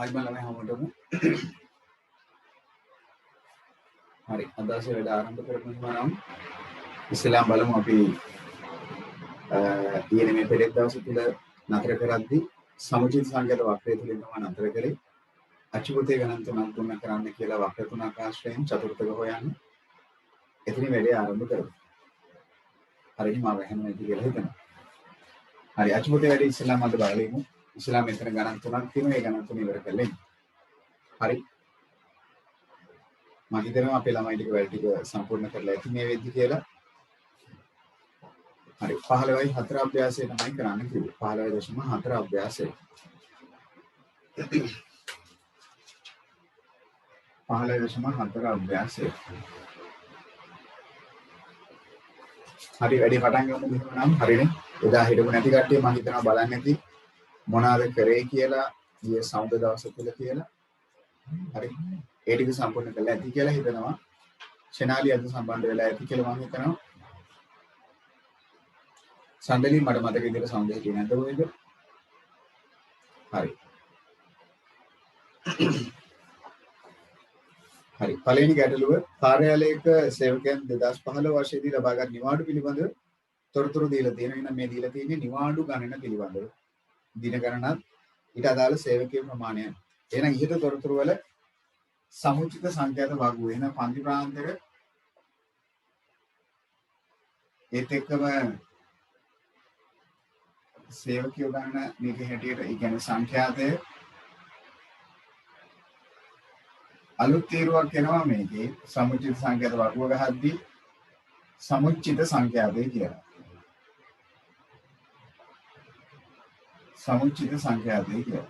आज मैं लगे हम लोग हमारे अंदर से वेदा आरंभ करते हैं हम इस्लाम बालों अभी ये नहीं पहले तो उसे तुले नाटक कराती समुचित संकेत वाक्य तुले तो मान नाटक करे अच्छी बुद्धि गणन तो नाम तुमने कराने के लिए वाक्य तो नाकाश हैं चतुर्थ को हो यानी इतनी वेदे आरंभ करो हरे माँ बहन में दिखे लगे थे हरे अच्छी बुद्धि वेदे इस्लाम मत बाले में इस्लाम इतने गणन तो नाम तीनों एक गणन तो नहीं बरकर ले हरे माहिती में आप पहला माइंड के वेल्टी को संपूर्ण कर लेते हैं वेदी के लिए हरे पहलवाई हत्रा अभ्यास है नमाई कराने के लिए पहलवाई दशमा हत्रा अभ्यास है पहलवाई दशमा हत्रा अभ्यास है हरी वेदी पटांगे उन्हें भी नाम हरी ने इधर हिडू ने भी काटे माहिती ना बालाने थी मोनाले करे किया ये साउंड दाव से किया किया हरी एडी को संपूर्ण कर लेती किया हिडू ना चनाली अधु संबंध वेला ऐती किया माहिती ना संडली मडमाते के इधर साउंड है टीना तो वो इधर हरी हरी पलेनी कैटलुग कार्यालय का सेवकन दिदास पहले वर्ष यदि रबागर निवाडु पिलिबंदु तोरतोरु दीलती है ना मैं दीलती है निवाडु गाने पिलिबंदु दिन करना इटा दाल सेवक प्रमाणे है ना ये तो तोरतोरु वाले समुचित संकेत भागु है ना पांति प्रांत है ये तक में सेवक योगाना नीति हेटियर इकने संख्यात है अलुत्तीरुआ केनवा में के समुचित संकेत भागु का हद्दी समुचित संख्यात है क्या समुचित संख्यात है क्या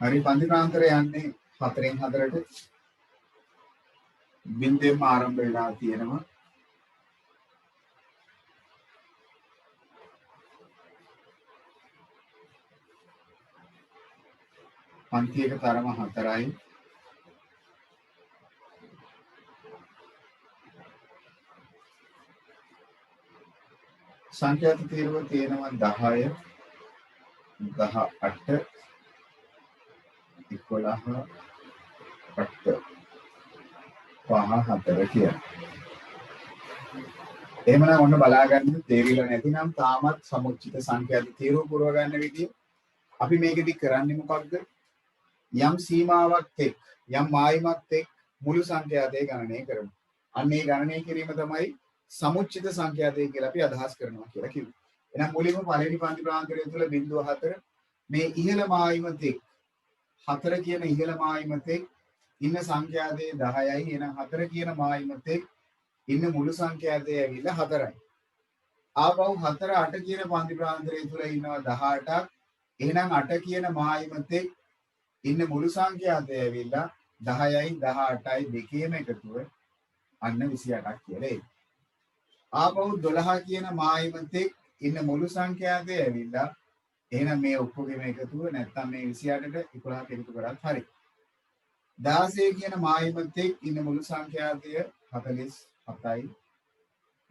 हरी पांति प्रांत रे यानी हतरें हतरटे बिंदे मारम बेलाती है ना पंक्ति एक तारा में हतराई संख्यात तीरव तीनवा दहाय दहा अट्ठ इक्वलाह अट्ठ पहा हतर किया एमना उन्हें बलागन देवी लोग नहीं नाम तामत समुचित संख्यात तीरव पूर्वगान विधि अभी मेरे दिख कराने मुकाबले यम सीमा वक्त यम माई वक्त मुलु संख्यात गणने करें अन्य गणने के लिए मतलब समुचित संख्यात के लिए अधास करना किया क्यों इन्हें मूल्य में पालेनी पांति प्रांत रे तुले बिंदु हतर में इहल माई मते हतर किए न इहल माई मते इन संख्यात दहाई इन्हें हतर किए न माई मते इन मुलु संख्यात अविला हतर आप वो हतर अट किए न पांति प्रांत रे तुले इन दहाट इन्हें अट किए न माई मते इन मुलु संख्यात अविला दहाई दहाटाई दिखे में कटुए अन्न विषय अटक किए ले आप वो दुल्हा किए न माई मते इन मुलु संख्यात अविला एना में उपभोगे में कटुए नेता में विषय अटक इकुला के लिए बड़ा थारी दासे किए न माई मते इन मुलु संख्यात हतलिस हताई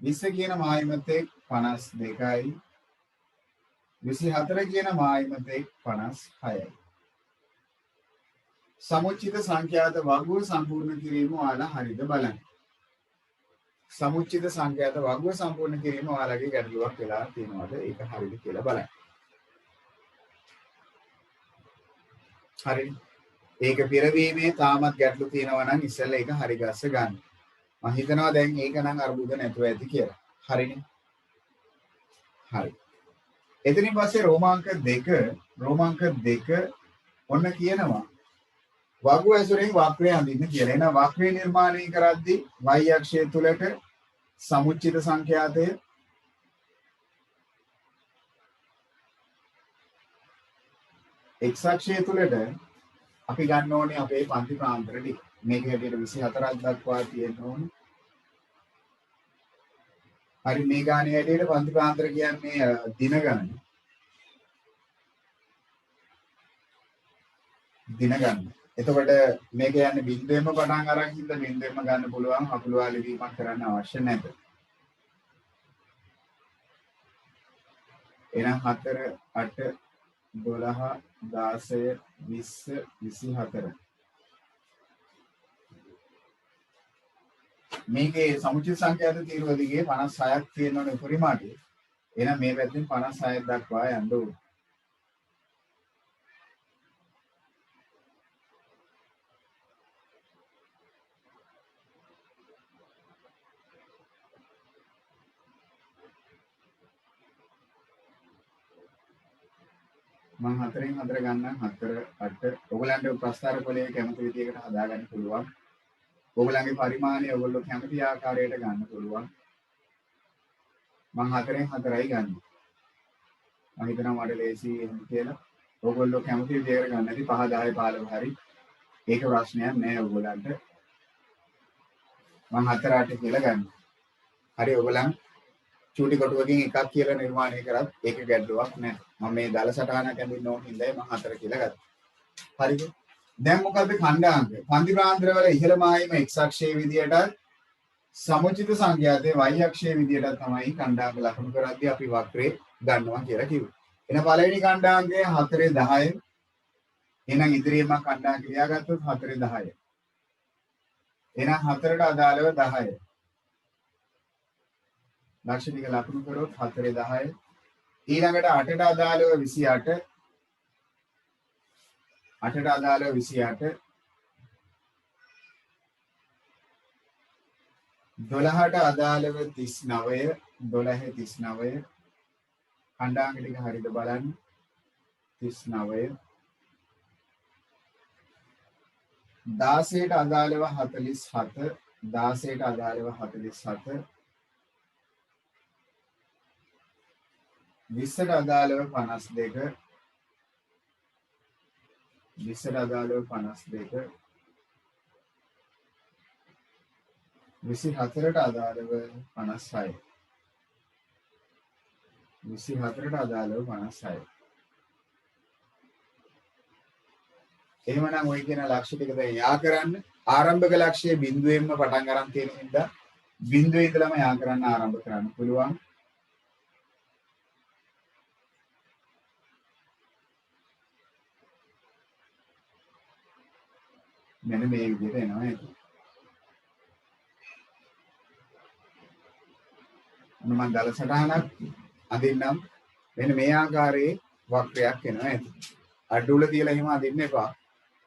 विषय किए न माई मते पनास देखाई विषय हतर किए न माई मते पनास हाई समुचित संख्यात वागु संपूर्ण किरीमो आला हरिद बलन समुचित संख्यात वागु संपूर्ण किरीमो आला के गडलुआ केला तीन वाले एक हरिद केला बलन हरिद एक पिरवी में तामत गडलु तीन वाला निसल एक हरिगास गान महितना देंग एक नंग अर्बुदन एतवेदी केला हरिद हरिद इतनी बात से रोमांक देख उन्हें किया ना वागु ऐसुरे वाक्रे अंदीने किया ना वाक्रे निर्माण कराती वाई अक्षय तुलट समुचित संख्यात एक अक्षय तुलट अभी गानों ने अपने पांति प्रांतरडी मेघे डेर विषय हतराज दक्वाती है नोन हरी मेघाने डेर पांति प्रांतर किया ने दिनगण එතකොට මේක යන්නේ බින්දුවෙන්ම පටන් අරන් හින්දා බින්දුවෙන්ම ගන්න පුළුවන් අකුළු වලින් වීමක් කරන්න අවශ්‍ය නැත. එහෙනම් 4 8 12 16 20 24 මේකේ සමුචිත සංඛ්‍යාත තීරුව දිගේ 56ක් තියෙනවනේ උපරිමාටි. එහෙනම් මේ පැත්තෙන් 56ක් දක්වා යන්න ඕනේ. මම 4න් 4 ගන්නම් 4 8 ඔයගලන්ට ප්‍රස්තාර කොලේ කැමති විදිහකට හදාගන්න පුළුවන්. ඔයගලන්ගේ පරිමාණය ඔයගොල්ලෝ කැමති ආකාරයට ගන්න පුළුවන්. මම 4න් 4යි ගන්නවා. මම හිතනවා මට ලේසි එහෙම කියලා. ඔයගොල්ලෝ කැමති විදිහකට ගන්න ඇති 5 10 15 හරි. ඒක ප්‍රශ්නයක් නෑ ඔයගලන්ට. මම 4 8 කියලා ගන්නවා. හරි ඔයගලන් චූටි කොටුවකින් එකක් කියලා නිර්මාණය කරත් ඒක ගැටලුවක් නෑ. මම මේ දල සටහනක් ඇඳින්න ඕන හින්දායි මම 4 කියලා ගත්තා. හරිද? දැන් මොකද්ද ඛණ්ඩාංක? පන්ති ප්‍රාන්තරවල ඉහළ මායිම x අක්ෂයේ විදියට සමුචිත සංඛ්‍යාතයේ y අක්ෂයේ විදියට තමයි ඛණ්ඩාංක ලකුණු කරද්දී අපි වක්‍රේ ගන්නවා කියලා කිව්වේ. එහෙනම් පළවෙනි ඛණ්ඩාංකය 4 10. එහෙනම් ඉදිරියෙන් මම ඛණ්ඩාංක ලියාගත්තොත් 4 10. එහෙනම් 4ට අදාළව 10. ලක්ෂණික ලකුණු කරොත් 4 10. ඊළඟට 8ට අදාළව 28. 8ට අදාළව 28. 12ට අදාළව 39. 12 39. ඛණ්ඩාංක ටික හරියට බලන්න. 39. 16ට අදාළව 47. 16ට අදාළව 47. 20ට අදාළව 52. 20ට අදාළව 52. 24ට අදාළව 56. 24ට අදාළව 56. එහෙමනම් ඔය කියන ලක්ෂ ටික දැන් යා කරන්න. ආරම්භක ලක්ෂයේ බිඳුවෙන්ම පටන් ගන්න තියෙන හින්දා බිඳුවේ ඉඳලම යා කරන්න ආරම්භ කරන්න පුළුවන්. මෙන්න මේ විදිහට එනවා ඒක. මම දල සටහනක් අදින්නම්. මෙන්න මේ ආකාරයේ වක්‍රයක් එනවා ඇති. අඩුල තියලා එහෙම අදින්න එපා.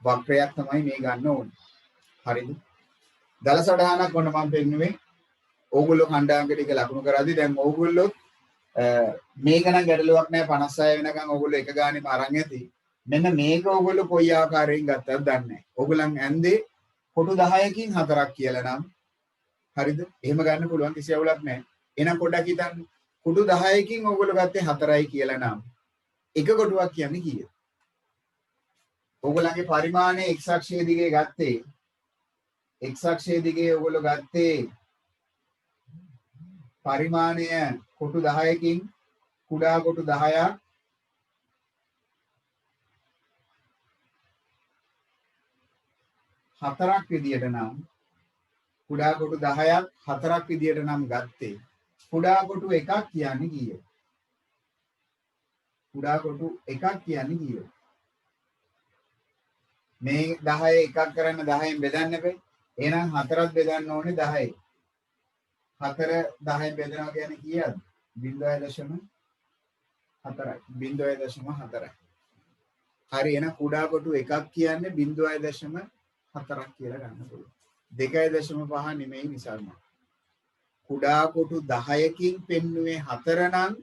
වක්‍රයක් තමයි මේ ගන්න ඕනේ. හරිද? දල සටහනක් ඔන්න මම පෙන්නුවේ. ඕගොල්ලෝ ඛණ්ඩාංක ටික ලකුණු කරද්දී දැන් ඕගොල්ලෝ මේක නම් ගැටලුවක් නෑ 56 වෙනකන් ඕගොල්ලෝ එක ගානෙම අරන් ඇති. මෙන්න මේක ඕගොල්ලෝ කොයි ආකාරයෙන් ගත්තද දන්නේ නැහැ. ඕගොල්ලන් ඇන්දේ කොටු 10කින් 4ක් කියලා නම් හරිද? එහෙම ගන්න පුළුවන් කිසි අවුලක් නැහැ. එහෙනම් පොඩ්ඩක් හිතන්න. කොටු 10කින් ඕගොල්ලෝ ගත්තේ 4යි කියලා නම් එක කොටුවක් කියන්නේ කීයද? ඕගොල්ලන්ගේ පරිමාණය x අක්ෂයේ දිගේ ගත්තේ x අක්ෂයේ දිගේ ඕගොල්ලෝ ගත්තේ පරිමාණය කොටු 10කින් කුඩා කොටු 10ක් හතරක් විදියට නම් කුඩා කොටු 10ක් හතරක් විදියට නම් ගත්තේ කුඩා කොටු එකක් කියන්නේ කීයද? කුඩා කොටු එකක් කියන්නේ කීයද? මේ 10 එකක් කරන්න 10න් බෙදන්න බෑ. එහෙනම් 4ක් බෙදන්න ඕනේ 10යි. 4 10න් බෙදනවා කියන්නේ කීයද? 0.4යි. 0.4යි. හරි එහෙනම් කුඩා කොටු එකක් කියන්නේ 0.4ක් කියලා ගන්න පුළුවන්. 2.5 නෙමෙයි නිසාම. කුඩා කොටු 10කින් පෙන්නුවේ 4 නම්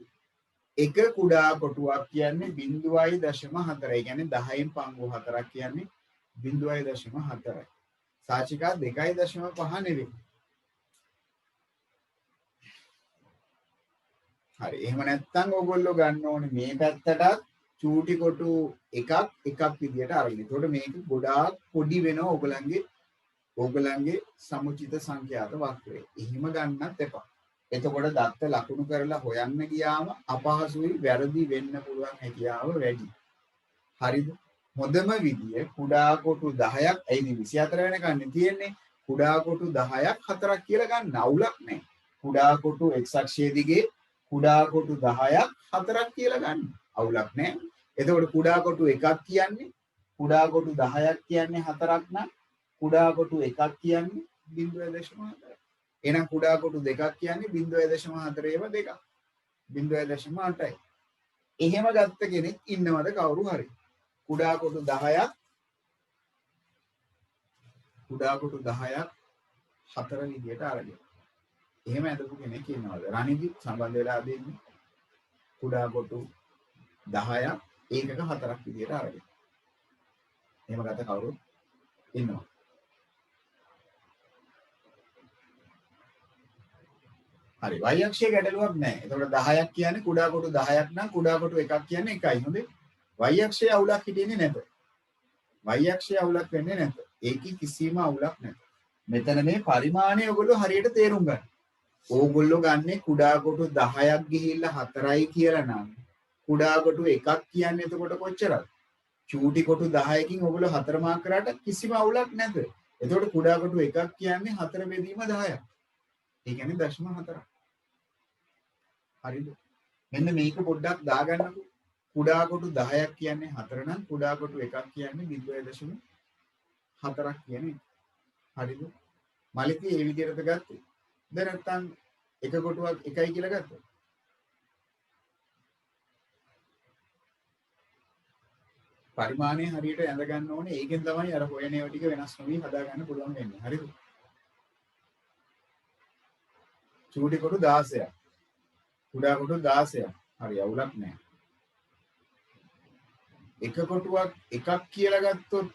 එක කුඩා කොටුවක් කියන්නේ 0.4. ඒ කියන්නේ 10න් පංගු 4ක් කියන්නේ 0.4යි. සාචිකා 2.5 නෙවෙයි. හරි එහෙම නැත්නම් ඕගොල්ලෝ ගන්න ඕනේ මේ පැත්තටත් චූටි කොටු එකක් විදියට අරගෙන. ඒතකොට මේක ගොඩාක් පොඩි වෙනවා ඕගලන්ගේ සමුචිත සංඛ්‍යාත වක්‍රය. එහෙම ගන්නත් එපා. එතකොට දත්ත ලකුණු කරලා හොයන්න ගියාම අපහසුයි වැරදි වෙන්න පුළුවන් හැකියාව වැඩි. හරිද? හොඳම විදිය කුඩා කොටු 10ක් ඇයි 24 වෙනකන් තියෙන්නේ. කුඩා කොටු 10ක් 4ක් කියලා ගන්න අවුලක් නැහැ. කුඩා කොටු x අක්ෂයේ දිගේ කුඩා කොටු 10ක් 4ක් කියලා ගන්න. අවුලක් නැහැ. එතකොට කුඩා කොටු එකක් කියන්නේ කුඩා කොටු 10ක් කියන්නේ 4ක් නම් කුඩා කොටු එකක් කියන්නේ 0.4. එහෙනම් කුඩා කොටු දෙකක් කියන්නේ 0.4 ඒවා දෙකක්. 0.8යි. එහෙම ගත්ත කෙනෙක් ඉන්නවද කවුරු හරි? කුඩා කොටු 10ක් 4 විදියට අරගෙන. එහෙම ඇදපු කෙනෙක් ඉන්නවද? රණිදි සම්බන්ධ වෙලා දෙන්නේ කුඩා කොටු 10ක් ඒකක 4ක් විදියට අරගෙන. එහෙම ගත්ත කවුරුත් ඉන්නවා. හරි y අක්ෂයේ ගැටලුවක් නැහැ. එතකොට 10ක් කියන්නේ කුඩා කොටු 10ක් නම් කුඩා කොටු එකක් කියන්නේ 1යි. හොඳේ. y අක්ෂයේ අවුලක් හිටින්නේ නැත. y අක්ෂයේ අවුලක් වෙන්නේ නැත. ඒකේ කිසිම අවුලක් නැත. මෙතන මේ පරිමාණය ඔයගොල්ලෝ හරියට තේරුම් ගන්න. ඕගොල්ලෝ ගන්නේ කුඩා කොටු 10ක් ගිහිල්ලා 4යි කියලා නම් කුඩා කොටු එකක් කියන්නේ එතකොට කොච්චරද? චූටි කොටු 10කින් ඔයගොල්ලෝ 4 මාක් කරාට කිසිම අවුලක් නැත. එතකොට කුඩා කොටු එකක් කියන්නේ 4 බෙදීම 10ක්. ඒ කියන්නේ 0.4. හරිද? මෙන්න මේක පොඩ්ඩක් දාගන්නකො. කුඩා කොටු 10ක් කියන්නේ 4 නම් කුඩා කොටු එකක් කියන්නේ 0.4ක් කියන්නේ. හරිද? මලිතී මේ විදිහට ගත්තේ. දැන් නැත්තම් එක කොටුවක් 1යි කියලා ගත්තා. පරිමාණය හරියට ඇඳ ගන්න ඕනේ. ඒකෙන් තමයි අර හොයන ඒවා ටික වෙනස් නොවි හදා ගන්න පුළුවන් වෙන්නේ. හරිද? චූටි කොටු 16ක්. කුඩා කොටු 16ක්. හරි අවුලක් නැහැ. එක කොටුවක් එකක් කියලා ගත්තොත්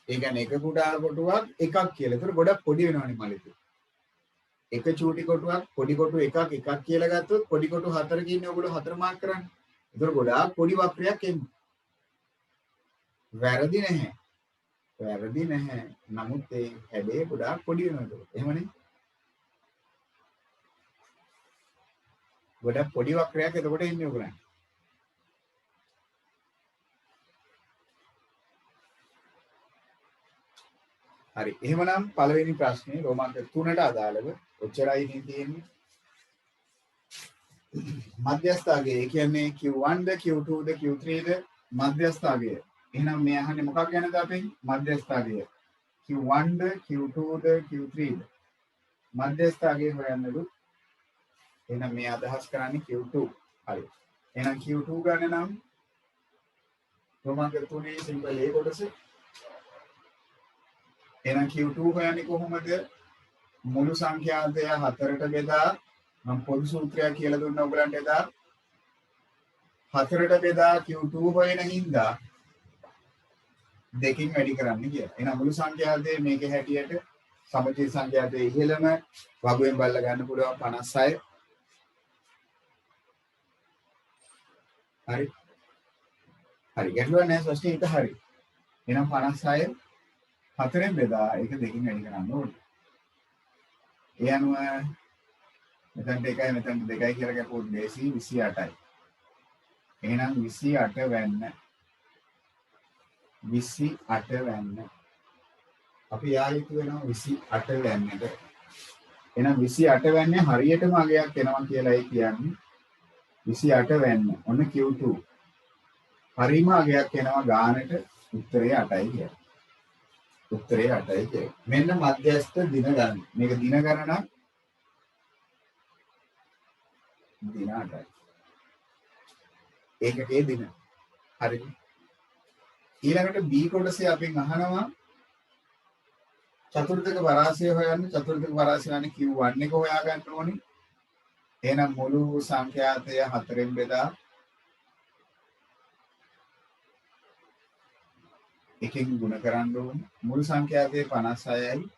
ඒ කියන්නේ එක කුඩා කොටුවක් එකක් කියලා. ඒතර ගොඩක් පොඩි වෙනවනේ මලිතේ. එක චූටි කොටුවක් පොඩි කොටු එකක් කියලා ගත්තොත් පොඩි කොටු 4කින් ඉන්නේ ඔයගොල්ලෝ 4 මාක් කරන්නේ. ඒතර ගොඩාක් පොඩි වක්‍රයක් එන්නේ. වැරදි නැහැ. වැරදි නැහැ. නමුත් ඒ හැබැයි ගොඩාක් පොඩි වෙනවා. එහෙමනේ. ගොඩක් පොඩි වක්‍රයක් එතකොට එන්නේ ඔයගොල්ලන්. හරි. එහෙමනම් පළවෙනි ප්‍රශ්නේ රෝමාංක 3ට අදාළව ඔච්චරයි නේ තියෙන්නේ. මධ්‍යස්ථාගය කියන්නේ Q1ද Q2ද Q3ද මධ්‍යස්ථාගය. එහෙනම් මේ අහන්නේ මොකක් ගැනද අපේ මධ්‍යස්ථාගය? Q1ද Q2ද Q3ද මධ්‍යස්ථාගය හොයන්නලු. එහෙනම් මේ අදහස් කරන්නේ Q2. හරි. එහෙනම් Q2 ගන්න නම් රෝමාංක 3 සිම්පල් A කොටස. එහෙනම් Q2 හොයන්නේ කොහොමද? මුළු සංඛ්‍යාතය 4ට බෙදා මම පොදු සූත්‍රයක් කියලා දුන්නා ඔයගලන්ට එදා 4ට බෙදා Q2 හොයන හින්දා දෙකින් වැඩි කරන්න කියලා. එහෙනම් මුළු සංඛ්‍යාතයේ මේකේ හැටියට සමචිත සංඛ්‍යාතයේ ඉහළම වගුවෙන් බලලා ගන්න පුළුවන් 56. හරි. හරි. ගැටලුවක් නැහැ ප්‍රශ්නේ ඒක හරි. එහෙනම් 56 4ෙන් බෙදා ඒක දෙකින් වැඩි කරන්න ඕනේ. ඒ අනුව මෙතනට 1යි මෙතනට 2යි කියලා ගත්තොත් 228යි. එහෙනම් 28 වෙන්න 28 වෙන්න අපි යායුතු වෙනවා 28 වෙන්නට. එහෙනම් 28 වෙන්නේ හරියටම අගයක් එනවා කියලා ඒ කියන්නේ 28 වෙන්න. ඔන්න Q2. හරියම අගයක් එනවා ගානට උත්තරේ 8යි කියලා. උත්තරේ 8යි කියලා. මෙන්න මධ්‍යස්ථ දින ගන්න. මේක දින ගණනක් දින 8යි. ඒකකේ දින. හරිද? ඊළඟට B කොටසේ අපෙන් අහනවා චතුර්ථක පරාසය හොයන්න. චතුර්ථක පරාසය යන්නේ Q1 එක හොයා ගන්න ඕනේ. එහෙනම් මුළු සංඛ්‍යාතය 4ෙන් බෙදා එකකින් ගුණ කරන්න ඕනේ. මුළු සංඛ්‍යාතය 56යි.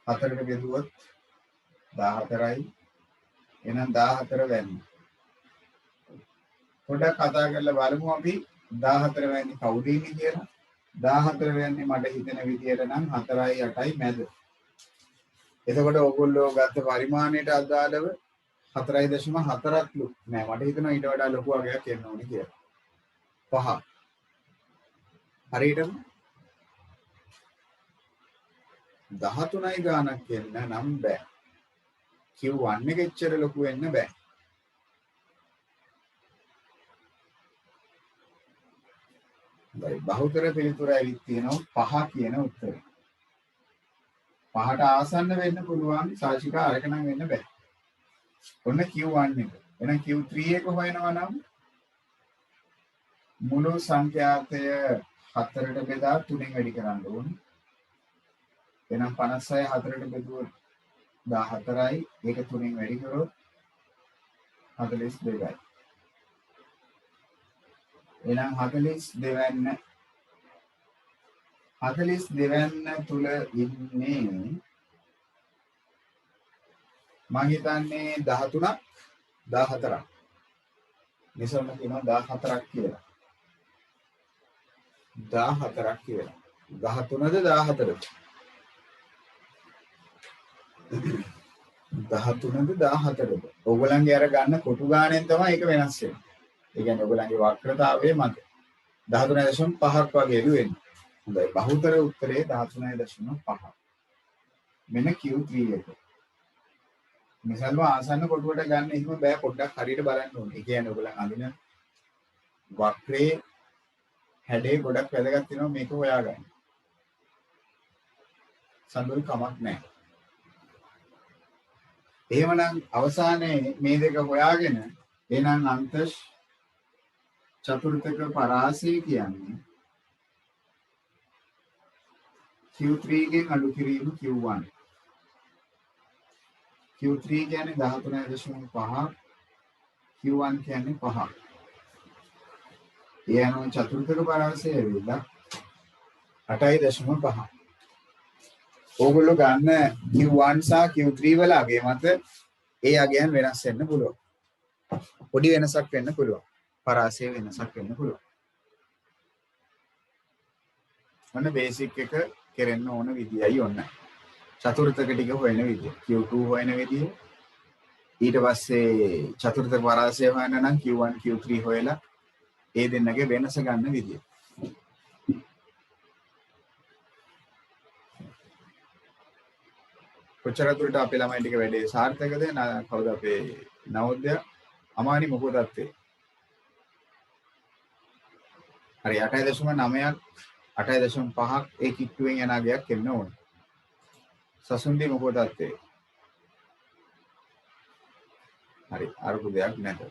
4ට බෙදුවොත් 14යි. එහෙනම් 14 වෙන්න. පොඩ්ඩක් කතා කරලා බලමු අපි 14 වෙන්නේ කවුද ඉන්නේ කියලා. 14 වෙන්නේ මට හිතෙන විදියට නම් 4යි 8යි මැද. එතකොට ඕගොල්ලෝ ගත්ත පරිමාණයට අදාළව 4.4ක්ලු නෑ මට හිතෙනවා ඊට වඩා ලොකු අගයක් එන්න ඕනේ කියලා. 5. හරියටම 13යි ගානක් එන්න නම් බෑ. Q1 එක එච්චර ලොකු වෙන්න බෑ. බහුතර පිළිතුර ඇවිත් තියෙනවා 5 කියන උත්තරේ. 5ට ආසන්න වෙන්න පුළුවන් සාචිකා අරක නම් වෙන්න බෑ. ඔන්න Q1 එක. එහෙනම් Q3 එක හොයනවා නම් මුළු සංඛ්‍යාතය 4ට බෙදා 3ෙන් වැඩි කරන්න ඕනේ. එහෙනම් 56 4ට බෙදුවොත් 14යි. ඒක 3ෙන් වැඩි කරොත් 42යි. එහෙනම් 42 වෙන්න තුල ඉන්නේ මම හිතන්නේ 13ක් 14ක්. නිසරම කියනවා 14ක් කියලා. 14ක් කියලා. 13ද 14ද? 13ද 14ද? ඕගොල්ලන්ගේ අර ගන්න කොටු ගාණෙන් තමයි ඒක වෙනස් වෙන්නේ. ඒ කියන්නේ ඔයගොල්ලන්ගේ වක්‍රතාවයේ මත 13.5ක් වගේ එළුවෙන්නේ. හොඳයි. බහුතර උත්තරේ 13.5. මෙන්න Q3 එක. මිසල්ව ආසන්න කොටුවට ගන්න එහෙම බෑ පොඩ්ඩක් හරියට බලන්න ඕනේ. ඒ කියන්නේ ඔයගොල්ලන් අඳින වක්‍රයේ හැඩේ ගොඩක් වැදගත් වෙනවා මේක හොයාගන්න. සම්බුල් කමක් නැහැ. එහෙමනම් අවසානයේ මේ දෙක හොයාගෙන එහෙනම් අන්තශ චතුර්ථක පරාසය කියන්නේ Q3 ගෙන් අඩු කිරීම Q1. Q3 කියන්නේ 13.5 Q1 කියන්නේ 5. ඒ අනුව චතුර්ථක පරාසය වෙලා 8.5. ඕගොල්ලෝ ගන්න Q1 සහ Q3 වල අගය මත ඒ අගයන් වෙනස් වෙන්න පුළුවන්. පොඩි වෙනසක් වෙන්න පුළුවන්. පරාසය වෙනසක් වෙන්න පුළුවන්. මොන බේසික් එක කෙරෙන්න ඕන විදියයි ඔන්න. චතුර්ථක ටික හොයන විදිය. Q2 හොයන විදිය. ඊට පස්සේ චතුර්ථක පරාසය හොයන්න නම් Q1 Q3 හොයලා ඒ දෙන්නගේ වෙනස ගන්න විදිය. කොච්චර දුරට අපේ ළමයි ටික වැඩේ සාර්ථකද? කවුද අපේ නවෝදය අමානි මොකද තත්ත්වේ? හරි 8.9ක් 8.5ක් ඒ කිට්ටුවෙන් යන අගයක් එන්න ඕනේ. සසුන්දී මොකද තත්ත්වේ? හරි අරුබුදයක් නැත.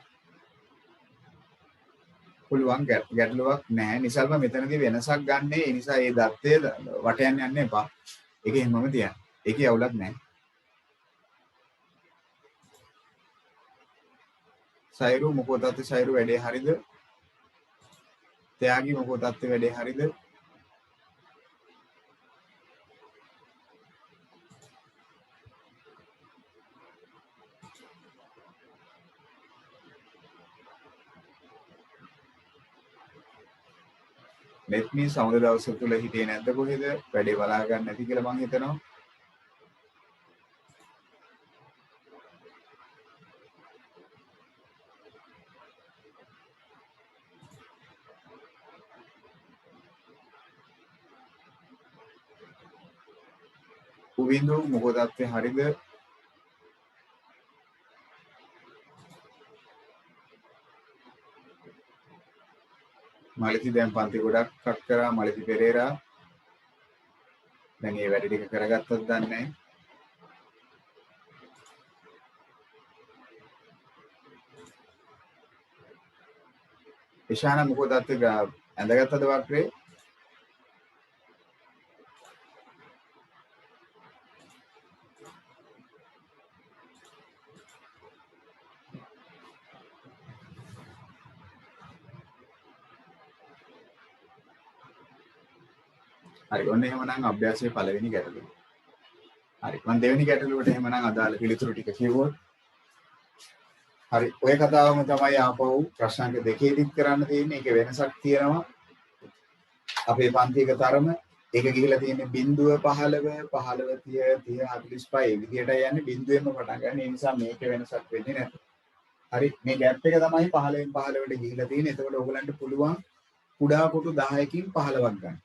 පුළුවන් ගැටලුවක් නැහැ. නිසල්ම මෙතනදී වෙනසක් ගන්න ඒ නිසා ඒ දත්තය වට යන්න එපා. ඒක එහෙමම තියන්න. ඒකේ අවුලක් නැහැ. සයිරු මොකද තත්ත්වේ? සයිරු වැඩේ හරිද? ත්‍යාගී මොකද තත්ත්වේ? වැඩේ හරිද? net me සමුද දවස් තුල හිටියේ නැද්ද කොහෙද? වැඩේ බලා ගන්න නැති කියලා මං හිතනවා. උවින්දු මොකද තත්ත්වේ? හරිද? මලිති දැන් පන්ති ගොඩක් කට් කරා. මලිති පෙරේරා දැන් මේ වැඩ ටික කරගත්තොත් දන්නේ නැහැ. ඉෂාන මොකද තත්ත්වේ? ඇඳගත්තද වක්‍රේ? හරි ඔන්න එහෙමනම් අභ්‍යාසයේ පළවෙනි ගැටලුව. හරි මම දෙවෙනි ගැටලුවට එහෙමනම් අදාළ පිළිතුරු ටික කිව්වොත් හරි ඔය කතාවම තමයි ආපහු ප්‍රශ්නාංක දෙකේදීත් කරන්න තියෙන්නේ. ඒක වෙනසක් තියෙනවා. අපේ පන්තියක තරම ඒක ගිහිලා තියෙන්නේ 0 15 15 30 30 45 ඒ විදිහට යන්නේ බිඳුවෙන්ම පටන් ගන්න. ඒ නිසා මේක වෙනසක් වෙන්නේ නැහැ. හරි මේ ගැප් එක තමයි 15න් 15ට ගිහිලා තියෙන්නේ. එතකොට ඕගලන්ට පුළුවන් කුඩා කොටු 10කින් 15ක් ගන්න.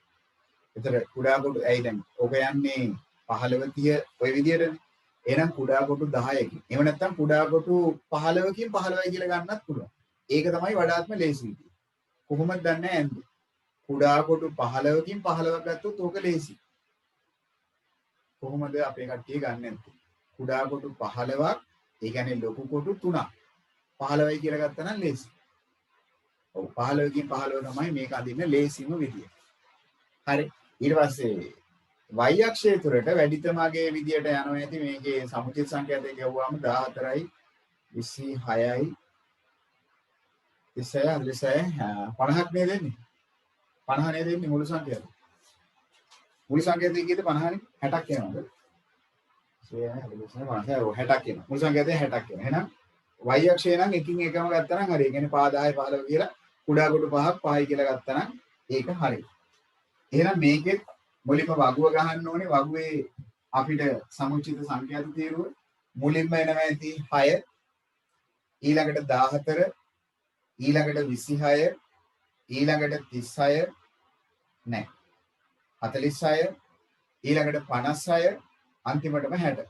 එතන කුඩා කොටු ඇයි දැන් ඔක යන්නේ 15 30 ඔය විදිහටනේ. එහෙනම් කුඩා කොටු 10කින්. එහෙම නැත්නම් කුඩා කොටු 15කින් 15යි කියලා ගන්නත් පුළුවන්. ඒක තමයි වඩාත්ම ලේසි විදිය. කොහොමද දන්නේ ඇන්ද? කුඩා කොටු 15කින් 15ක් ගත්තොත් ඕක ලේසි. කොහොමද අපේ කට්ටිය ගන්න නැත්තේ? කුඩා කොටු 15ක්, ඒ කියන්නේ ලොකු කොටු 3ක්. 15යි කියලා ගත්තා නම් ලේසි. ඔව් 15කින් 15 තමයි මේක අදින්න ලේසිම විදිය. හරි. ඊට පස්සේ y අක්ෂය තුරට වැඩිතමගේ විදියට යනවා ඇති මේකේ සමුචිත සංඛ්‍යාතය ගෙවුවාම 14යි 26යි 36යි 50ක් නේද දෙන්නේ? 50 නේද දෙන්නේ මුළු සංඛ්‍යාතය. මුළු සංඛ්‍යාතය කීයද 50නේ? 60ක් එනවද? 60ක් එනවා. මුළු සංඛ්‍යාතය 60ක් එනවා. එහෙනම් y අක්ෂය නම් එකින් එකම ගත්තා නම් හරි. ඒ කියන්නේ පා 10 15 කියලා කුඩා කොටු 5ක් 5යි කියලා ගත්තා නම් ඒක හරි. එහෙනම් මේකෙත් මුලින්ම වගුව ගහන්න ඕනේ. වගුවේ අපිට සමුචිත සංඛ්‍යාත තීරුව මුලින්ම එනවා ඇති 6, ඊළඟට 14, ඊළඟට 26, ඊළඟට 36 නෑ 46, ඊළඟට 56, අන්තිමටම 60.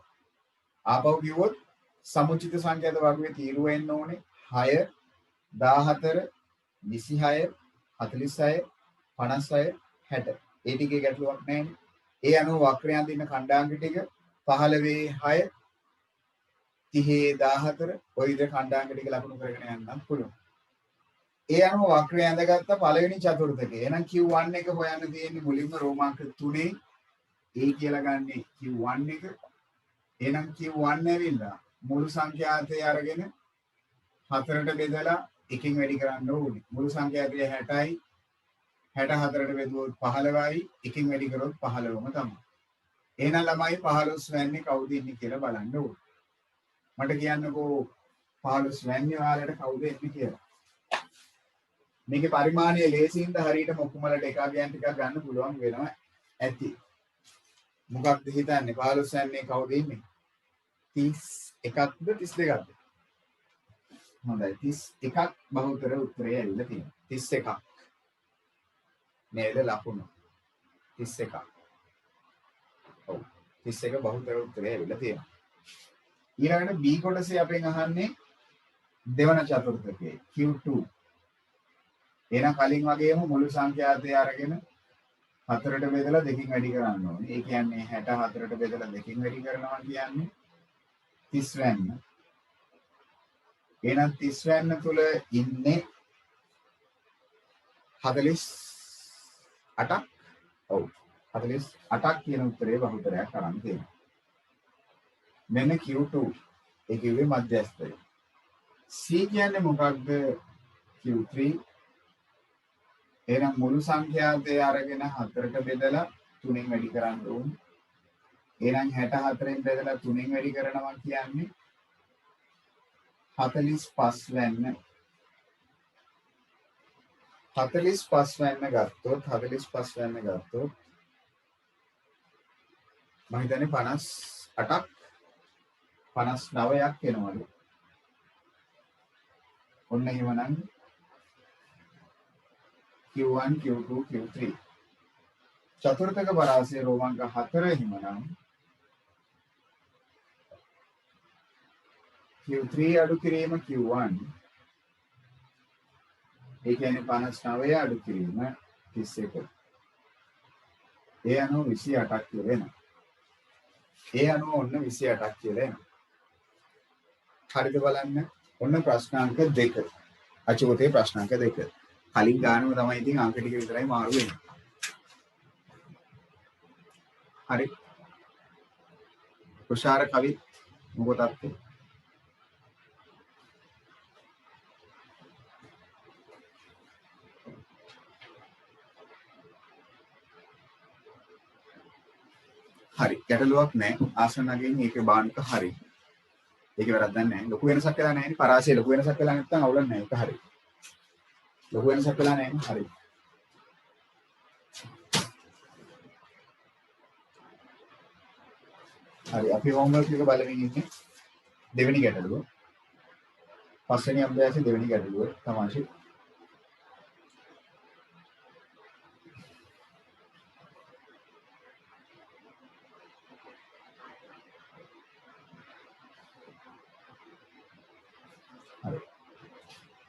ආපහු කිව්වොත් සමුචිත සංඛ්‍යාත වගුවේ තීරුව එන්න ඕනේ 6, 14, 26, 46, 56, 60. ඒ ටිකේ ගැටලුවක් නැහැ. ඒ අනුව වක්‍රයන් දින ඛණ්ඩාංක ටික 15 6 30 14 ඔය විදිහට ඛණ්ඩාංක ටික ලකුණු කරගෙන යන්නත් පුළුවන්. ඒ අනුව වක්‍රය ඇඳගත්ත පළවෙනි චතුර්ථකය. එහෙනම් Q1 එක හොයන්න තියෙන්නේ මුලින්ම රෝමාංක 3 A කියලා ගන්නේ Q1 එක. එහෙනම් Q1 ඇවිල්ලා මුළු සංඛ්‍යාතය අරගෙන 4ට බෙදලා එකකින් වැඩි කරන්න ඕනේ. මුළු සංඛ්‍යාතය 60යි 64ට බෙදුවොත් 15යි එකකින් වැඩි කරොත් 15ම තමයි. එහෙනම් ළමයි 15 වෙන්නේ කවුද ඉන්නේ කියලා බලන්න ඕනේ. මට කියන්නකෝ 15 වෙන්නේ ඔයාලට කවුද ඉන්නේ කියලා. මේකේ පරිමාණය ලේසියින්ද හරියටම ඔක්කොමලට එකක් ගන්න ටිකක් ගන්න පුළුවන් වෙනවා ඇති. මොකක්ද හිතන්නේ 15 වෙන්නේ කවුද ඉන්නේ? 31ක්ද 32ක්ද? හොඳයි 31ක් බහුතර උත්තරය ඇවිල්ලා තියෙනවා. 31ක්. නේද ලකුණ 31ක්. ඔව් 31 බහුතර උත්තරය ඇවිල්ලා තියෙනවා. ඊළඟට B කොටසේ අපෙන් අහන්නේ දෙවන චතුර්ථකයේ Q2. එහෙනම් කලින් වගේම මුළු සංඛ්‍යාතය අරගෙන 4ට බෙදලා දෙකකින් වැඩි කරන්න ඕනේ. ඒ කියන්නේ 64ට බෙදලා දෙකකින් වැඩි කරනවා කියන්නේ 30 වෙන්න. එහෙනම් 30 වෙන්න තුල ඉන්නේ 48ක්. ඔව් 48ක් කියන උත්තරේ බහුතරයක් අරන් තියෙනවා. මෙන්න Q2 ඒ කිව්වේ මධ්‍යස්ථය. C කියන්නේ මොකක්ද? Q3. එහෙනම් මුළු සංඛ්‍යාතය අරගෙන 4ට බෙදලා 3ෙන් වැඩි කරන්න ඕනේ. එහෙනම් 64ෙන් බෙදලා 3ෙන් වැඩි කරනවා කියන්නේ 45 වෙන්න. 45 වෙන්න ගත්තොත් මම හිතන්නේ 58ක් 59ක් එනවලු. ඔන්න එහෙමනම් Q1 Q2 Q3 චතුර්ථක පරාසය රෝමාංක 4 එහෙමනම් Q3 අඩු කිරීම Q1 ඒ කියන්නේ 59 අඩු කිරීම 31. ඒ අනුව 28ක් කියලා එනවා. ඒ අනුව ඔන්න 28ක් කියලා එනවා. හරිද බලන්න? ඔන්න ප්‍රශ්නාංක 2. අචෝතේ ප්‍රශ්නාංක 2. කලින් ගානම තමයි ඉතින් අංක ටික විතරයි මාරු වෙන්නේ. හරි. ප්‍රශාර කවි මොකටද? හරි. ගැටලුවක් නැහැ. ආසන්නගෙන් ඒකේ බාණ්ඩක හරි. ඒක වැරද්දක් නැහැ. ලොකු වෙනසක් වෙලා නැහැ නේ. පරාසය ලොකු වෙනසක් වෙලා නැත්නම් අවුලක් නැහැ. ඒක හරි. ලොකු වෙනසක් වෙලා නැහැ නේ. හරි. හරි. අපි හෝම්වර්ක් එක බලමින් ඉන්නේ. දෙවෙනි ගැටලුව. පස්වෙනි අභ්‍යාසයේ දෙවෙනි ගැටලුව තමයි. හරි.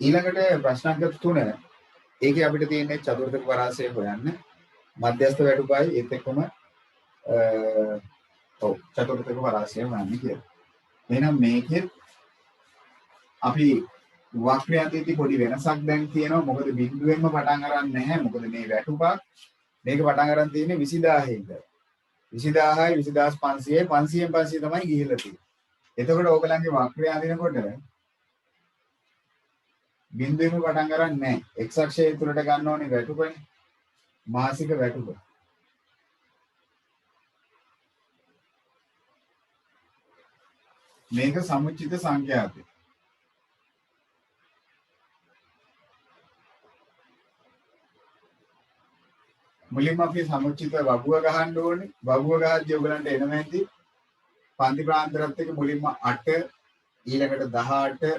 ඊළඟට ප්‍රශ්න අංක 3 ඒකේ අපිට තියෙන්නේ චතුර්ථක පරාසය හොයන්න. මධ්‍යස්ථ වැටුපයි ඒත් එක්කම ඔව් චතුර්ථක පරාසය හොයන්න කියලා. එහෙනම් මේකෙත් අපි වක්‍රය අතීතී පොඩි වෙනසක් දැන් තියෙනවා. මොකද බිඳුවෙන්ම පටන් අරන් නැහැ. මොකද මේ වැටුපක් මේක පටන් අරන් තියෙන්නේ 20000 ඉඳලා. 20000යි 20500යි 500න් 500 තමයි ගිහිල්ලා තියෙන්නේ. එතකොට ඕගලන්ගේ වක්‍රය අඳිනකොට බිඳුවෙම පටන් ගන්න නැහැ. x අක්ෂය තුලට ගන්න ඕනේ වැටුපනේ. මාසික වැටුප. මේක සමුච්චිත සංඛ්‍යාතය. මුලින්ම අපි සමුච්චිත වගුව ගහන්න ඕනේ. වගුව ගහද්දී ඔයගලන්ට එනවා ඇති පන්ති ප්‍රාන්තරත් එක්ක මුලින්ම 8 ඊළඟට 18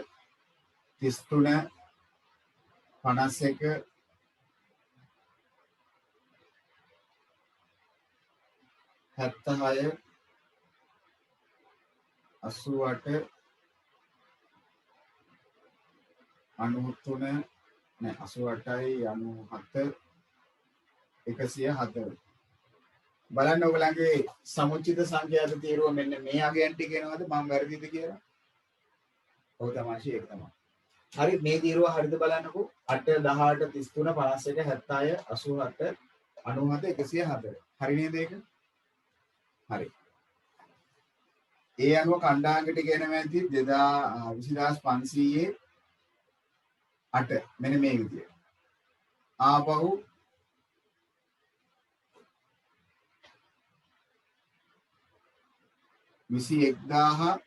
33 51 76 88 93 නෑ 88යි 97 104 බලන්න ඔයගලගේ සමුච්චිත සංඛ්‍යාත තීරුව මෙන්න මේ අගයන් ටික එනවද මම වැරදිද කියලා? ඔව් තමයි ඒක තමයි. හරි මේ තීරුව හරිද බලන්නකෝ 8 18 33 51 76 88 97 104 හරි නේද ඒක? හරි. ඒ අනුව කණ්ඩායම් ටික එනවා ඇති 20500 8 මෙන්න මේ විදියට. ආපහු 21000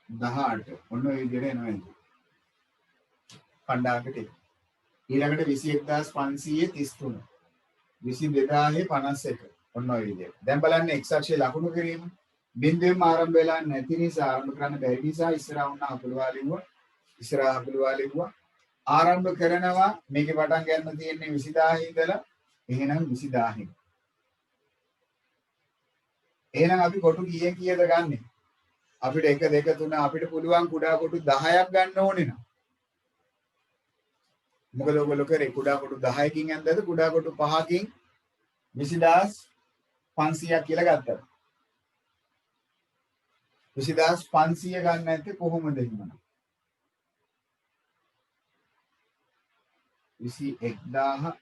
18 ඔන්න ඔය විදිහට එනවා ඉතින් කණ්ඩායමට ඊළඟට 21533 22051 ඔන්න ඔය විදිහට දැන් බලන්න x අක්ෂයේ ලකුණු කිරීම බිඳුවෙන් ආරම්භ වෙලා නැති නිසා ආරම්භ කරන්න බැරි නිසා ඉස්සරහා වුණ අකුළුවා ලිව්වා ආරම්භ කරනවා මේකේ පටන් ගන්න තියෙන්නේ 20000 ඉඳලා එහෙනම් 20000 එහෙනම් අපි කොටු කීයෙන් කීයද ගන්නෙ? අපිට 1 2 3 අපිට පුළුවන් කුඩා කොටු 10ක් ගන්න ඕනේ නා. මොකද ඔයගොල්ලෝ කරේ කුඩා කොටු 10කින් ඇන්දද කුඩා කොටු 5කින් 20500ක් කියලා ගත්තා. 20500 ගන්න නැත්තේ කොහොමද එහෙනම්? 21000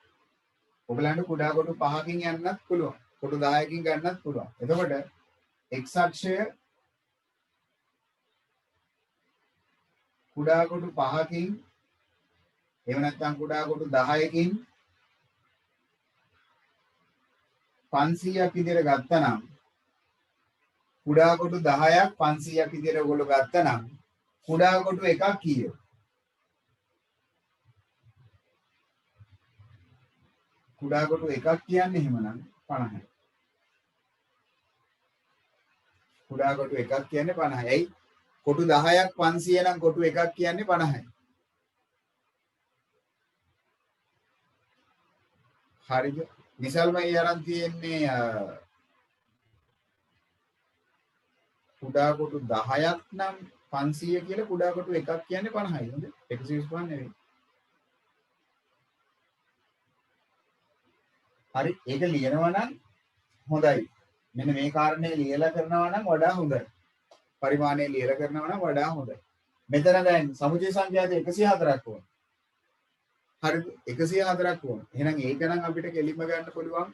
ඔයගලන්ට කුඩා කොටු 5කින් යන්නත් පුළුවන්. කොටු 10කින් ගන්නත් පුළුවන්. එතකොට x අක්ෂය කුඩා කොටු 5කින් එහෙම නැත්නම් කුඩා කොටු 10කින් 500ක් විදිහට ගත්තනම් කුඩා කොටු 10ක් 500ක් විදිහට ඔයගොල්ලෝ ගත්තනම් කුඩා කොටු එකක් කීයද? කුඩා කොටු එකක් කියන්නේ එහෙමනම් 50යි. කුඩා කොටු එකක් කියන්නේ 50යි. ඇයි? කොටු 10ක් 500 නම් කොටු එකක් කියන්නේ 50යි. හරිද? නිසල්ම ඒ අරන් තියෙන්නේ කුඩා කොටු 10ක් නම් 500 කියලා කුඩා කොටු එකක් කියන්නේ 50යි. හොඳ 125 නෙවෙයි. හරි ඒක ලියනවා නම් හොඳයි. මෙන්න මේ කාරණේ ලියලා කරනවා නම් වඩා හොඳයි. පරිමාණය ලියලා කරනවා නම් වඩා හොඳයි. මෙතන දැන් සමුචය සංඛ්‍යාත 104ක් ඕන. හරිද? 104ක් ඕන. එහෙනම් ඒක නම් අපිට කෙලින්ම ගන්න පුළුවන්.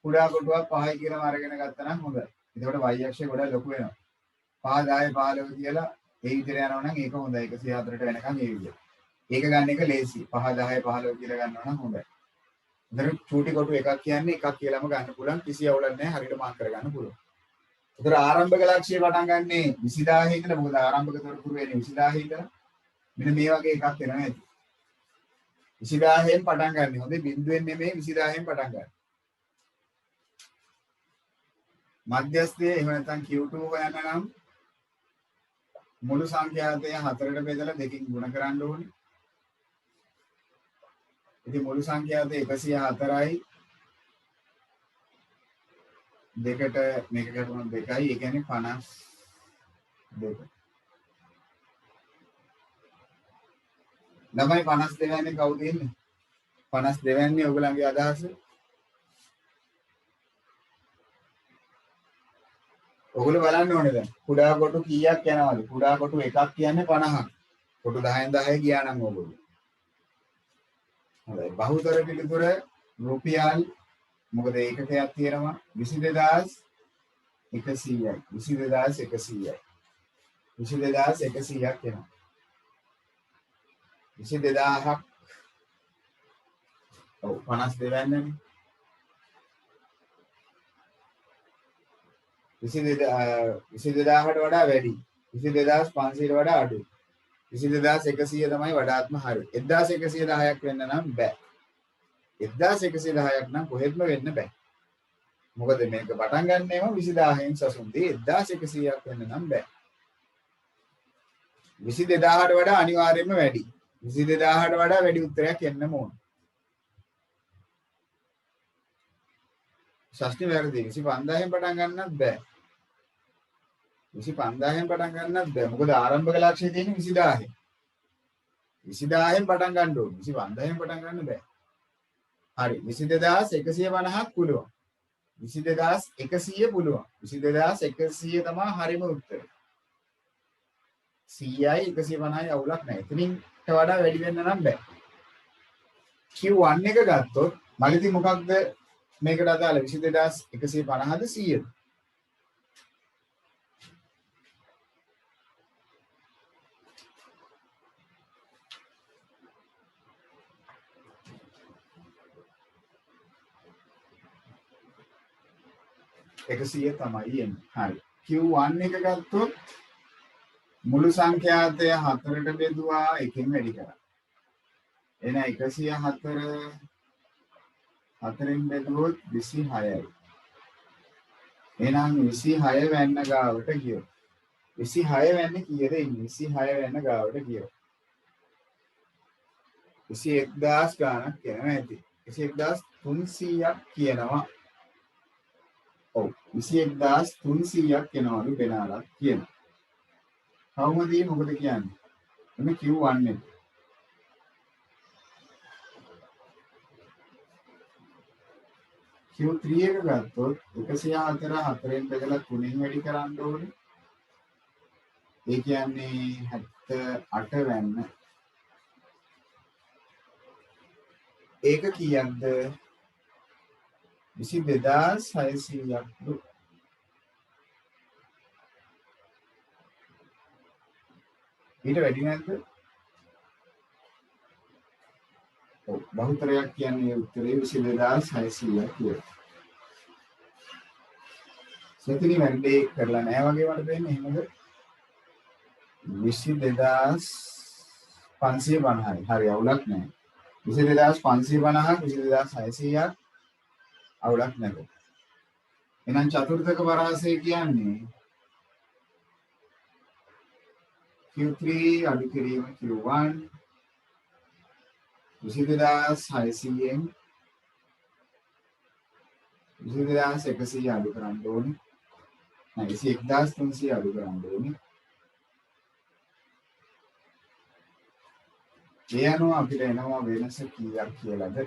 කුඩා කොටුවක් 5යි කියලා අරගෙන ගත්තා නම් හොඳයි. එතකොට y අක්ෂය ගොඩක් ලොකු වෙනවා. 5 10 15 කියලා ඒ විදිහට යනවා නම් ඒක හොඳයි. 104ට වෙනකන් ඒ විදිහට. ඒක ගන්න එක ලේසි. 5 10 15 කියලා ගන්නවා නම් හොඳයි. එතන චූටි කොටු එකක් කියන්නේ එකක් කියලාම ගන්න පුළුවන්. කිසි අවුලක් නැහැ. හරියට මාක් කරගන්න පුළුවන්. ඒතර ආරම්භක ලක්ෂ්‍ය පටන් ගන්නෙ 20000 ඉඳලා මොකද ආරම්භක තොරතුරු වෙන්නේ 20000 ඉඳලා මෙන්න මේ වගේ එකක් එනවා ඇති 20000න් පටන් ගන්න. හොඳේ බිඳුවෙන් නෙමෙයි 20000න් පටන් ගන්න. මධ්‍යස්ථයේ එහෙම නැත්නම් Q2 හොයන්න නම් මුළු සංඛ්‍යාතය 4ට බෙදලා දෙකකින් ගුණ කරන්න ඕනේ. ඉතින් මුළු සංඛ්‍යාතය 104යි දෙකට මේක කරුණොත් 2යි ඒ කියන්නේ 52. ළමයි 52 වෙනි කවුද ඉන්නේ? 52 වෙනි ඔයගලගේ අදහස. ඔයගොල්ලෝ බලන්න ඕනේ දැන්. කුඩා කොටු කීයක් යනවද? කුඩා කොටු එකක් කියන්නේ 50ක්. කොටු 10න් 10 ගියා නම් ඕගොල්ලෝ. හොඳයි. බහුතර පිළිතුර රුපියල් මොකද ඒකකයක් තියෙනවා 22100යි. 22100යි. 22100ක් එනවා. 22000ක්. ඔව් 52 වෙනිනේ. 22000ට වඩා වැඩි. 22500ට වඩා අඩුයි. 22100 තමයි වඩාත්ම හරි. 1110ක් වෙන්න නම් බෑ. 1110ක් නම් කොහෙත්ම වෙන්න බෑ. මොකද මේක පටන් ගන්නෙම 20000න් සසුන්දී 1100ක් වෙන්න නම් බෑ. 22000ට වඩා අනිවාර්යයෙන්ම වැඩි. 22000ට වඩා වැඩි උත්තරයක් එන්නම ඕන. ශාස්ත්‍රීය වැරදි 25000න් පටන් ගන්නත් බෑ. 25000න් පටන් ගන්නත් බෑ. මොකද ආරම්භක ලක්ෂ්‍යය තියෙන්නේ 20000න්. 20000න් පටන් ගන්න ඕනේ. 25000න් පටන් ගන්න බෑ. හරි 22150ක් පුළුවන්. 22100 පුළුවන්. 22100 තමයි හරිම උත්තරය. 100යි 150යි අවුලක් නැහැ. එතනින් වඩා වැඩි වෙන්න නම් බෑ. Q1 එක ගත්තොත් මගදී මොකක්ද මේකට අදාළ 22150ද 100ද? එකසිය තමයි එන්නේ. හරි. Q1 එක ගත්තොත් මුළු සංඛ්‍යාතය 4ට බෙදුවා එකෙන් වැඩි කරා. එන 104 4න් බෙදුවොත් 26යි. එහෙනම් 26 වෙන්න ගාවට ගියොත් 26 වෙන්නේ කීයද ඉන්නේ? 26 වෙන්න ගාවට ගියොත් 21000 ගාණක් කියනවා ඇති. 21300ක් කියනවා. ඔව් 21300ක් එනවලු බෙනාලා කියනවා. කවුමද මොකද කියන්නේ? එන්න Q1 එක. Q3 එක ගත්තොත් 104 4න් බෙදලා 3න් වැඩි කරන්න ඕනේ. ඒ කියන්නේ 78 වෙන්න. ඒක කීයක්ද? 22600ක්. ඊට වැඩි නැද්ද? ඔව් බහුතරයක් කියන්නේ උත්තරේ 22600ක් කියලා. සෙතිනි වැඩේ කරලා නැහැ වගේ මට දෙන්නේ එහෙමද? 22550යි. හරි අවුලක් නැහැ. 22550ක් 22600ක් අවුලක් නැහැ. එහෙනම් චතුර්ථක පරාසය කියන්නේ Q3 අඩු කිරීම Q1 22600න් 22100 අඩු කරන්න ඕනේ. නැහැ 21300 අඩු කරන්න ඕනේ. ඒ අනුව අපිට එනවා වෙනස කීයක් කියලාද?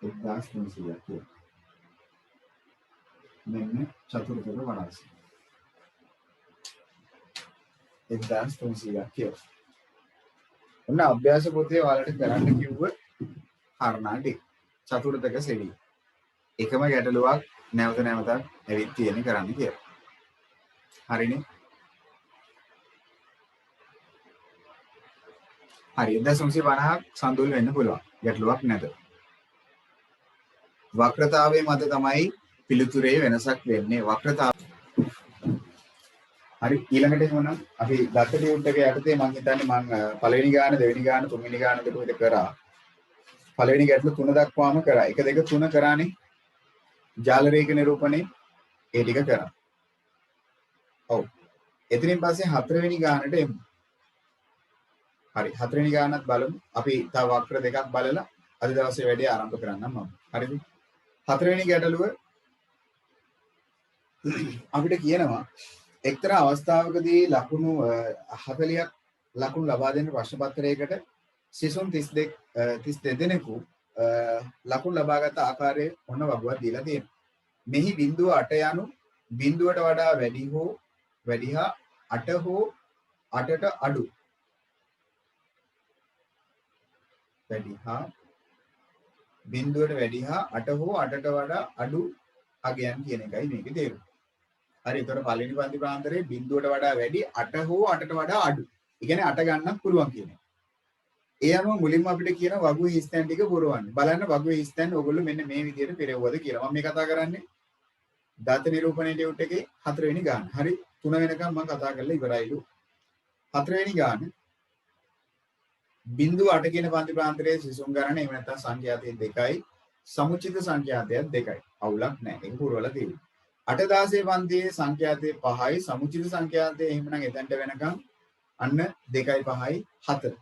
1300ක් කියලා. මෙන්න චතුර්ථක පරාසය. 1300ක් කියලා. ඔන්න අභ්‍යාස පොතේ ඔයාලට කරන්න කිව්ව කාරණාටි චතුර්ථක සෙවි. එකම ගැටලුවක් නැවත නැවතත් ඇවිත් තියෙන කරන්න කියලා. හරිනේ? හරි 1350ක් සඳුල් වෙන්න පුළුවන්. ගැටලුවක් නැත. වක්‍රතාවයේ මත තමයි පිළිතුරේ වෙනසක් වෙන්නේ. වක්‍රතාව හරි ඊළඟට එහෙනම් අපි දත්ත ටියුට් එක යටතේ මම හිතන්නේ මම පළවෙනි ගාන දෙවෙනි ගාන තුන්වෙනි ගාන දෙක කරා. පළවෙනි ගැටලු 3 දක්වාම කරා. 1 2 3 කරානේ. ජාල රේඛ නිරූපණේ ඒ ටික කරා. ඔව්. එතනින් පස්සේ හතරවෙනි ගානට එමු. හරි හතරවෙනි ගානත් බලමු. අපි තව වක්‍ර දෙකක් බලලා අද දවසේ වැඩේ ආරම්භ කරන්නම් මම. හරිද? හතරවෙනි ගැටලුව අපිට කියනවා එක්තරා අවස්ථාවකදී ලකුණු 40ක් ලකුණු ලබා දෙන ප්‍රශ්න පත්‍රයකට සිසුන් 32 දෙනෙකු ලකුණු ලබාගත් ආකාරයේ ඔන්න වගුවක් දීලා තියෙනවා. මෙහි බිඳුව 8 යනු බිඳුවට වඩා වැඩි හෝ වැඩි හා 8 හෝ 8ට අඩු වැඩි හා බිඳුවට වැඩි හා 8 හෝ 8ට වඩා අඩු අගයන් කියන එකයි මේකේ තේරුම. හරි. ඒතකොට පළවෙනි පන්ති ප්‍රාන්තරයේ බිඳුවට වඩා වැඩි 8 හෝ 8ට වඩා අඩු. ඒ කියන්නේ 8 ගන්නත් පුළුවන් කියන එක. ඒ අනුව මුලින්ම අපිට කියන වගුවේ හිස්තැන් ටික පුරවන්න. බලන්න වගුවේ හිස්තැන් ඔයගොල්ලෝ මෙන්න මේ විදිහට පෙරවුවද කියලා. මම මේ කතා කරන්නේ දත නිරූපණයේ ටියුට් එකේ 4 වෙනි ගාන. හරි. 3 වෙනකම් මම කතා කරලා ඉවරයිලු. 4 වෙනි ගාන 0.8 කියන පන්ති ප්‍රාන්තරයේ සිසුන් ගණන එහෙම නැත්නම් සංඛ්‍යාතය 2යි. සමුචිත සංඛ්‍යාතයත් 2යි. අවුලක් නැහැ. ඒක පුරවලා තියෙනවා. 8 16 පන්තියේ සංඛ්‍යාතය 5යි. සමුචිත සංඛ්‍යාතය එහෙමනම් එතනට වෙනකම් අන්න 2යි 5යි 7.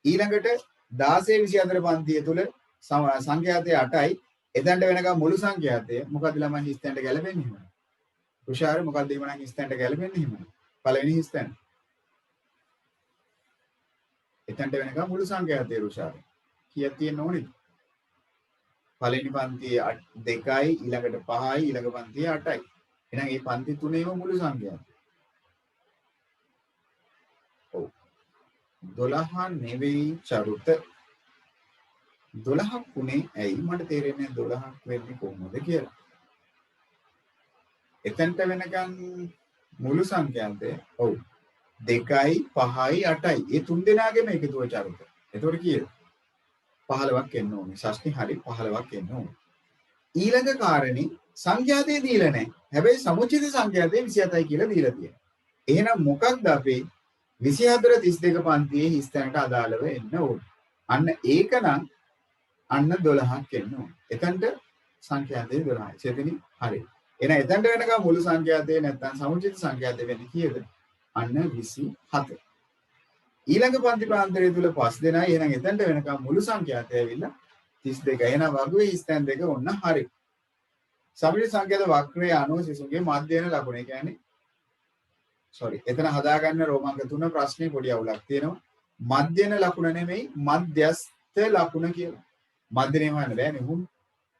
ඊළඟට 16 24 පන්තිය තුල සංඛ්‍යාතය 8යි. එතනට වෙනකම් මුළු සංඛ්‍යාතය මොකද ළමයි හිස්තැනට ගැලපෙන්නේ එහෙම. රුෂාර මොකද්ද එහෙමනම් හිස්තැනට ගැලපෙන්නේ එහෙම. පළවෙනි හිස්තැන. එතනට වෙනකම් මුළු සංඛ්‍යාතය රුෂාර. කීයක් තියෙන්න ඕනේද? පළවෙනි පන්තියේ 2යි ඊළඟට 5යි ඊළඟ පන්තියේ 8යි. එහෙනම් මේ පන්ති තුනේම මුළු සංඛ්‍යාතය. ඔව්. 12 නෙවෙයි චරුත 12ක් උනේ ඇයි මට තේරෙන්නේ 12ක් වෙන්නේ කොහොමද කියලා. එතනට වෙනකන් මුළු සංඛ්‍යාතය ඔව් 2යි 5යි 8යි. මේ තුන් දෙනාගේම එකතුව චරුත. එතකොට කීයද? 15ක් එන්න ඕනේ. ෂෂ්ටි හරි 15ක් එන්න ඕනේ. ඊළඟ කාරණේ සංඛ්‍යාතය දීලා නැහැ. හැබැයි සමුචිත සංඛ්‍යාතය 27යි කියලා දීලා තියෙනවා. එහෙනම් මොකක්ද අපේ 24 32 පන්තියේ හිස්තැනට අදාළව එන්න ඕනේ. අන්න ඒකනම් අන්න 12ක් එන්න ඕනේ. එතනට සංඛ්‍යාතය 12යි. එතනින් හරි. එහෙනම් එතනට වෙනකම් මුළු සංඛ්‍යාතය නැත්තම් සමුචිත සංඛ්‍යාතය වෙන්නේ කීයද? අන්න 27. ඊළඟ පන්ති ප්‍රාන්තරය තුල 5 දෙනයි. එහෙනම් එතනට වෙනකම් මුළු සංඛ්‍යාතය ඇවිල්ලා 32. එහෙනම් වගුවේ හිස්තැන් දෙක ඔන්න හරි. සමහිත සංඛ්‍යාත වක්‍රයේ අනුව සිසුන්ගේ මධ්‍යන ලකුණ. ඒ කියන්නේ එතන හදාගන්න රෝමාංක 3 ප්‍රශ්නේ පොඩි අවුලක් තියෙනවා. මධ්‍යන ලකුණ නෙමෙයි මධ්‍යස්ථ ලකුණ කියලා. මධ්‍යනේ හොයන්න බෑනේ උන්.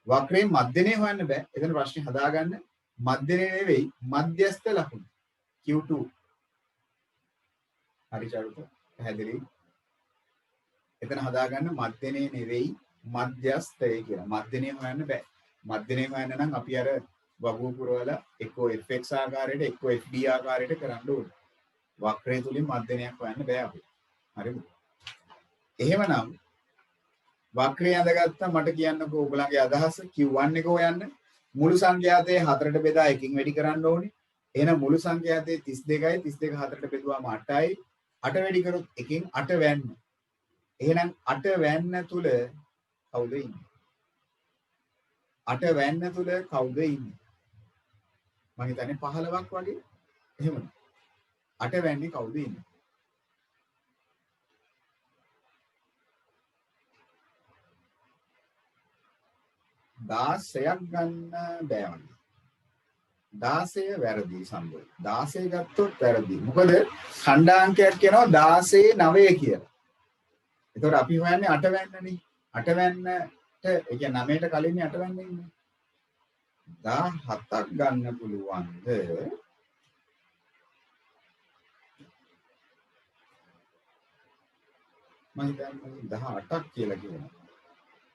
වක්‍රයේ මධ්‍යනේ හොයන්න බෑ. එතන ප්‍රශ්නේ හදාගන්න මධ්‍යනේ නෙවෙයි මධ්‍යස්ථ ලකුණ. Q2. හරි චරුත. පැහැදිලි. එතන හදාගන්න මධ්‍යනේ නෙවෙයි මධ්‍යස්ථය කියලා. මධ්‍යනේ හොයන්න බෑ. මධ්‍යනේ හොයන්න නම් අපි අර වගුව පුරවලා එක්කෝ fx ආකාරයට එක්කෝ fb ආකාරයට කරන්න ඕනේ. වක්‍රය තුලින් මධ්‍යනයක් හොයන්න බෑ අපිට. හරිද? එහෙමනම් වක්‍රය අඳගත්තා මට කියන්නකෝ ඔයගලගේ අදහස Q1 එක හොයන්න. මුළු සංඛ්‍යාතයේ 4ට බෙදා එකකින් වැඩි කරන්න ඕනේ. එහෙනම් මුළු සංඛ්‍යාතයේ 32යි 32 4ට බෙදුවාම 8යි. 8 වැඩි කරොත් එකකින් 8 වැන්න. එහෙනම් 8 වැන්න තුල කවුද ඉන්නේ? 8 වැන්න තුල කවුද ඉන්නේ? මම හිතන්නේ 15ක් වගේ. එහෙමද? 8 වැන්නේ කවුද ඉන්නේ? 16ක් ගන්න බෑ වගේ. 16 වැරදි සම්බුල්. 16 ගත්තොත් වැරදි. මොකද ඛණ්ඩාංකයක් කියනවා 16 9 කියලා. ඒතකොට අපි හොයන්නේ 8 වැන්නනේ. 8 වැන්නට ඒ කියන්නේ 9ට කලින් 8 වැන්න ඉන්නේ. 17ක් ගන්න පුළුවන්ද? මම හිතන්නේ 18ක් කියලා කියනවා.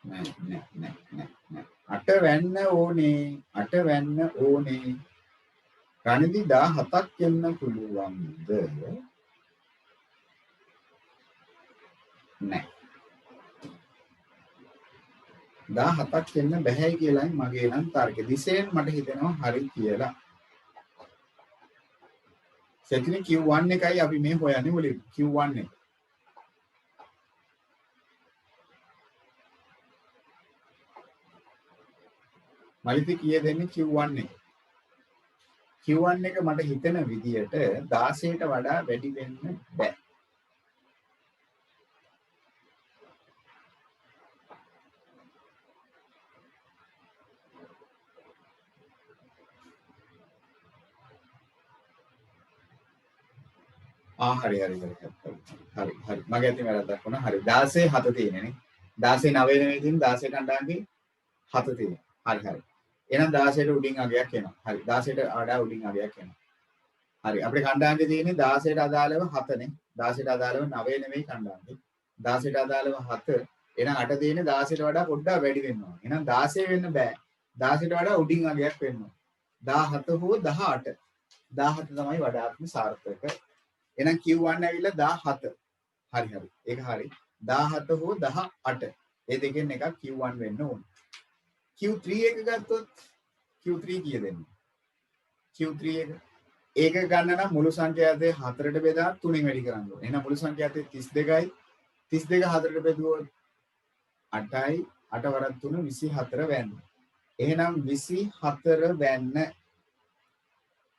නෑ. 8 වැන්න ඕනේ. 8 වැන්න ඕනේ. ගණිතي 17ක් එන්න පුළුවන්ද? නෑ. 17ක් එන්න බැහැයි කියලායි මගේ නම් තර්කය. දිශයෙන් මට හිතෙනවා හරි කියලා. සෙකිනේ Q1 එකයි අපි මේ හොයන්නේ මුලින්. Q1 එක. මලිතේ කීය දෙන්නේ Q1 එක. Q1 එක මට හිතෙන විදියට 16ට වඩා වැඩි වෙන්න බෑ. හරි. හරි හරි මගේ අතින් වැරද්දක් වුණා. හරි 16 7 තියෙනනේ. 16 9 නෙවෙයි තියෙන්නේ 16 කණ්ඩායමේ 7 තියෙනවා. හරි හරි. එහෙනම් 16ට උඩින් අගයක් එනවා. හරි 16ට වඩා උඩින් අගයක් එනවා. හරි අපේ කණ්ඩායමේ තියෙන්නේ 16ට අදාළව 7නේ. 16ට අදාළව 9 නෙවෙයි කණ්ඩායමේ. 16ට අදාළව 7. එහෙනම් 8 තියෙන්නේ 16ට වඩා පොඩ්ඩක් වැඩි වෙන්න ඕන. එහෙනම් 16 වෙන්න බෑ. 16ට වඩා උඩින් අගයක් වෙන්න ඕන. 17 හෝ 18. 17 තමයි වඩාත්ම සාර්ථක. එහෙනම් Q1 ඇවිල්ලා 17. හරි හරි. ඒක හරි. 17 හෝ 18. ඒ දෙකෙන් එකක් Q1 වෙන්න ඕන. Q3 එක ගත්තොත් Q3 කීයද එන්නේ? Q3 එක ඒක ගන්න නම් මුළු සංඛ්‍යාතය 4ට බෙදා 3ෙන් වැඩි කරන්න ඕනේ. එහෙනම් මුළු සංඛ්‍යාතය 32යි. 32 4ට බෙදුවොත් 8යි 8 වරක් 3 24 වැන්න. එහෙනම් 24 වැන්න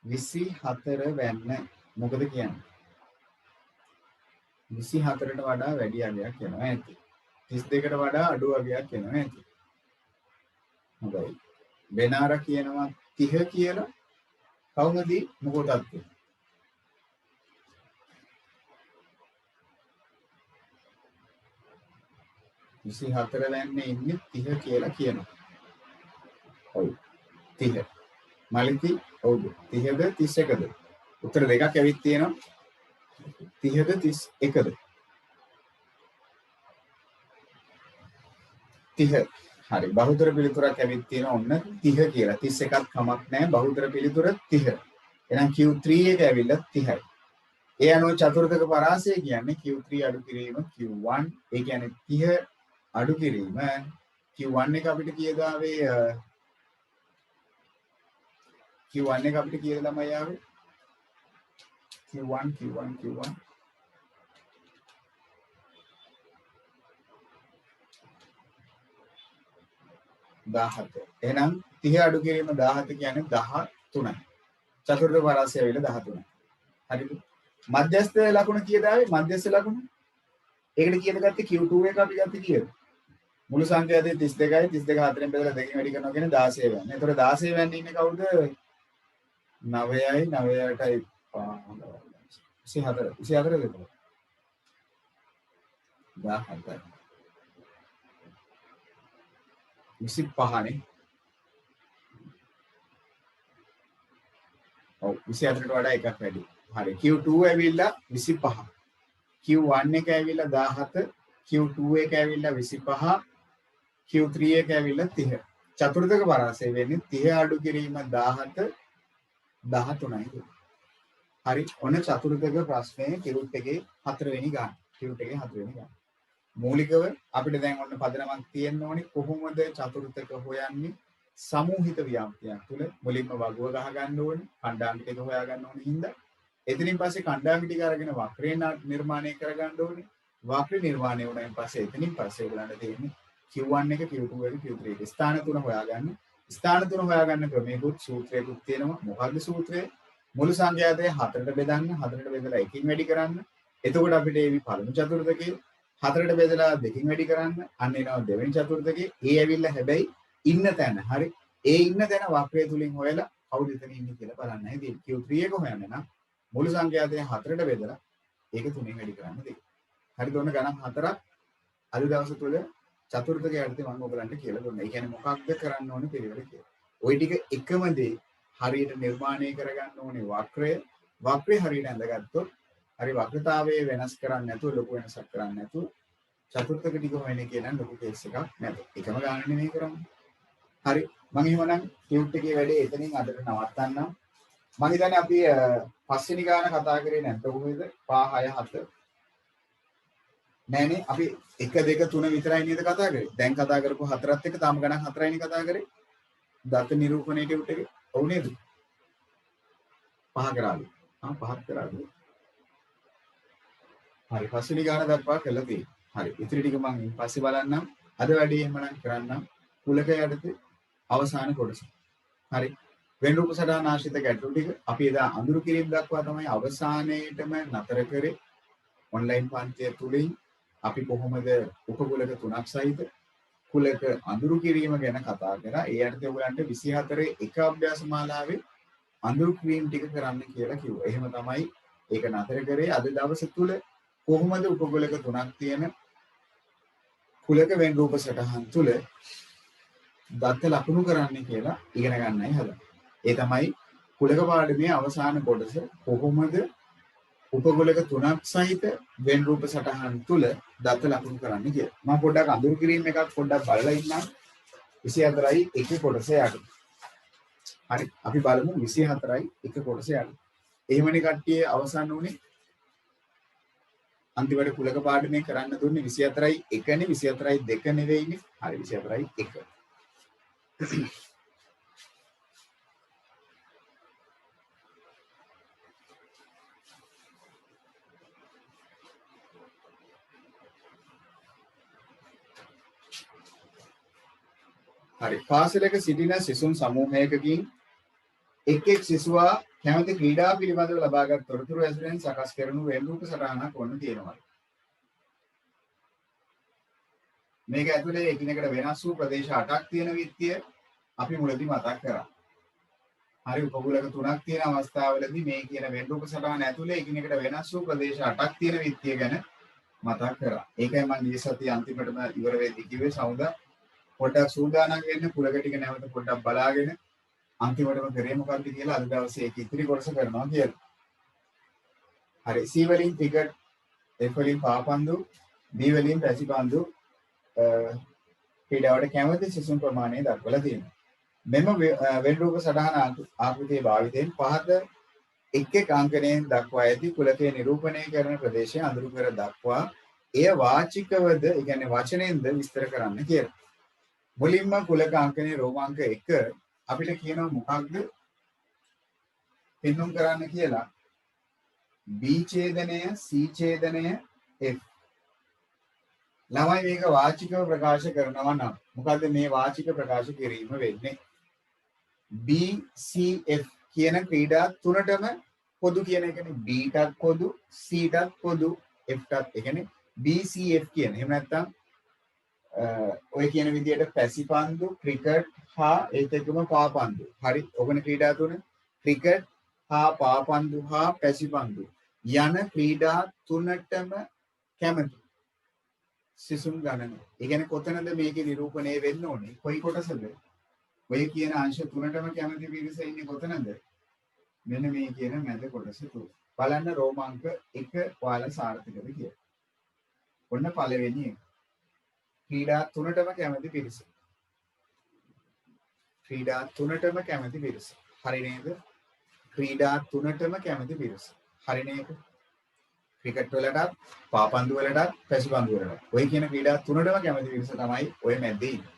24 වැන්න මොකද කියන්නේ? 24ට වඩා වැඩි අගයක් එනවා ඇති. 32ට වඩා අඩු අගයක් එනවා ඇති. හොඳයි. බෙනාර කියනවා 30 කියලා. කවුමදී මොකටද? 24 වැන්නේ ඉන්නේ 30 කියලා කියනවා. ඔව් 30. මලිති ඔව්ද 30ද 31ද? උත්තර දෙකක් ඇවිත් තියෙනවා. 30ද 31ද? 30. හරි බහුතර පිළිතුරක් ඇවිත් තියෙනවා ඔන්න 30 කියලා. 31ක් කමක් නැහැ. බහුතර පිළිතුර 30. එහෙනම් Q3 එක ඇවිල්ලා 30යි. ඒ අනුව චතුර්ථක පරාසය කියන්නේ Q3 අඩු කිරීම Q1. ඒ කියන්නේ 30 අඩු කිරීම Q1 එක අපිට කීයද ආවේ? Q1 එක අපිට කීයද ළමයි ආවේ? Q1 17. එහෙනම් 30 අඩු කිරීම 17 කියන්නේ 13යි. චතුර්ථ පරාසය ඇවිල්ලා 13යි. හරිද? මධ්‍යස්ථ ලකුණ කීයද ආවේ? මධ්‍යස්ථ ලකුණ. ඒකට කීයද ගත්තේ? Q2 එක අපි ගත්තේ කීයද? මුළු සංඛ්‍යාතයේ 32යි 32 4ෙන් බෙදලා දෙකෙන් වැඩි කරනවා කියන්නේ 16 වෙන්නේ. ඒතකොට 16 වෙන්නේ ඉන්නේ කවුද? 9යි 9ටයි 24 24 දෙක. 17යි. 25නේ. ඔව් 24ට වඩා එකක් වැඩි. හරි. Q2 ඇවිල්ලා 25. Q1 එක ඇවිල්ලා 17. Q2 එක ඇවිල්ලා 25. Q3 එක ඇවිල්ලා 30. චතුර්ථක පරාසය වෙන්නේ 30 අඩු කිරීම 17 13යි. හරි. ඔන්න චතුර්ථක ප්‍රශ්නයේ ටියුට් එකේ 4 වෙනි ගාන. ටියුට් එකේ 4 වෙනි ගාන. මූලිකව අපිට දැන් ඔන්න පදනමක් තියෙන්න ඕනේ කොහොමද චතුර්ථක හොයන්නේ? සමූහිත ව්‍යාප්තියක් තුළ මුලින්ම වගුව ගහ ගන්න ඕනේ. කණ්ඩායම් ටික හොයා ගන්න ඕනේ හින්දා. එතනින් පස්සේ කණ්ඩායම් ටික අරගෙන වක්‍රය නිර්මාණය කර ගන්න ඕනේ. වක්‍රය නිර්මාණය වුණායින් පස්සේ එතනින් පස්සේ ඔයගලන්ට තියෙන්නේ Q1 එක Q2 එක Q3 එක ස්ථාන තුන හොයාගන්න. ස්ථාන තුන හොයාගන්න ක්‍රමයකුත් සූත්‍රයකුත් තියෙනවා. මොකක්ද සූත්‍රය? මුළු සංඛ්‍යාතය 4ට බෙදන්න. 4ට බෙදලා එකකින් වැඩි කරන්න. එතකොට අපිට මේ පළමු චතුර්ථකයේ 4ට බෙදලා දෙකකින් වැඩි කරන්න. අන්න එනවා දෙවෙනි චතුර්ථකයේ. ඒ ඇවිල්ලා හැබැයි ඉන්න තැන. හරි. ඒ ඉන්න තැන වක්‍රය තුලින් හොයලා කවුද එතන ඉන්නේ කියලා බලන්නයි තියෙන්නේ. Q3 එක හොයන්න නම් මුළු සංඛ්‍යාතය 4ට බෙදලා ඒක තුනෙන් වැඩි කරන්න දෙන්න. හරිද? ඔන්න ගණන් 4ක් අද දවස තුල චතුර්ථක යටතේ මම ඔයගලන්ට කියලා දුන්නා. ඒ කියන්නේ මොකක්ද කරන්න ඕනේ පිළිවෙල කියලා. ওই ටික එකම දේ හරියට නිර්මාණය කරගන්න ඕනේ වක්‍රය. වක්‍රය හරියට ඇඳගත්තොත් හරි වක්‍රතාවයේ වෙනස් කරන්නේ නැතුව ලොකු වෙනසක් කරන්නේ නැතුව චතුර්ථක ටික හොයන එක නම් ලොකු කේස් එකක් නේද? එකම ගාන නෙමෙයි කරන්නේ. හරි. මම එහෙමනම් ටියුට් එකේ වැඩේ එතනින් අදට නවත්තන්නම්. මම හිතන්නේ අපි පස්වෙනි ගාන කතා කරේ නැත්නම් කොහොමද? 5 6 7 නෑනේ අපි 1 2 3 විතරයි නේද කතා කරේ. දැන් කතා කරපු 4ත් එක්ක තාම ගණන් 4යිනේ කතා කරේ. දත නිරූපණයේ ටියුට් එකේ. ඔව් නේද? 5 කරාලු. 5ක් කරාලු. හරි පස්වෙනි ගාන දක්වා කළා තියෙනවා. හරි. ඉතිරි ටික මම පස්සේ බලන්නම්. අද වැඩේ එහෙමනම් කරන්නම්. කුලක යටතේ අවසාන කොටස. හරි. වෙන රූප සටහන ආශ්‍රිත ගැටලු ටික අපි එදා අඳුරු කිරීම දක්වා තමයි අවසානයේටම නතර කරේ. ඔන්ලයින් පන්තිය තුලින් අපි කොහොමද උපකුලක 3ක් සහිත කුලක අඳුරු කිරීම ගැන කතා කරා. ඒ යටතේ ඔයගලන්ට 24 එක අභ්‍යාස මාලාවේ අඳුරු කිරීම ටික කරන්න කියලා කිව්වා. එහෙම තමයි ඒක නතර කරේ අද දවස තුල කොහොමද උපකුලක තුනක් තියෙන කුලක වෙන් රූප සටහන් තුල දත්ත ලකුණු කරන්නේ කියලා ඉගෙන ගන්නයි හදන්නේ. ඒ තමයි කුලක පාඩමේ අවසාන කොටස කොහොමද උපකුලක තුනක් සහිත වෙන් රූප සටහන් තුල දත්ත ලකුණු කරන්නේ කියලා. මම පොඩ්ඩක් අඳුරු කිරීම එකක් පොඩ්ඩක් බලලා ඉන්නම්. 24යි එක කොටස යට. හරි අපි බලමු 24යි එක කොටස යට. එහෙමනේ කට්ටිය අවසන් වුණේ. අන්තිමට කුලක පාඩමේ කරන්න දුන්නේ 24යි 1නේ 24යි 2 නෙවෙයිනේ. හරි 24යි 1. හරි පාසලක සිටින සිසුන් සමූහයකකින් එක් සිසුවා කැමති ක්‍රීඩා පිළිබඳව ලබාගත් තොරතුරු ඇසුරෙන් සකස් කරනු වෙන් රූප සටහනක් වන්න තියෙනවා. මේක ඇතුලේ එකිනෙකට වෙනස් වූ ප්‍රදේශ 8ක් තියෙන විත්තිය අපි මුලදී මතක් කරා. හරි උපකුලක තුනක් තියෙන අවස්ථාවලදී මේ කියන වෙන් රූප සටහන ඇතුලේ එකිනෙකට වෙනස් වූ ප්‍රදේශ 8ක් තියෙන විත්තිය ගැන මතක් කරා. ඒකයි මම ඊයේ සතිය අන්තිමටම ඉවර වෙද්දී කිව්වේ සමුදා පොඩ්ඩක් සූදානම් වෙන්න කුලක ටික නැවත පොඩ්ඩක් බලාගෙන අන්තිමටම කරේ මොකක්ද කියලා අද දවසේ ඒක ඉතිරි කොටස කරනවා කියලා. හරි C වලින් ක්‍රිකට්, F වලින් පාපන්දු, B වලින් පැසිපන්දු ක්‍රීඩාවට කැමති සිසුන් ප්‍රමාණය දක්වලා තියෙනවා. මෙම වෙන් රූප සටහන ආකෘතියේ භාවිතයෙන් පහත එක් එක් අංකණයෙන් දක්වා ඇති කුලකයේ නිරූපණය කරන ප්‍රදේශය අඳුරු කර දක්වා එය වාචිකවද, ඒ කියන්නේ වචනෙන්ද විස්තර කරන්න කියලා. මුලින්ම කුලක අංකණයේ රෝමාංක 1 අපිට කියනවා මොකක්ද පෙන්වුම් කරන්න කියලා. B ඡේදනය, C ඡේදනය, F. ළමයි මේක වාචිකව ප්‍රකාශ කරනවා නම් මොකද්ද මේ වාචික ප්‍රකාශ කිරීම වෙන්නේ? B, C, F කියන ක්‍රීඩා තුනටම පොදු කියන එකනේ. B ටත් පොදු, C ටත් පොදු, F ටත්. ඒ කියන්නේ B, C, F කියන. එහෙම නැත්නම් ඔය කියන විදිහට පැසිපන්දු, ක්‍රිකට් හා ඒත් එක්කම පාපන්දු. හරි. ඔබනේ ක්‍රීඩා තුන ක්‍රිකට් හා පාපන්දු හා පැසිපන්දු යන ක්‍රීඩා තුනටම කැමති සිසුන් ගණන. ඒ කියන්නේ කොතනද මේකේ නිරූපණය වෙන්න ඕනේ? කොයි කොටසද? ඔය කියන අංශ තුනටම කැමති පිරිස ඉන්නේ කොතනද? මෙන්න මේ කියන මැද කොටස තුල. බලන්න රෝමාංක 1 ඔයාලා සාර්ථකද කියලා. ඔන්න පළවෙනි එක. ක්‍රීඩා තුනටම කැමති පිරිස. ක්‍රීඩා තුනටම කැමති පිරිස. හරි නේද? ක්‍රීඩා තුනටම කැමති පිරිස. හරි නේද? ක්‍රිකට් වලටත්, පාපන්දු වලටත්, පැසිපන්දු වලටත්. ඔය කියන ක්‍රීඩා තුනටම කැමති පිරිස තමයි ඔය මැද්දේ ඉන්නේ.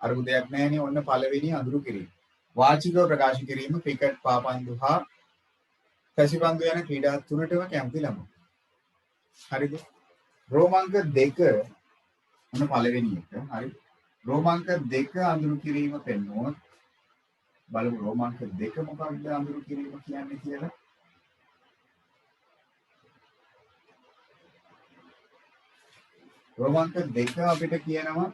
අරුදයක් නැහැනේ. ඔන්න පළවෙනි අඳුරු කිරීම. වාචිකව ප්‍රකාශ කිරීම ක්‍රිකට්, පාපන්දු හා පැසිපන්දු යන ක්‍රීඩා තුනටම කැමති ළමයි. හරිද? රෝමාංක 2 ඔන්න පළවෙනි එක. හරි. රෝමාංක 2 අඳුරු කිරීම පෙන්වුවොත් බලමු රෝමාංක 2 මොකක්ද අඳුරු කිරීම කියන්නේ කියලා. රෝමාංක 2 අපිට කියනවා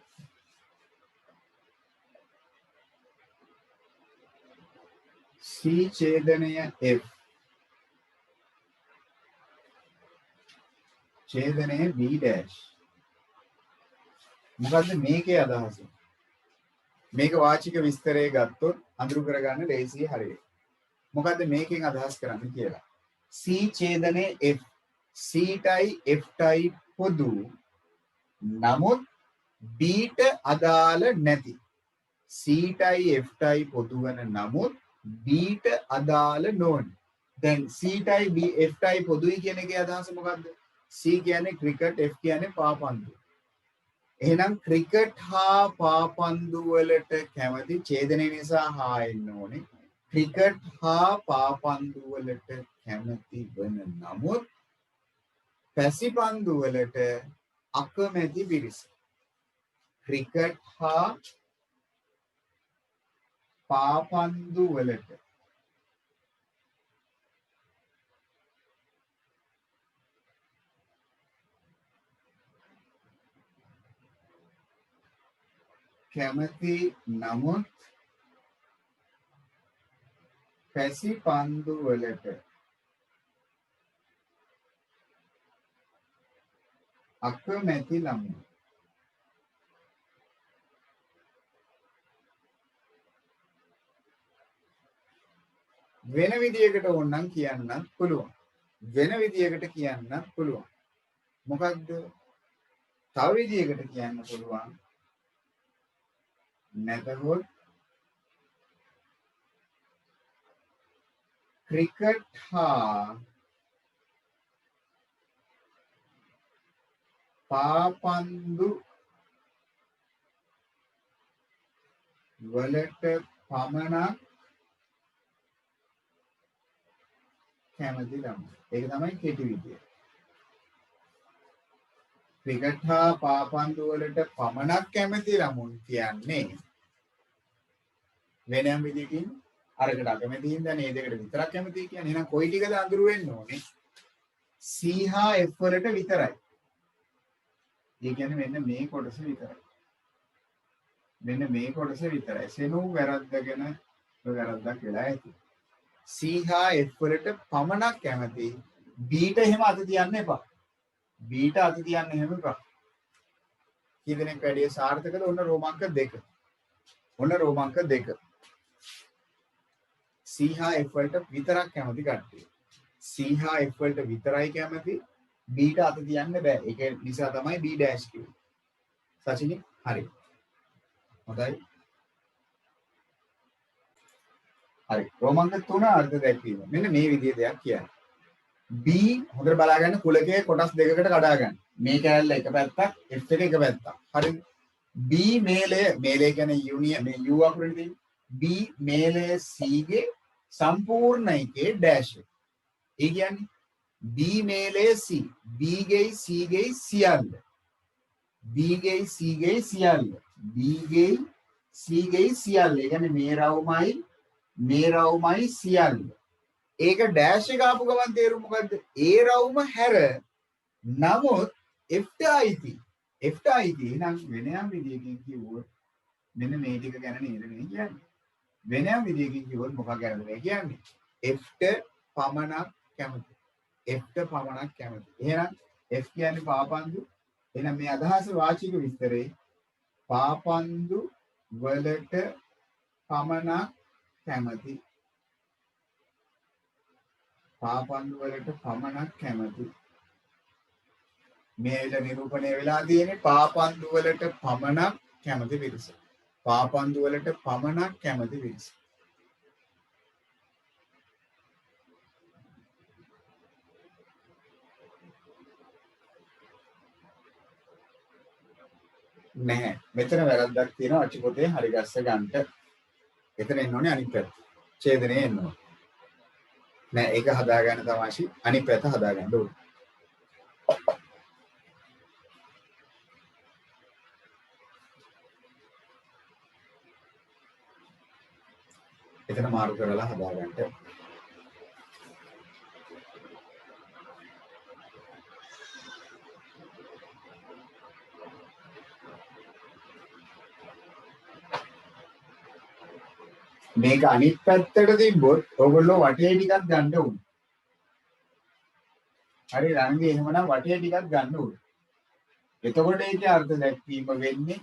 C ඡේදනය F ඡේදනය B dash. මොකද්ද මේකේ අදහස? මේක වාචික විස්තරය ගත්තොත් අඳුරු කරගන්න ලේසියි හරියට. මොකද්ද මේකෙන් අදහස් කරන්නේ කියලා. C ඡේදනය F C ටයි F ටයි පොදු. නමුත් B ට අදාළ නැති. C ටයි F ටයි පොදු වෙන නමුත් B ට අදාළ නොවන. දැන් C ටයි B F ටයි පොදුයි කියන එකේ අදහස මොකද්ද? C කියන්නේ ක්‍රිකට්, F කියන්නේ පාපන්දු. එහෙනම් ක්‍රිකට් හා පාපන්දු වලට කැමති ඡේදනය නිසා හා එන්න ඕනේ. ක්‍රිකට් හා පාපන්දු වලට කැමති වෙන නමුත් පැසිපන්දු වලට අකමැති පිරිස. ක්‍රිකට් හා පාපන්දු වලට කැමති නමුත් පැසිපන්දු වලට අකමැති ළමුන්. වෙන විදියකට ඕනනම් කියන්නත් පුළුවන්. වෙන විදියකට කියන්නත් පුළුවන්. මොකක්ද? තව විදියකට කියන්න පුළුවන්. නැතහොත් ක්‍රිකට් හා පාපන්දු වලට පමණක් කැමති ළමයි. ඒක තමයි කෙටි විදිය. ක්‍රිකට් හා පාපන්දු වලට පමණක් කැමති ළමුන් කියන්නේ වෙනම විදියකින් අරකට අකමැති හින්දා මේ දෙකට විතරක් කැමති කියන්නේ. එහෙනම් කොයි ටිකද අඳුරු වෙන්න ඕනේ? C හා F වලට විතරයි. ඒ කියන්නේ මෙන්න මේ කොටස විතරයි. මෙන්න මේ කොටස විතරයි. සෙනු වැරද්දගෙන වැරද්දක් වෙලා ඇති. C හා F වලට පමණක් කැමති. B ට එහෙම අත තියන්න එපා. B ට අත තියන්න එහෙම එපා. කී දෙනෙක් වැඩි සාර්ථකද? ඔන්න රෝමාංක 2. ඔන්න රෝමාංක 2. C හා F වලට විතරක් කැමති කට්ටිය. C හා F වලට විතරයි කැමති. B ට අත තියන්න බෑ. ඒක නිසා තමයි B ඩෑෂ් කිව්වේ. සචිනි හරි. හොඳයි. හරි. රෝමාංක 3 අර්ථ දැක්වීම. මෙන්න මේ විදිහේ දෙයක් කියන්නේ. B හොඳට බලාගන්න කුලකයේ කොටස් දෙකකට කඩා ගන්න. මේ කැලල එක පැත්තක්, F එක එක පැත්තක්. හරිද? B මේලය කියන්නේ යුනියන් මේ U අකුරනේ තියෙන්නේ. B මේලය C ගේ සම්පූර්ණ එකේ ඩෑෂ් එක. ඒ කියන්නේ B මේලය C, B ගේ C ගේ සියල්ල. B ගේ C ගේ සියල්ල. B ගේ C ගේ සියල්ල. ඒ කියන්නේ මේ රවුමයි සියල්ල. ඒක ඩෑෂ් එක ආපු ගමන් තේරුම මොකද්ද? ඒ රවුම හැර නමුත් F ට අයිති. F ට අයිති නම් වෙනම විදියකින් කිව්වොත් මෙන්න මේ ටික ගැන නේද මේ කියන්නේ. වෙනම විදියකින් කිව්වොත් මොකක් ගැනද මේ කියන්නේ? F ට පමණක් කැමති. F ට පමණක් කැමති. එහෙනම් F කියන්නේ පාපන්දු. එහෙනම් මේ අදහස වාචික විස්තරේ පාපන්දු වලට පමණක් කැමති. පාපන්දු වලට පමණක් කැමති. මේල නිරූපණය වෙලා තියෙන්නේ පාපන්දු වලට පමණක් කැමති පිරිස. පාපන්දු වලට පමණක් කැමති පිරිස. නැහැ. මෙතන වැරද්දක් තියෙනවා අච්චු පොතේ හරි ගස්ස ගන්නට. එතන එන්න ඕනේ අනිත් පැත්ත. ඡේදනයේ එන්න ඕනේ. නෑ ඒක හදාගන්න තමයි අනිත් පැත්ත හදාගන්න ඕනේ. එතන මාරු කරලා හදාගන්න. මේක අනිත් පැත්තට තිබ්බොත් ඔයගොල්ලෝ වටේ ටිකක් ගන්න ඕනේ. හරි රංගේ එහෙමනම් වටේ ටිකක් ගන්න ඕනේ. එතකොට ඒකේ අර්ථ දැක්වීම වෙන්නේ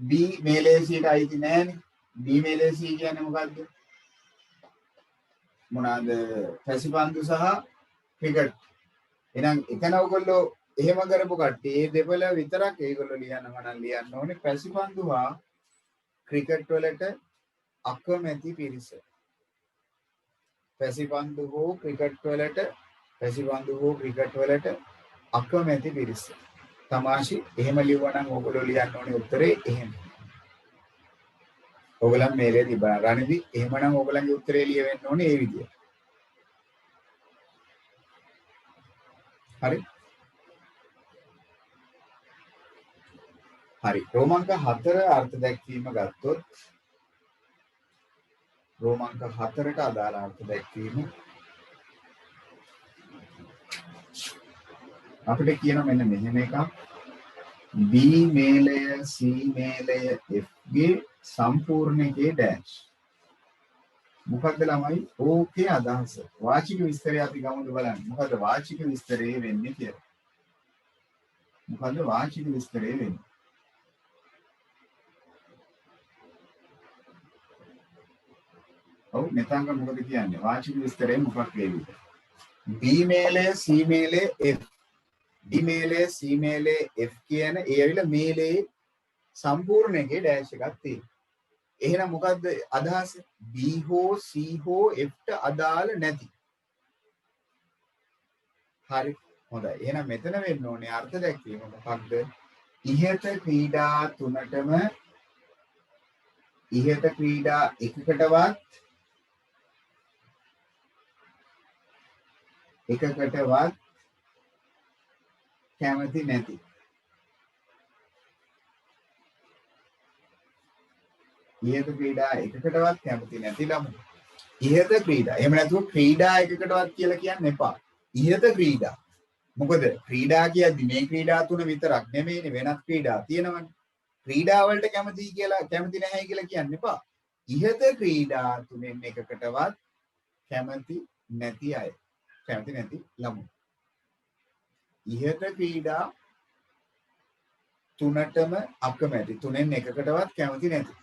B මේලේසියට අයිති නෑනේ. B මේලේසිය කියන්නේ මොකද්ද? මොනවාද? පැසිපන්දු සහ ක්‍රිකට්. එහෙනම් එතන ඔයගොල්ලෝ එහෙම කරපු කට්ටිය මේ දෙපළ විතරක් ඒගොල්ලෝ ලියනවා නම් ලියන්න ඕනේ පැසිපන්දු හා ක්‍රිකට් වලට අකමැති පිරිස. පැසිපන්දු හෝ ක්‍රිකට් වලට අකමැති පිරිස. තමාෂි එහෙම ලියවනම් ඕගොල්ලෝ ලියන්න ඕනේ උත්තරේ එහෙම. ඕගොල්ලන් මේලේ තිබා රණිදි එහෙමනම් ඕගොල්ලන්ගේ උත්තරේ ලියවෙන්න ඕනේ ඒ විදියට. හරි. හරි. රෝමාංක 4 අර්ථ දැක්වීම ගත්තොත් රෝමාංක 4ට අදාළ අර්ථ දැක්වීම අපිට කියන මෙන්න මෙහෙම එකක් B මේලය C මේලය F ගේ සම්පූර්ණ එකේ ඩෑෂ්. මොකක්ද ළමයි? ඕකේ අදහස. වාචික විස්තරය අපි ගමුද බලන්න. මොකද වාචික විස්තරේ වෙන්නේ කියලා. මොකද්ද වාචික විස්තරය වෙන්නේ? ඔව් මෙතනක මොකද කියන්නේ? වාචික විස්තරය මොකක් වේවිද? B මේලය C මේලය F. B මේලය C මේලය F කියන ඒ ඇවිල්ලා මේලේ සම්පූර්ණ එකේ ඩෑෂ් එකක් තියෙනවා. එහෙනම් මොකද්ද අදහස? B හෝ C හෝ F ට අදාළ නැති. හරි. හොඳයි. එහෙනම් මෙතන වෙන්න ඕනේ අර්ථ දැක්වීම මොකක්ද? ඉහත ක්‍රීඩා තුනටම ඉහත ක්‍රීඩා එකකටවත් කැමති නැති. ඉහත ක්‍රීඩා එකකටවත් කැමති නැති ළමයි. ඉහත ක්‍රීඩා. එහෙම නැතුව ක්‍රීඩා එකකටවත් කියලා කියන්න එපා. ඉහත ක්‍රීඩා. මොකද ක්‍රීඩා කියද්දි මේ ක්‍රීඩා තුන විතරක් නෙමෙයිනේ වෙනත් ක්‍රීඩා තියෙනවනේ. ක්‍රීඩා වලට කැමති නැහැ කියලා කියන්න එපා. ඉහත ක්‍රීඩා තුනෙන් එකකටවත් කැමති නැති අය. කැමති නැති ළමයි. ඉහත ක්‍රීඩා තුනටම අකමැති. තුනෙන් එකකටවත් කැමති නැති.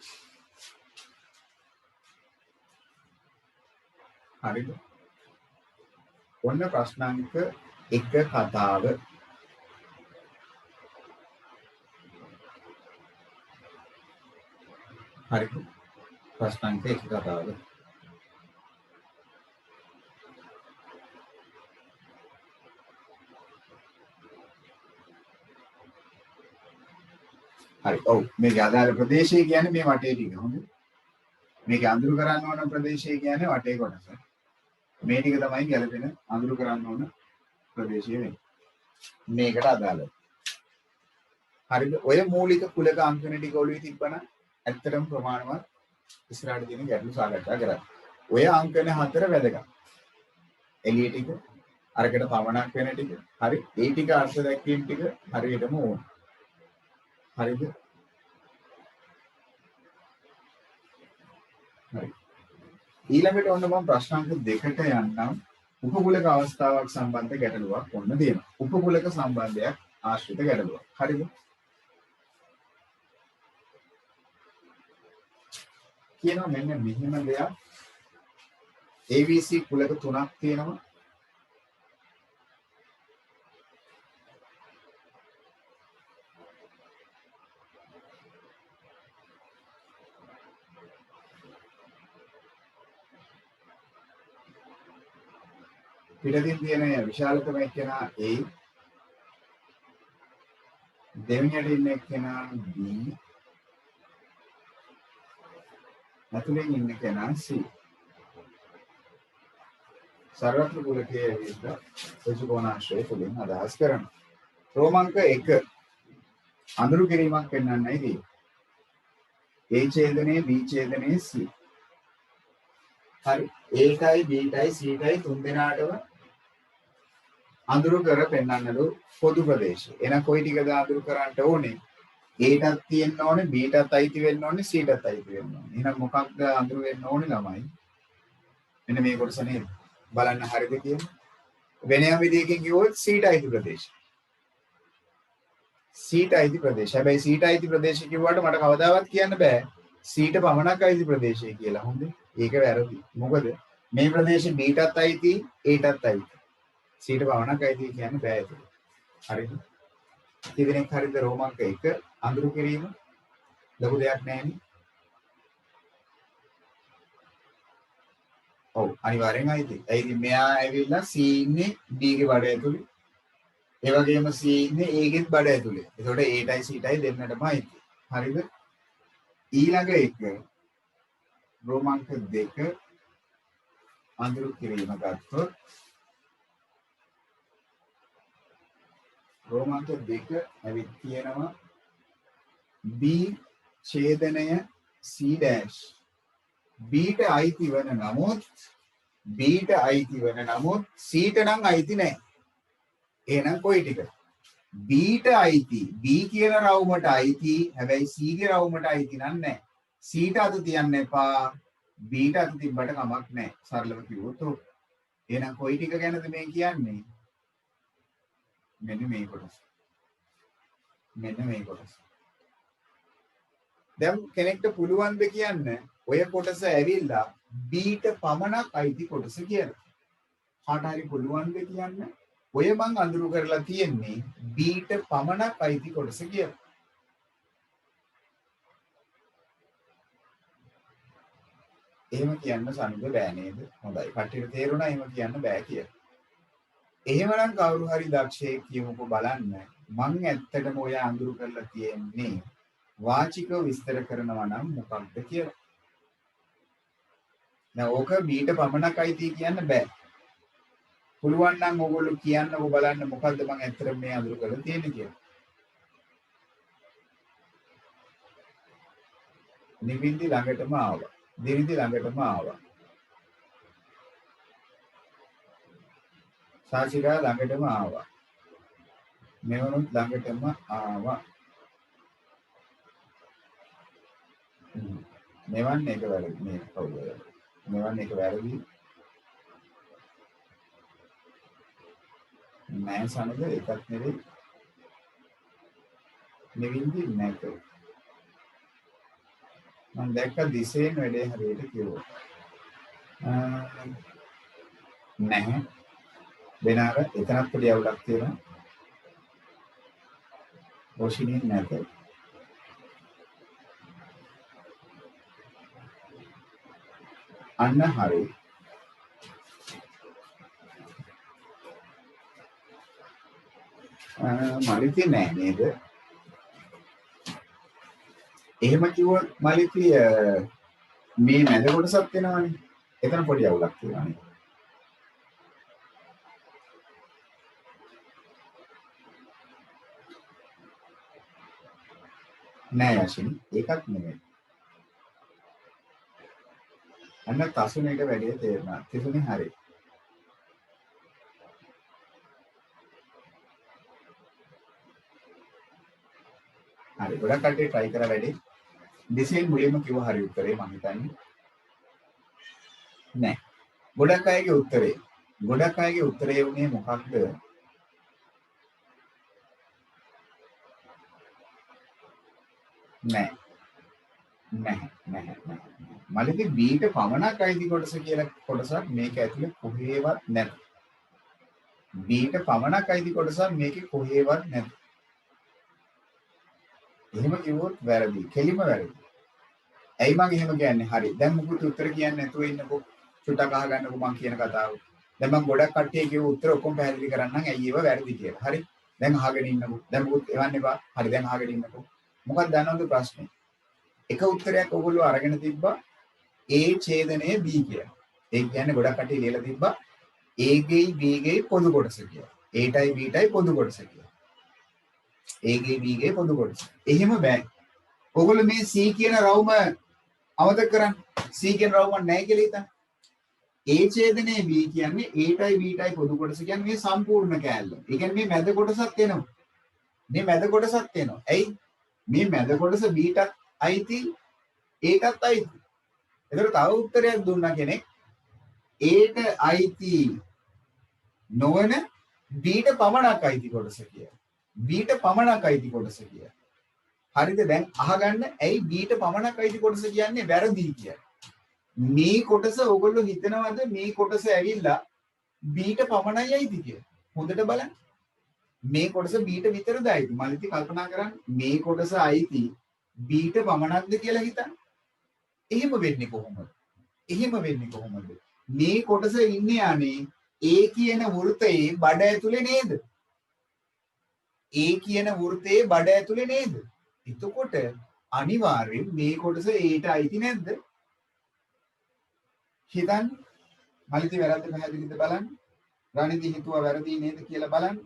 හරිද? ඔන්න ප්‍රශ්නාංක 1 කතාව. හරිද? ප්‍රශ්නාංක 1 කතාව. හරි. ඔව් මේක අදාළ ප්‍රදේශය කියන්නේ මේ වටේ ටික. හොඳයි. මේක අඳුරු කරන්න ඕන ප්‍රදේශය කියන්නේ වටේ කොටස. මේ ටික තමයි ගැලපෙන අඳුරු කරන්න ඕන ප්‍රදේශය වෙන්නේ. මේකට අදාළව. හරිද? ඔය මූලික කුලක අංකන ටික ඔළුවේ තිබ්බනම් ඇත්තටම ප්‍රමාණවත් ඉස්සරහට තියෙන ගැටලු සාකච්ඡා කරන්න. ඔය අංකන 4 වැදගත්. එළිය ටික අරකට පමණක් වෙන ටික. හරි. ඒ ටික අර්ථ දැක්වීම ටික හරියටම ඕන. හරිද? හරි. ඊළඟට ඔන්න මම ප්‍රශ්නාංක 2ට යන්නම්. උපකුලක අවස්ථාවක් සම්බන්ධ ගැටලුවක් ඔන්න දෙනවා. උපකුලක සම්බන්ධයක් ආශ්‍රිත ගැටලුවක්. හරිද? කියනවා මෙන්න මෙහෙම දෙයක්. ABC කුලක 3ක් තියෙනවා. පිටතින් තියෙන විශාලතම එක්කෙනා A, දෙවෙනියට ඉන්න එක්කෙනා B, ඇතුලෙන් ඉන්න කෙනා C. සර්වත්‍ර කුලකයේ විද්‍යා සුජුකෝණාශ්‍රය තුලින් අදහස් කරනවා. රෝමාංක 1 අඳුරු කිරීමක් පෙන්වන්නයි තියෙන්නේ. A ඡේදනයේ B ඡේදනයේ C. හරි. A tie B tie C ටයි තුන් දෙනාටම අඳුරු කර පෙන්වන්නලු පොදු ප්‍රදේශය. එහෙනම් කොයි ටිකද අඳුරු කරන්න ඕනේ? A ටත් තියෙන්න ඕනේ, B ටත් අයිති වෙන්න ඕනේ, C ටත් අයිති වෙන්න ඕනේ. එහෙනම් මොකක්ද අඳුරු වෙන්න ඕනේ ළමයි? මෙන්න මේ කොටස නේද? බලන්න හරිද කියන්නේ? වෙන යම් විදියකින් කිව්වොත් C ට අයිති ප්‍රදේශය. C ට අයිති ප්‍රදේශය. හැබැයි C ට අයිති ප්‍රදේශය කිව්වට මට කවදාවත් කියන්න බෑ C ට පමණක් අයිති ප්‍රදේශය කියලා. හොඳේ. ඒක වැරදි. මොකද මේ ප්‍රදේශෙ B ටත් අයිති, A ටත් අයිති. C ට පමණක් අයිති කියන්න බෑ ඒක. හරිද? ඉතින් හරිද රෝමාංක 1 අඳුරු කිරීම ලොකු දෙයක් නෑනේ. ඔව් අනිවාර්යෙන් අයිති. ඒ ඉතින් මෙයා ඇවිල්ලා C ඉන්නේ B ගේ බඩ ඇතුලේ. ඒ වගේම C ඉන්නේ A ගේ බඩ ඇතුලේ. ඒතකොට A ටයි C ටයි දෙන්නටම අයිති. හරිද? ඊළඟ එක රෝමාංක 2 අඳුරු කිරීම ගත්තොත් රෝමාංක 2 ඇවිත් තියෙනවා B ඡේදනය C dash B ට අයිති වෙන නමුත් B ට අයිති වෙන නමුත් C ට නම් අයිති නැහැ. එහෙනම් කොයි ටික? B ට අයිති B කියන රවුමට අයිති හැබැයි C ගේ රවුමට අයිති නැහැ. C ට අත තියන්න එපා. B ට අත තිබ්බට කමක් නැහැ. සරලව කිව්වොත් ඔව්. එහෙනම් කොයි ටික ගැනද මේ කියන්නේ? මෙන්න මේ කොටස. මෙන්න මේ කොටස. දැන් කෙනෙක්ට පුළුවන්ද කියන්න ඔය කොටස ඇවිල්ලා B ට පමණක් අයිති කොටස කියලා. කාට හරි පුළුවන්ද කියන්න ඔය මං අඳුරු කරලා තියෙන්නේ B ට පමණක් අයිති කොටස කියලා. එහෙම කියන්න සනුද බෑ නේද? හොඳයි. කට්ටියට තේරුණා එහෙම කියන්න බෑ කියලා. එහෙමනම් කවුරු හරි දක්ෂයෙක් කියමුකෝ බලන්න. මං ඇත්තටම ඔය අඳුරු කරලා තියෙන්නේ වාචිකව විස්තර කරනවා නම් මොකක්ද කියලා. දැන් ඕක B ට පමණක් අයිති කියන්න බෑ. පුළුවන් නම් ඕගොල්ලෝ කියන්නකෝ බලන්න මොකද්ද මං ඇත්තටම මේ අඳුරු කරලා තියෙන්නේ කියලා. නිවින්දි ළඟටම ආවා. දිරිදි ළඟටම ආවා. සාචිකා ළඟටම ආවා. මෙවනුත් ළඟටම ආවා. මෙවන් එක වැරදි මේ කවුද? මෙවන් එක වැරදි. නෑ සනද එකක් නෙවෙයි. නිවින්දි නැක. මම දැක්ක දිශේන වැඩේ හරියට කිව්වා. නැහැ. වෙනාර එතනත් පොඩි අවුලක් තියෙනවා. රෝෂිනී නැත. අන්න හරි. මලිතේ නෑ නේද? එහෙම කිව්වොත් මලිතේ මේ මැද කොටසක් වෙනවනේ. එතන පොඩි අවුලක් තියෙනවානේ. නෑ යෂිනි ඒකක් නෙමෙයි. අන්න තසුනේට වැඩි තේරෙනවා. තිසුනේ හරි. හරි ගොඩක් කට්ටිය try කරලා වැඩි. දිශේ මුලින්ම කිව්ව හරි උත්තරේ මම හිතන්නේ. නෑ. ගොඩක් අයගේ උත්තරේ වුණේ මොකක්ද? නෑ. මලිතේ B ට පමණක් අයිති කොටස කියලා කොටසක් මේක ඇතුලේ කොහේවත් නැත. B ට පමණක් අයිති කොටසක් මේකේ කොහේවත් නැත. එහෙම කිව්වොත් වැරදි. කෙලිම වැරදි. ඇයි මම එහෙම කියන්නේ? හරි. දැන් මොකද උත්තර කියන්නේ නැතුව ඉන්නකෝ. චුට්ටක් අහගන්නකෝ මම කියන කතාව. දැන් මම ගොඩක් කට්ටිය කියව උත්තර ඔක්කොම පැහැදිලි කරන්නම්. ඇයි ඒව වැරදි කියලා. හරි. දැන් අහගෙන ඉන්නකෝ. දැන් මොකද එවන්න එපා. හරි දැන් අහගෙන ඉන්නකෝ. මොකක්ද දන්නවද ප්‍රශ්නේ? එක උත්තරයක් ඔයගොල්ලෝ අරගෙන තිබ්බා A ඡේදනයේ B කියලා. ඒ කියන්නේ ගොඩක් කට්ටිය ලියලා තිබ්බා A ගේ B ගේ පොදු කොටස කියලා. A ටයි B ටයි පොදු කොටස කියලා. A ගේ B ගේ පොදු කොටස. එහෙම බෑ. ඔයගොල්ලෝ මේ C කියන රවුම අමතක කරන්න. C කියන රවුම නැහැ කියලා හිතන්න. A ඡේදනයේ B කියන්නේ A ටයි B ටයි පොදු කොටස කියන්නේ මේ සම්පූර්ණ කෑල්ල. ඒ කියන්නේ මේ මැද කොටසක් එනවා. මේ මැද කොටසක් එනවා. ඇයි? මේ මැද කොටස B ටත් අයිති ඒකත් අයිති. එතකොට තව උත්තරයක් දුන්නා කෙනෙක් ඒට අයිති නොවන B ට පමණක් අයිති කොටස කියලා. B ට පමණක් අයිති කොටස කියලා. හරිද? දැන් අහගන්න ඇයි B ට පමණක් අයිති කොටස කියන්නේ වැරදි කියලා. මේ කොටස ඕගොල්ලෝ හිතනවද මේ කොටස ඇවිල්ලා B ට පමණයි අයිති කියලා? හොඳට බලන්න. මේ කොටස B ට විතරද අයිති? මලිති කල්පනා කරන්න මේ කොටස අයිති B ට පමණක්ද කියලා හිතන්න. එහෙම වෙන්නේ කොහොමද? මේ කොටස ඉන්නේ අනේ A කියන වෘතයේ බඩ ඇතුලේ නේද? A කියන වෘතයේ බඩ ඇතුලේ නේද? එතකොට අනිවාර්යෙන් මේ කොටස A ට අයිති නැද්ද? හිතන්න. මලිති වැරද්ද පැහැදිලිද බලන්න. රණිදි හිතුවා වැරදි නේද කියලා බලන්න.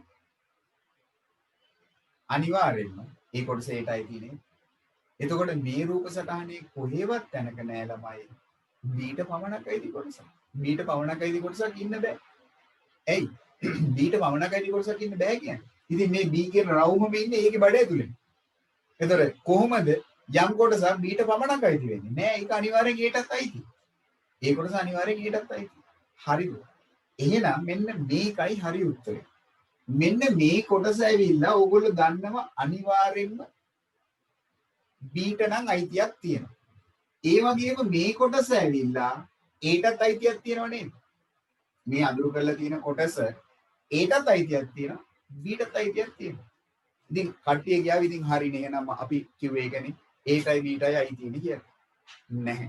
අනිවාර්යෙන්ම ඒ කොටස A ට අයිති නේද? එතකොට මේ රූප සටහනේ කොහෙවත් තැනක නෑ ළමයි B ට පමණක් අයිති කොටසක්. B ට පමණක් අයිති කොටසක් ඉන්න බෑ. ඇයි? B ට පමණක් අයිති කොටසක් ඉන්න බෑ කියන්නේ. ඉතින් මේ B කියන රවුමම ඉන්නේ ඒකේ බඩ ඇතුලේ. එතකොට කොහොමද යම් කොටසක් B ට පමණක් අයිති වෙන්නේ? නෑ ඒක අනිවාර්යෙන් A ටත් අයිති. ඒ කොටස අනිවාර්යෙන් A ටත් අයිති. හරිද? එහෙනම් මෙන්න මේකයි හරි උත්තරේ. මෙන්න මේ කොටස ඇවිල්ලා ඕගොල්ලෝ දන්නවා අනිවාර්යෙන්ම B ට නම් අයිතියක් තියෙනවා. ඒ වගේම මේ කොටස ඇවිල්ලා Aටත් අයිතියක් තියෙනව නේද? මේ අඳුරු කරලා තියෙන කොටස Aටත් අයිතියක් තියෙනවා Bටත් අයිතියක් තියෙනවා. ඉතින් කට්ටිය ගියාව ඉතින් හරිනේ එහෙනම් අපි කිව්වේ ඒකනේ Aටයි Bටයි අයිතිනේ කියලා. නැහැ.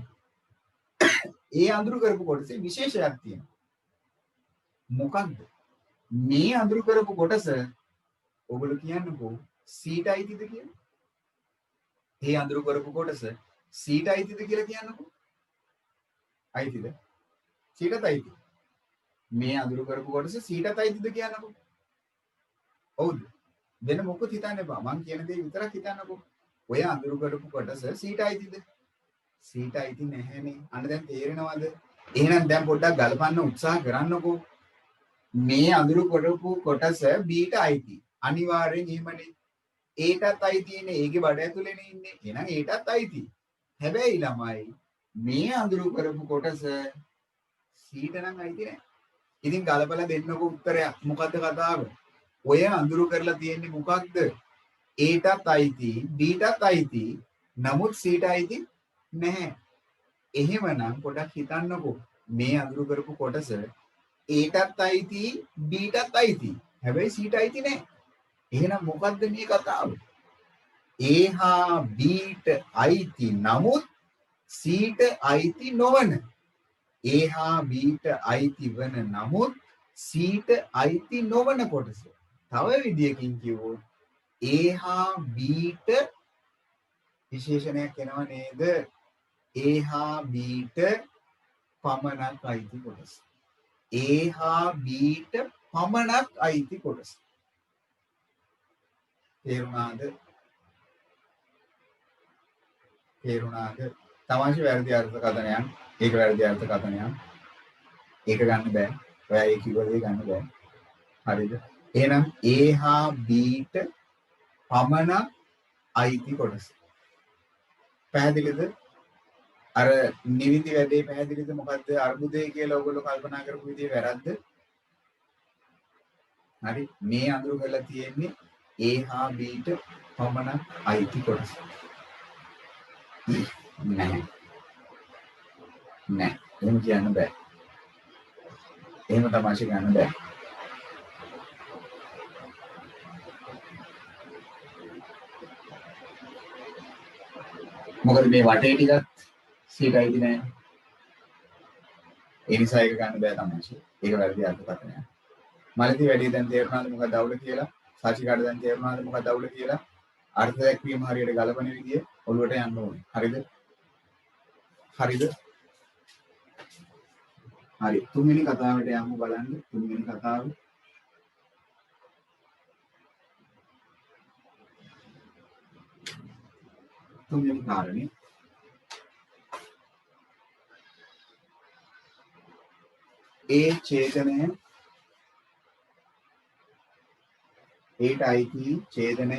ඒ අඳුරු කරපු කොටසේ විශේෂයක් තියෙනවා. මොකක්ද? මේ අඳුරු කරපු කොටස ඔයගොල්ලෝ කියන්නකෝ C ට අයිතිද කියලා? ඒ අඳුරු කරපු කොටස C ට අයිතිද කියලා කියන්නකෝ. අයිතිද? C ටත් අයිති. මේ අඳුරු කරපු කොටස C ටත් අයිතිද කියන්නකෝ. හවුද? වෙන මොකද හිතන්න එපා. මං කියන දේ විතරක් හිතන්නකෝ. ඔය අඳුරු කරපු කොටස C ට අයිතිද? C ට අයිති නැහැනේ. අන්න දැන් තේරෙනවද? එහෙනම් දැන් පොඩ්ඩක් ගලපන්න උත්සාහ කරන්නකෝ. මේ අඳුරු කරපු කොටස B ට අයිති. අනිවාර්යෙන් එහෙමනේ. Aටත් අයිතිනේ. ඒකේ බඩ ඇතුලේනේ ඉන්නේ. එහෙනම් Aටත් අයිති. හැබැයි ළමයි මේ අඳුරු කරපු කොටස C ට නම් අයිති නැහැ. ඉතින් ගලපලා දෙන්නකෝ උත්තරයක්. මොකද්ද කතාව? ඔය අඳුරු කරලා තියෙන්නේ මොකක්ද? Aටත් අයිති, Bටත් අයිති. නමුත් C ට අයිති නැහැ. එහෙමනම් පොඩක් හිතන්නකෝ. මේ අඳුරු කරපු කොටස Aටත් අයිති, Bටත් අයිති. හැබැයි C ට අයිති නැහැ. එහෙනම් මොකද්ද මේ කතාව? A හා Bට අයිති නමුත් C ට අයිති නොවන. A හා Bට අයිති වන නමුත් C ට අයිති නොවන කොටස. තව විදියකින් කිව්වොත් A හා Bට විශේෂණයක් එනවා නේද? A හා Bට පමණක් අයිති කොටස. A හා Bට පමණක් අයිති කොටස. තේරුණාද? තේරුණාද? තමාෂි වැරදි අර්ථකථනයක්. ඒක වැරදි අර්ථකථනයක්. ඒක ගන්න බෑ. ඔයා ඒ කිව්ව දේ ගන්න බෑ. හරිද? එහෙනම් A හා Bට පමණක් අයිති කොටස. පැහැදිලිද? අර නිවිති වැඩේ පැහැදිලිද? මොකද්ද අර්බුදය කියලා ඔයගොල්ලෝ කල්පනා කරපු විදිහේ වැරද්ද? හරි. මේ අඳුරු කරලා තියෙන්නේ A හා Bට පමණක් අයිති කොටස. නැහැ. නැහැ. එහෙම කියන්න බෑ. එහෙම තමයි ගන්න බෑ. මොකද මේ වටේ ටිකත් C ට අයිති නැහැ. ඒ නිසා ඒක ගන්න බෑ තමයි. ඒක වැරදි අර්ථකථනයක්. මලති වැඩි දැන් තේරුණාද මොකක්ද අවුල කියලා? සාචිකාට දැන් තේරුණාද මොකක්ද අවුල කියලා? අර්ථ දැක්වීම හරියට ගලපන විදිය ඔළුවට යන්න ඕනේ. හරිද? හරිද? හරි. තුන්වෙනි කතාවට යමු බලන්න. තුන්වෙනි කතාව. තුන්වෙනි කාරණේ. ඒ ඡේදනය ඒට අයිති ඡේදනය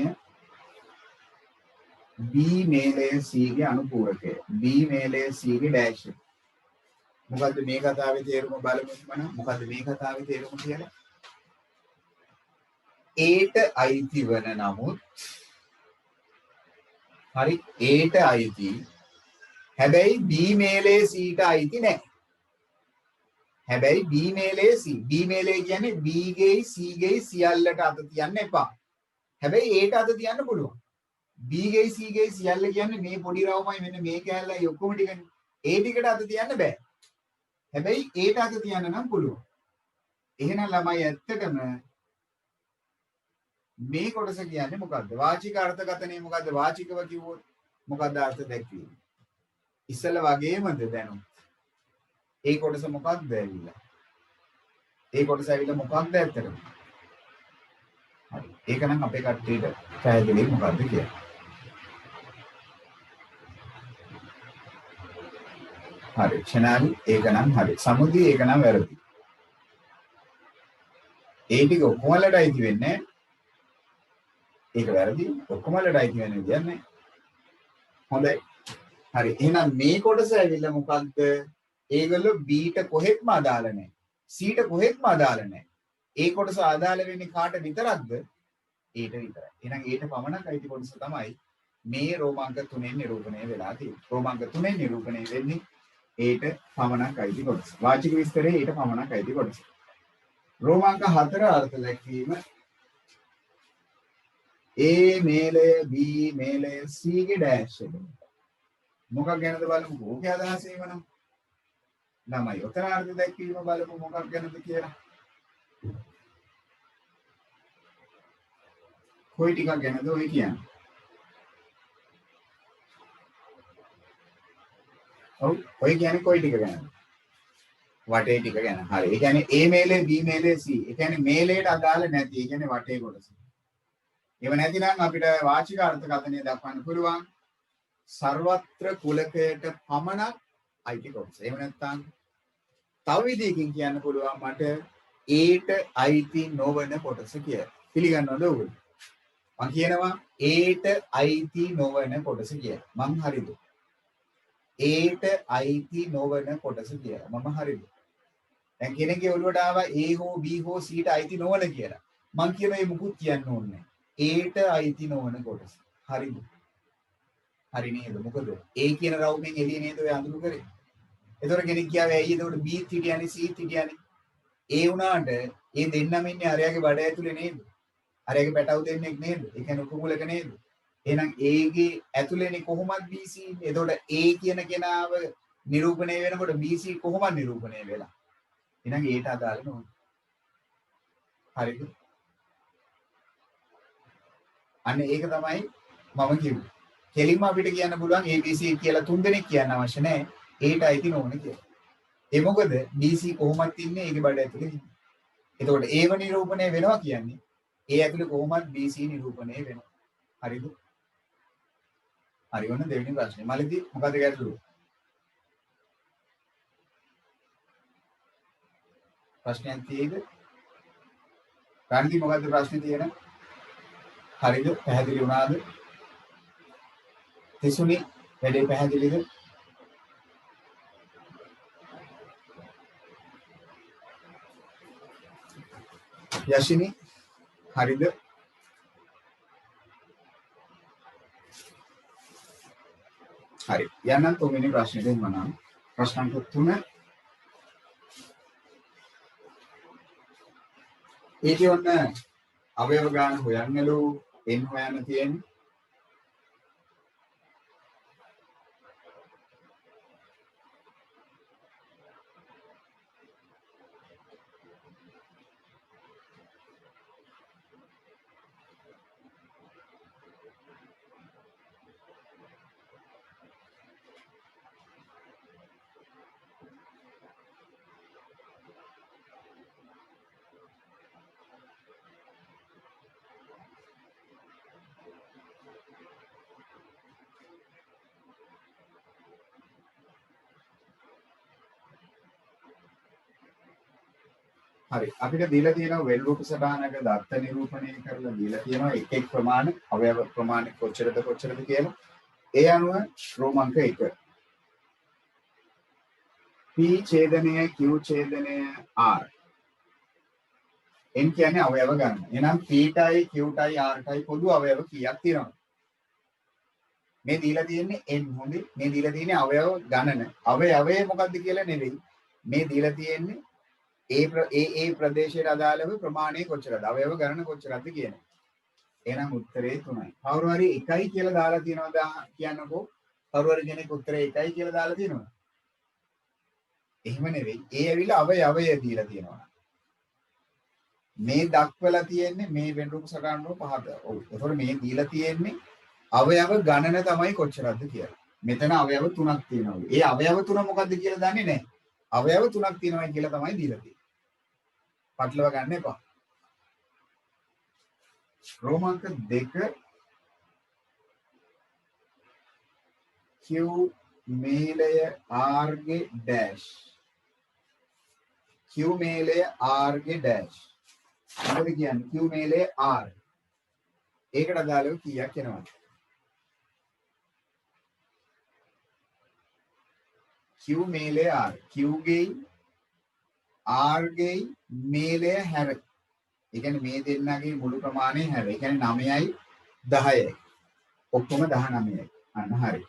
B මේලය C ගේ අනුපූරකය. B මේලය C ගේ ඩෑෂ්. මොකද්ද මේ කතාවේ තේරුම බලමු මම. මොකද්ද මේ කතාවේ තේරුම කියලා? Aට අයිති වන නමුත් හරි Aට අයිති. හැබැයි B මේලේ C ට අයිති නැහැ. හැබැයි B මේලේ C. B මේලේ කියන්නේ B ගේ C ගේ සියල්ලට අත තියන්න එපා. හැබැයි Aට අත තියන්න පුළුවන්. B ගේ C ගේ සියල්ල කියන්නේ මේ පොඩි රවුමයි මෙන්න මේ කැලලයි ඔක්කොම ටිකනේ. A ටිකට අත තියන්න බෑ. හැබැයි Aට අත තියන්න නම් පුළුවන්. එහෙනම් ළමයි ඇත්තටම මේ කොටස කියන්නේ මොකද්ද? වාචික අර්ථකථනය මොකද්ද? වාචිකව කිව්වොත් මොකද්ද අර්ථ දැක්වීම? ඉස්සල වගේමද දැනුත්? ඒ කොටස මොකක්ද ඇවිල්ලා? ඒ කොටස ඇවිල්ලා මොකක්ද ඇත්තටම? හරි. ඒක නම් අපේ කට්ටියට පැහැදිලි මොකද්ද කියලා. හරි. ෂනාලි ඒක නම් හරි. සමුදි ඒක නම් වැරදි. ඒ ටික ඔක්කොමලට අයිති වෙන්නේ නැහැ. ඒක වැරදි. ඔක්කොමලට අයිති වෙන්නේ කියන්නේ. හොඳයි. හරි. එහෙනම් මේ කොටස ඇවිල්ලා මොකක්ද? ඒගොල්ලෝ B ට කොහෙත්ම අදාළ නැහැ. C ට කොහෙත්ම අදාළ නැහැ. ඒ කොටස අදාළ වෙන්නේ කාට විතරක්ද? ඒට විතරයි. එහෙනම් ඒට පමණක් අයිති කොටස තමයි මේ රෝමාංක 3ෙන් නිරූපණය වෙලා තියෙන්නේ. රෝමාංක 3ෙන් නිරූපණය වෙන්නේ ඒට පමණක් අයිති කොටස. වාචික විස්තරේ ඒට පමණක් අයිති කොටස. රෝමාංක 4 අර්ථ දැක්වීම A මේලය B මේලය C ගේ ඩෑෂ් එක. මොකක් ගැනද බලමු. ඕකේ අදහස එවනම්. ළමයි උත්තර අර්ථ දැක්වීම බලමු මොකක් ගැනද කියලා. කොයි ටිකක් ගැනද ඔය කියන්නේ? ඔව් ඔය කියන්නේ කොයි ටික ගැනද? වටේ ටික ගැන. හරි. ඒ කියන්නේ A මේලේ B මේලේ C. ඒ කියන්නේ මේලේට අදාළ නැති. ඒ කියන්නේ වටේ කොටස. ඒව නැතිනම් අපිට වාචික අර්ථකථනය දක්වන්න පුළුවන් සර්වත්‍ර කුලකයට පමණක් අයිති කොටස. එහෙම නැත්නම් තව විදිහකින් කියන්න පුළුවන් මට ඒට අයිති නොවන කොටස කියලා. පිළිගන්නවද ඔයගොල්ලෝ? මම කියනවා ඒට අයිති නොවන කොටස කියලා. මං හරිද? ඒට අයිති නොවන කොටස කියලා. මම හරිද? දැන් කෙනෙක්ගේ ඔළුවට ආවා A හෝ B හෝ C ට අයිති නොවන කියලා. මං කියන මේ මුකුත් කියන්න ඕනේ නැහැ. ඒට අයිති නොවන කොටස. හරිද? හරි නේද? මොකද A කියන රවුමෙන් එළිය නේද ඔය අඳුරු කරේ? ඒතර කෙනෙක් කියාවේ ඇයි එතකොට B හිටියනේ C හිටියනේ? ඒ වුණාට ඒ දෙන්නම ඉන්නේ අරයාගේ බඩ ඇතුලේ නේද? අරයාගේ පැටව දෙන්නෙක් නේද? ඒ කියන්නේ උකුමුලක නේද? එහෙනම් A ගේ ඇතුලේනේ කොහොමද BC ඉන්නේ? එතකොට A කියන කෙනාව නිරූපණය වෙනකොට BC කොහොමද නිරූපණය වෙලා? එහෙනම් ඒට අදාළ නෝන. හරිද? අන්න ඒක තමයි මම කිව්වේ. කෙලින්ම අපිට කියන්න පුළුවන් ABC කියලා තුන් දෙනෙක් කියන්න අවශ්‍ය නැහැ. ඒට අයිති නෝන කියලා. ඒ මොකද BC කොහොමද ඉන්නේ ඒකේ බඩ ඇතුලේ ඉන්නේ. එතකොට ඒව නිරූපණය වෙනවා කියන්නේ ඒ ඇතුලේ කොහොමද BC නිරූපණය වෙනවා. හරිද? හරි වුණ දෙවෙනි ප්‍රශ්නේ. මලදී මොකද ගැටලුව? ප්‍රශ්නයක් තියෙයිද? රන්දි මොකද්ද ප්‍රශ්නේ තියෙන? හරිද? පැහැදිලි වුණාද? තිසුනි වැඩේ පැහැදිලිද? යෂිනි හරිද? හරි. යන්න තුන්වෙනි ප්‍රශ්නෙට එන්නම්. ප්‍රශ්න අංක 3 ඒකේ ඔන්න අවයව ගාන හොයන්නලු එන් හොයන්න තියෙන්නේ. හරි අපිට දීලා තියෙනවා වෙල් රූප සටහනක දත්ත නිරූපණය කරලා දීලා තියෙනවා එක එක් ප්‍රමාණ අවයව ප්‍රමාණ කොච්චරද කියලා. ඒ අනුව රෝමාංක 1 P ඡේදනය Q ඡේදනය R n කියන්නේ අවයව ගන්න. එහෙනම් P ටයි Q ටයි R ටයි පොදු අවයව කීයක් තියෙනවද? මේ දීලා තියෙන්නේ n හොඳේ. මේ දීලා තියෙන්නේ අවයව ගණන. අවයවය මොකක්ද කියලා නෙවෙයි. මේ දීලා තියෙන්නේ ඒ ප්‍රදේශයට අදාළව ප්‍රමාණය කොච්චරද? අවයව ගණන කොච්චරද කියන්නේ. එහෙනම් උත්තරේ 3යි. කවුරු හරි 1යි කියලා දාලා තියෙනවද කියන්නකෝ. කවුරු හරි කෙනෙක් උත්තරේ 1යි කියලා දාලා තියෙනවද? එහෙම නෙවෙයි. ඒ ඇවිල්ලා අවයවය දීලා තියෙනවා. මේ දක්වලා තියෙන්නේ මේ වෙන රූප සටහන වල පහත. ඔව්. ඒතකොට මේ දීලා තියෙන්නේ අවයව ගණන තමයි කොච්චරද කියලා. මෙතන අවයව 3ක් තියෙනවා. ඒ අවයව 3 මොකද්ද කියලා දන්නේ නැහැ. අවයව 3ක් තියෙනවා කියලා තමයි දීලා තියෙන්නේ. පටලව ගන්න එපා. රෝමාංක 2 Q මේලය R ගේ ඩෑෂ්. Q මේලය R ගේ ඩෑෂ්. මොකද කියන්නේ Q මේලය R. ඒකට අදාළව කීයක් එනවද? Q මේලය R. Q ගේ R ගේ මේලය හැර ඒ කියන්නේ මේ දෙන්නගේ මුළු ප්‍රමාණය හැර. ඒ කියන්නේ 9යි 10යි. ඔක්කොම 19යි. අන්න හරි.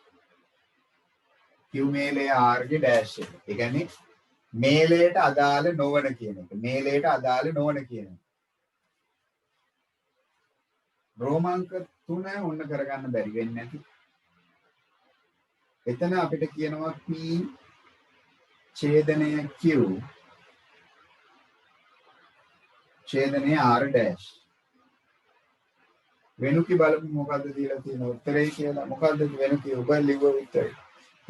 Q මේලයේ R ගේ ඩෑෂ් එක. ඒ කියන්නේ මේලයට අදාළ නොවන කියන එක. මේලයට අදාළ නොවන කියන එක. රෝමාංක 3 ඔන්න කරගන්න බැරි වෙන්නේ නැති. එතන අපිට කියනවා P ඡේදනය Q ඡේදනය R ඩෑෂ්. වෙනුකි බලමු මොකද්ද දීලා තියෙන උත්තරේ කියලා. මොකද්ද වෙනුකි ඔබ ලිව්ව උත්තරේ?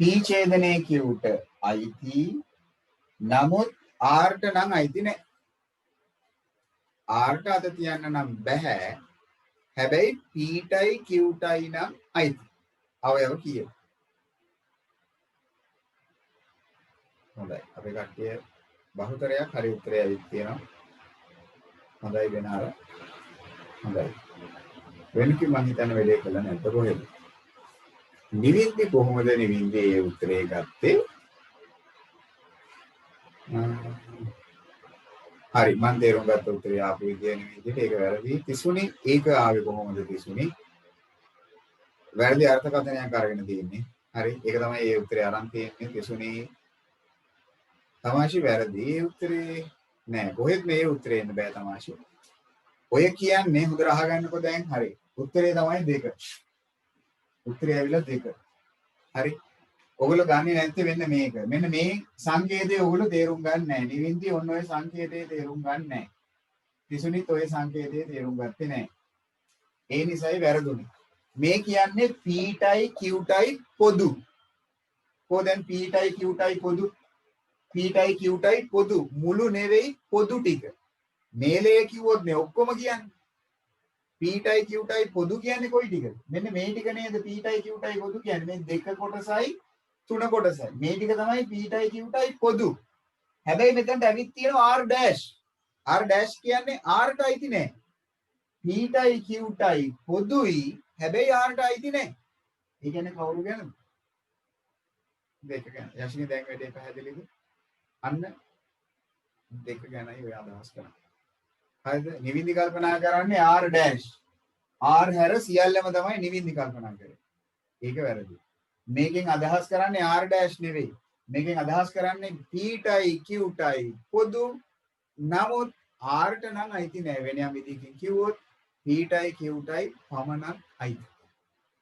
P ඡේදනය Qට අයිති නමුත් R ට නම් අයිති නැහැ. R ට අත තියන්න නම් බෑ. හැබැයි P ටයි Q ටයි නම් අයිති. අවයව කීයද? හොඳයි. අපේ කට්ටිය බහුතරයක් හරි උත්තරය ඇවිත් තියෙනවා. හොඳයි වෙනාර. හොඳයි. වෙනකි මම හිතන්නේ වැඩේ කළා නැද්ද කොහෙද? නිවින්දි කොහොමද නිවින්දි ඒ උත්තරේ ගත්තේ? හරි මම තේරුම් ගත්ත උත්තරේ ආපු විදිය නිවින්දිට ඒක වැරදි. තිසුණි ඒක ආවේ කොහොමද තිසුණි? වැරදි අර්ථකථනයක් අරගෙන තියෙන්නේ. හරි ඒක තමයි ඒ උත්තරේ අරන් තියෙන්නේ තිසුණි. තමාෂි වැරදි. ඒ උත්තරේ නෑ කොහෙත් මේ උත්තරේ එන්න බෑ තමාෂි. ඔය කියන්නේ හොඳට අහගන්නකො දැන් හරි. උත්තරේ තමයි 2. උත්තරය ඇවිල්ලා 2. හරි. ඔයගොල්ලෝ ගන්නේ නැත්තේ මෙන්න මේක. මෙන්න මේ සංකේතය ඔයගොල්ලෝ තේරුම් ගන්න නැහැ. නිවින්දි ඔන්න ඔය සංකේතය තේරුම් ගන්න නැහැ. තිසුනිත් ඔය සංකේතය තේරුම් ගත්තේ නැහැ. ඒ නිසායි වැරදුනේ. මේ කියන්නේ P ටයි Q ටයි පොදු. කොහෙන් P ටයි Q ටයි පොදු? P ටයි Q ටයි පොදු. මුළු නෙවෙයි පොදු ටික. මේලේ කිව්වොත් නේ ඔක්කොම කියන්නේ. P ටයි Q ටයි පොදු කියන්නේ කොයි ටිකද? මෙන්න මේ ටික නේද P ටයි Q ටයි පොදු කියන්නේ. මේ දෙක කොටසයි තුන කොටසයි. මේ ටික තමයි P ටයි Q ටයි පොදු. හැබැයි මෙතනට ඇවිත් තියෙනවා R ඩෑෂ්. R ඩෑෂ් කියන්නේ R ට අයිති නෑ. P ටයි Q ටයි පොදුයි. හැබැයි R ට අයිති නෑ. ඒ කියන්නේ කවුරු ගැනද? දෙක ගැන. යෂිනි දැන් වැඩේ පැහැදිලිද? අන්න දෙක ගැනයි ඔය අදහස් කරන්නේ. හරිද? නිවින්දි කල්පනා කරන්නේ R ඩෑෂ්. R හැර සියල්ලම තමයි නිවින්දි කල්පනා කරන්නේ. ඒක වැරදි. මේකෙන් අදහස් කරන්නේ R ඩෑෂ් නෙවෙයි. මේකෙන් අදහස් කරන්නේ P ටයි Q ටයි පොදු. නමුත් R ට නම් අයිති නෑ. වෙන යම් විදිහකින් කිව්වොත් P ටයි Q ටයි පමණක් අයිති.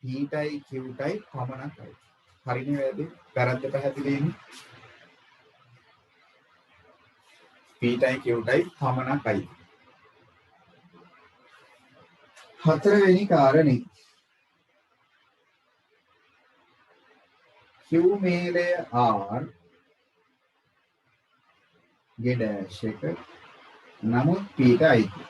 P ටයි Q ටයි පමණක් අයිති. හරිනේ වැඩි? වැරද්ද පැහැදිලිනේ. P ටයි Q ටයි පමණක් අයිති. හතරවෙනි කාරණේ Q මේලය R ගේ ඩෑෂ් එක නමුත් P ට අයිති.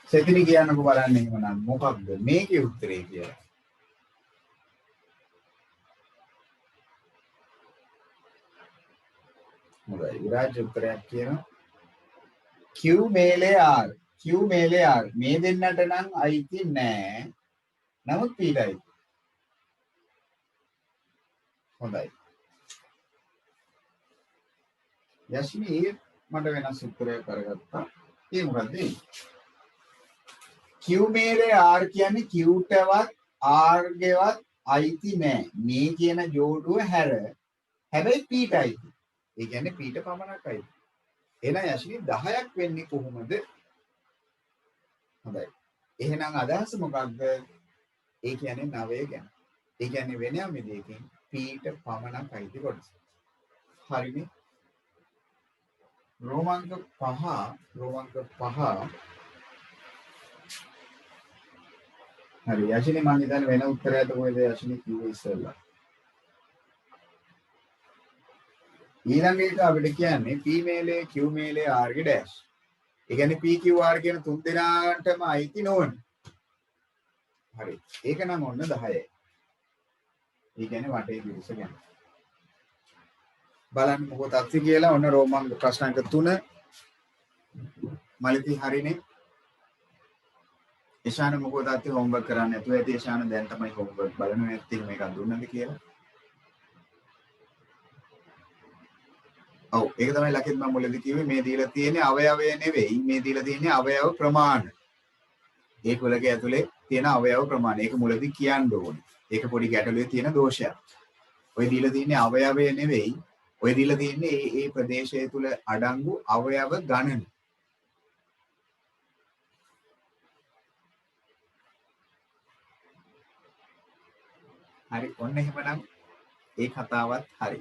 සෙතිනි කියන්නකෝ බලන්න එහෙමනම් මොකක්ද මේකේ උත්තරේ කියලා. හොඳයි විරාජ් උත්තරයක් කියනවා. Q මේලය R Q මේලය R මේ දෙන්නට නම් අයිති නෑ. නමුත් P ට අයිති. හොඳයි. යෂ්මි මට වෙනස් උත්තරයක් කරගත්තා. ඒ මොකද්ද? Q මේලේ R කියන්නේ Q ටවත් R ගෙවත් අයිති නෑ. මේ කියන ජෝඩුව හැර. හැබැයි P ට අයිති. ඒ කියන්නේ P ට පමණක් අයිති. එහෙනම් යෂ්මි 10ක් වෙන්නේ කොහොමද? හොඳයි. එහෙනම් අදහස මොකක්ද? ඒ කියන්නේ 9 ගැන. ඒ කියන්නේ වෙන යම් විදිහකින් P ට පමණක් අයිති කොටස. හරිනේ? රෝමාංක 5 හරි යෂිනි මම හිතන්නේ වෙන උත්තරයක් කොහෙද යෂිනි කිව්වේ ඉස්සෙල්ලා. ඊළඟ එක අපිට කියන්නේ P මේලේ Q මේලේ R ගේ ඩෑෂ්. ඒ කියන්නේ P Q R කියන තුන් දෙනාටම අයිති නොවන. හරි. ඒක නම් ඔන්න 10යි. ඒ කියන්නේ වටේ පිරිස ගැන. බලන්න මොකද අත්ති කියලා ඔන්න රෝමාංක ප්‍රශ්නාංක 3 මලිතී හරිනේ. ඉෂාන මොකද අත්ති හෝම්වර්ක් කරන්නේ නැතුව ඇති. ඉෂාන දැන් තමයි හෝම්වර්ක් බලන්නේ නැත්නම් මේක දුන්නද කියලා. ඔව් ඒක තමයි ලකිත් මම මුලදී කිව්වේ මේ දීලා තියෙන්නේ අවයවය නෙවෙයි මේ දීලා තියෙන්නේ අවයව ප්‍රමාණ. ඒ කුලකයේ ඇතුලේ තියෙන අවයව ප්‍රමාණය. ඒක මුලදී කියන්න ඕනේ. ඒක පොඩි ගැටලුවේ තියෙන දෝෂයක්. ඔය දීලා තියෙන්නේ අවයවය නෙවෙයි. ඔය දීලා තියෙන්නේ ඒ ප්‍රදේශය තුල අඩංගු අවයව ගණන. හරි ඔන්න එහෙමනම් ඒ කතාවත් හරි.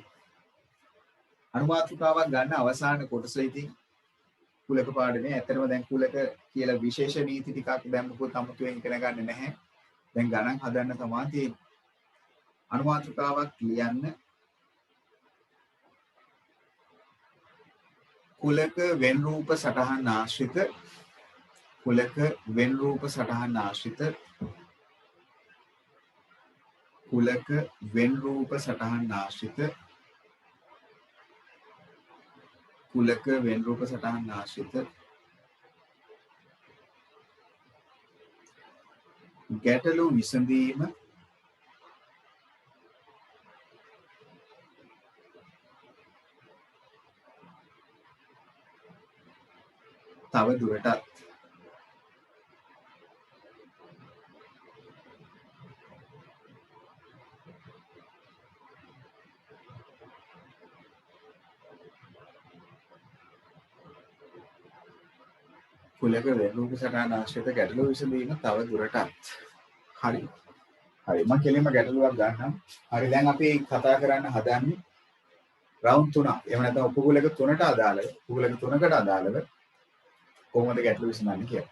අනුමාත්‍රිකාවක් ගන්න අවසාන කොටස ඉතින් කුලක පාඩමේ ඇත්තටම දැන් කුලක කියලා විශේෂ නීති ටිකක් දැන් මොකද අමුතුවෙන් ඉගෙන ගන්න නැහැ. දැන් ගණන් හදන්න තමයි තියෙන්නේ. අනුමාත්‍රිකාවක් ලියන්න කුලක වෙන් රූප සටහන් ආශ්‍රිත කුලක වෙන් රූප සටහන් ආශ්‍රිත කුලක වෙන් රූප සටහන් ආශ්‍රිත කුලක වෙන් රූප සටහන් ආශ්‍රිත ගැටලු විසඳීම තව දුරටත් කුලක වෙන් රූප සටහන් ආශ්‍රිත ගැටලු විසඳීම තව දුරටත් හරි මම කෙලින්ම ගැටලුවක් ගන්නම්. හරි දැන් අපි කතා කරන්න හදන්නේ රවුන්ඩ් 3. එහෙම නැත්නම් උපකුලක 3ට අදාළව උපකුලක 3කට අදාළව කොහොමද ගැටලු විසඳන්නේ කියලා.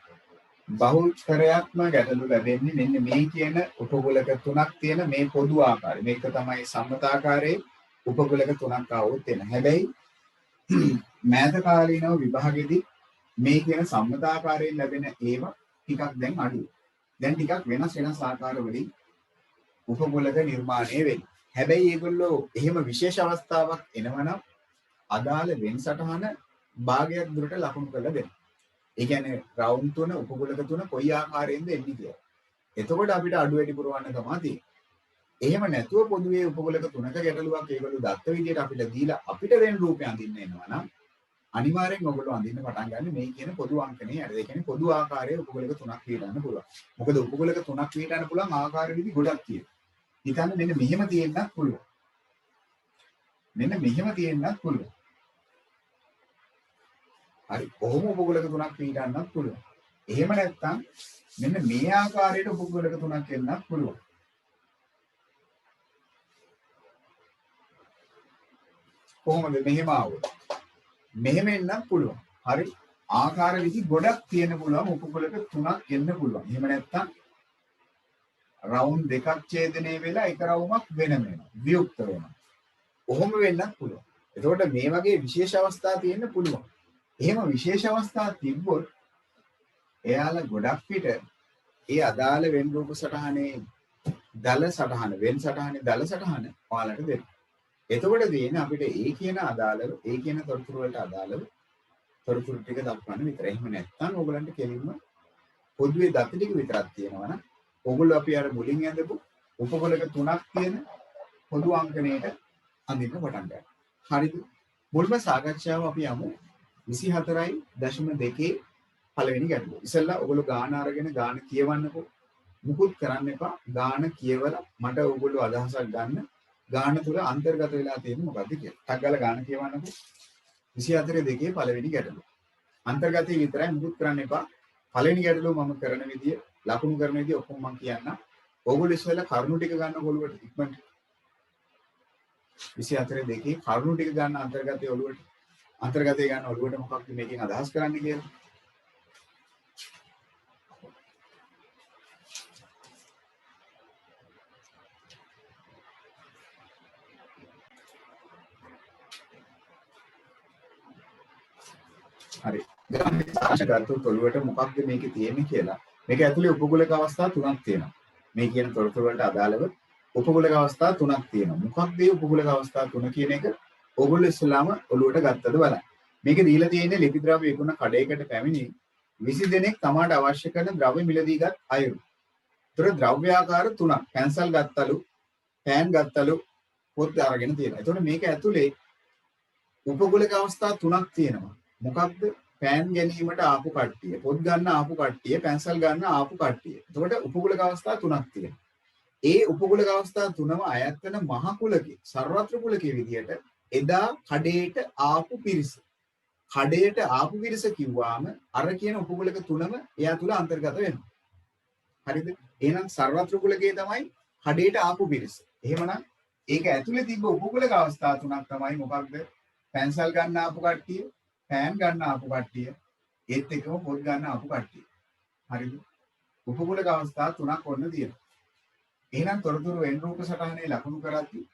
බහුතරයක්ම ගැටලු ලැබෙන්නේ මෙන්න මේ කියන උපකුලක 3ක් තියෙන මේ පොදු ආකාරය. මේක තමයි සම්මතාකාරයේ උපකුලක 3ක් આવොත් එන. හැබැයි මෑත කාලීනව විභාගෙදී මේ කියන සම්මතාකාරයෙන් ලැබෙන ඒවා ටිකක් දැන් අඩුයි. දැන් ටිකක් වෙනස් ආකාරවලින් උපකුලක නිර්මාණය වෙන්නේ. හැබැයි ඒගොල්ලෝ එහෙම විශේෂ අවස්ථාවක් එනවනම් අදාළ වෙන් සටහන භාගයක් දුරට ලකුණු කරලා දෙනවා. ඒ කියන්නේ රවුන්ඩ් 3 උපකුලක 3 කොයි ආකාරයෙන්ද එන්නේ කියලා. එතකොට අපිට අඩු වැඩි පුරවන්න තමයි තියෙන්නේ. එහෙම නැතුව පොදුවේ උපකුලක 3ක ගැටලුවක් ඒගොල්ලෝ දත්ත විදියට අපිට දීලා අපිට වෙන රූපය අඳින්න එනවා නම් අනිවාර්යෙන් ඔයගොල්ලෝ අඳින්න පටන් ගන්න මේ කියන පොදු අංකනේ හරි. ඒ කියන්නේ පොදු ආකාරයේ උපකුලක 3ක් විතරන්න පුළුවන්. මොකද උපකුලක 3ක් විතරන්න පුළුවන් ආකාර විදි ගොඩක් තියෙනවා. හිතන්න මෙන්න මෙහෙම තියෙන්නත් පුළුවන්. මෙන්න මෙහෙම තියෙන්නත් පුළුවන්. හරි. කොහොම උපකුලක 3ක් විතරන්නත් පුළුවන්. එහෙම නැත්නම් මෙන්න මේ ආකාරයට උපකුලක 3ක් එන්නත් පුළුවන්. කොහොමද මෙහෙම ආවොත්? මෙහෙම එන්නත් පුළුවන්. හරි. ආකාර විදි ගොඩක් තියෙන පුළුවන් උපකුලක 3ක් එන්න පුළුවන්. එහෙම නැත්නම් රවුන්ඩ් දෙකක් ඡේදනය වෙලා එක රවුමක් වෙනම වෙනවා. වියුක්ත වෙනවා. කොහොම වෙන්නත් පුළුවන්. එතකොට මේ වගේ විශේෂ අවස්ථා තියෙන්න පුළුවන්. එහෙම විශේෂ අවස්ථා තිබ්බොත් එයාලා ගොඩක් පිට ඒ අදාළ වෙන් රූප සටහනේ දල සටහන වෙන් සටහනේ දල සටහන ඔයාලට දෙන්න. එතකොට දෙන්නේ අපිට ඒ කියන අදාළව ඒ කියන තොරතුරු වලට අදාළව තොරතුරු ටික දක්වන්න විතරයි. එහෙම නැත්නම් ඕගලන්ට කෙලින්ම පොදුවේ දත ටික විතරක් තියෙනවා නම් ඕගොල්ලෝ අපි අර මුලින් ඇඳපු උපකුලක 3ක් තියෙන පොදු අංකණයට අඳින්න පටන් ගන්නවා. හරිද? මුල්ම සාකච්ඡාව අපි යමු 24.2 පළවෙනි ගැටලුව. ඉතින්ලා ඔයගොල්ලෝ ගාන අරගෙන ගාන කියවන්නකෝ. මුකුත් කරන්න එපා. ගාන කියවලා මට ඔයගොල්ලෝ අදහසක් ගන්න. ගාන තුල අන්තර්ගත වෙලා තියෙන්නේ මොකද්ද කියලා. ටක් ගාලා ගාන කියවන්නකෝ. 24.2 පළවෙනි ගැටලුව. අන්තර්ගතය විතරයි මුකුත් කරන්න එපා. පළවෙනි ගැටලුව මම කරන විදිය ලකුණු කරන විදිය ඔක්කොම මම කියන්නම්. ඕගොල්ලෝ ඉස්සෙල්ලා කරුණු ටික ගන්න ඔළුවට ඉක්මනට. 24.2 කරුණු ටික ගන්න අන්තර්ගතය ඔළුවට. අන්තර්ගතය ගන්න ඔළුවට මොකක්ද මේකෙන් අදහස් කරන්නේ කියලා. හරි. දැන් මේ සාකච්ඡාතු ඔළුවට මොකක්ද මේකේ තියෙන්නේ කියලා. මේක ඇතුලේ උපකුලක අවස්ථා තුනක් තියෙනවා. මේ කියන තොරතුරු වලට අදාළව උපකුලක අවස්ථා තුනක් තියෙනවා. මොකක්ද මේ උපකුලක අවස්ථා තුන කියන එක ඕගොල්ලෝ ඉස්සලාම ඔළුවට ගත්තද බලන්න. මේක දීලා තියෙන්නේ ලිපි ද්‍රව්‍ය විකුණන කඩේකට පැමිණි 20 දෙනෙක් තමාට අවශ්‍ය කරන ද්‍රව්‍ය මිලදී ගත් අයුරු. ඒතර ද්‍රව්‍යාකාර තුනක්. පැන්සල් ගත්තලු, පෑන් ගත්තලු, පොත් අරගෙන තියෙනවා. ඒතකොට මේක ඇතුලේ උපකුලක අවස්ථා තුනක් තියෙනවා. මොකක්ද? පෑන් ගැනීමට ආපු කට්ටිය, පොත් ගන්න ආපු කට්ටිය, පැන්සල් ගන්න ආපු කට්ටිය. එතකොට උපකුලක අවස්ථා තුනක් තියෙනවා. ඒ උපකුලක අවස්ථා තුනම අයත් වෙන මහ කුලකේ, සර්වත්‍ර කුලකේ විදියට එදා කඩේට ආපු පිරිස. කඩේට ආපු පිරිස කිව්වාම අර කියන උපකුලක තුනම එයා තුල අන්තර්ගත වෙනවා. හරිද? එහෙනම් සර්වත්‍ර කුලකේ තමයි කඩේට ආපු පිරිස. එහෙමනම් ඒක ඇතුලේ තිබ්බ උපකුලක අවස්ථා තුනක් තමයි මොකක්ද? පැන්සල් ගන්න ආපු කට්ටිය, පෑන් ගන්න ආපු කට්ටිය, ඒත් එක්කම පොත් ගන්න ආපු කට්ටිය. හරිද? උපකුලක අවස්ථා තුනක් ඔන්න තියෙනවා. එහෙනම් තොරතුරු වෙන් රූප සටහනේ ලකුණු කරද්දී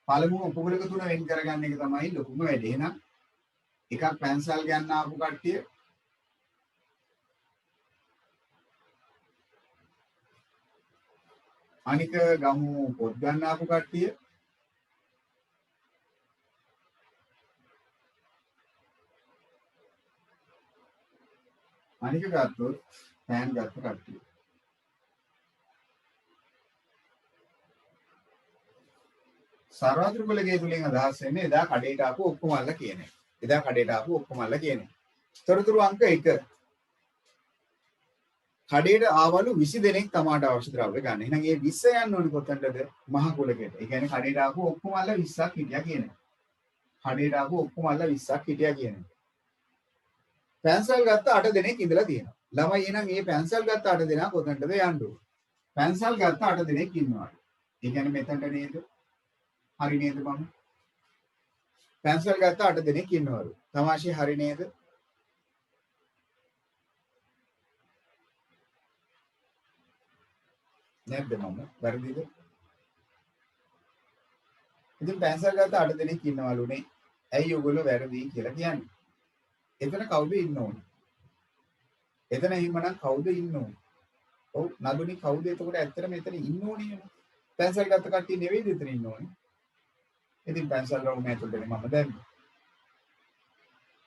පළමුව උපකුලක තුන වෙන් කරගන්න එක තමයි ලොකුම වැඩේ. එහෙනම් එකක් පැන්සල් ගන්න ආපු කට්ටිය, අනික ගමු පොත් ගන්න ආපු කට්ටිය, අනික ගත්තොත් පෑන් ගත්ත කට්ටිය. සර්වත්‍ර කුලකයේ තුලින් අදහස් වෙන්නේ එදා කඩේට ආපු ඔක්කොමල්ල කියන එක. එදා කඩේට ආපු ඔක්කොමල්ල කියන එක. තොරතුරු අංක 1. කඩේට ආවලු 20 දෙනෙක් තමාට අවශ්‍ය ද්‍රව්‍ය ගන්න. එහෙනම් මේ 20 යන්න ඕනේ කොතනටද? මහ කුලකයට. ඒ කියන්නේ කඩේට ආපු ඔක්කොමල්ල 20ක් හිටියා කියන එක. කඩේට ආපු ඔක්කොමල්ල 20ක් හිටියා කියන එක. පැන්සල් ගත්ත 8 දෙනෙක් ඉඳලා තියෙනවා. ළමයි එහෙනම් මේ පැන්සල් ගත්ත 8 දෙනා කොතනටද යන්න ඕනේ? පැන්සල් ගත්ත 8 දෙනෙක් ඉන්නවා. ඒ කියන්නේ මෙතනට නේද? හරි නේද මම? පැන්සල් ගත්ත 8 දෙනෙක් ඉන්නවලු. තමාෂේ හරි නේද? නැද්ද මම? වැරදිද? ඉතින් පැන්සල් ගත්ත 8 දෙනෙක් ඉන්නවලුනේ. ඇයි ඔයගොල්ලෝ වැරදි කියලා කියන්නේ? එතන කවුද ඉන්න ඕනේ? එතන එහෙමනම් කවුද ඉන්න ඕනේ? ඔව් නදුනි කවුද එතකොට ඇත්තට මෙතන ඉන්න ඕනේ නේ? පැන්සල් ගත්ත කට්ටිය නෙවෙයිද එතන ඉන්න ඕනේ? ඉතින් පැන්සල් රවුම ඇතුළට මම දැම්මා.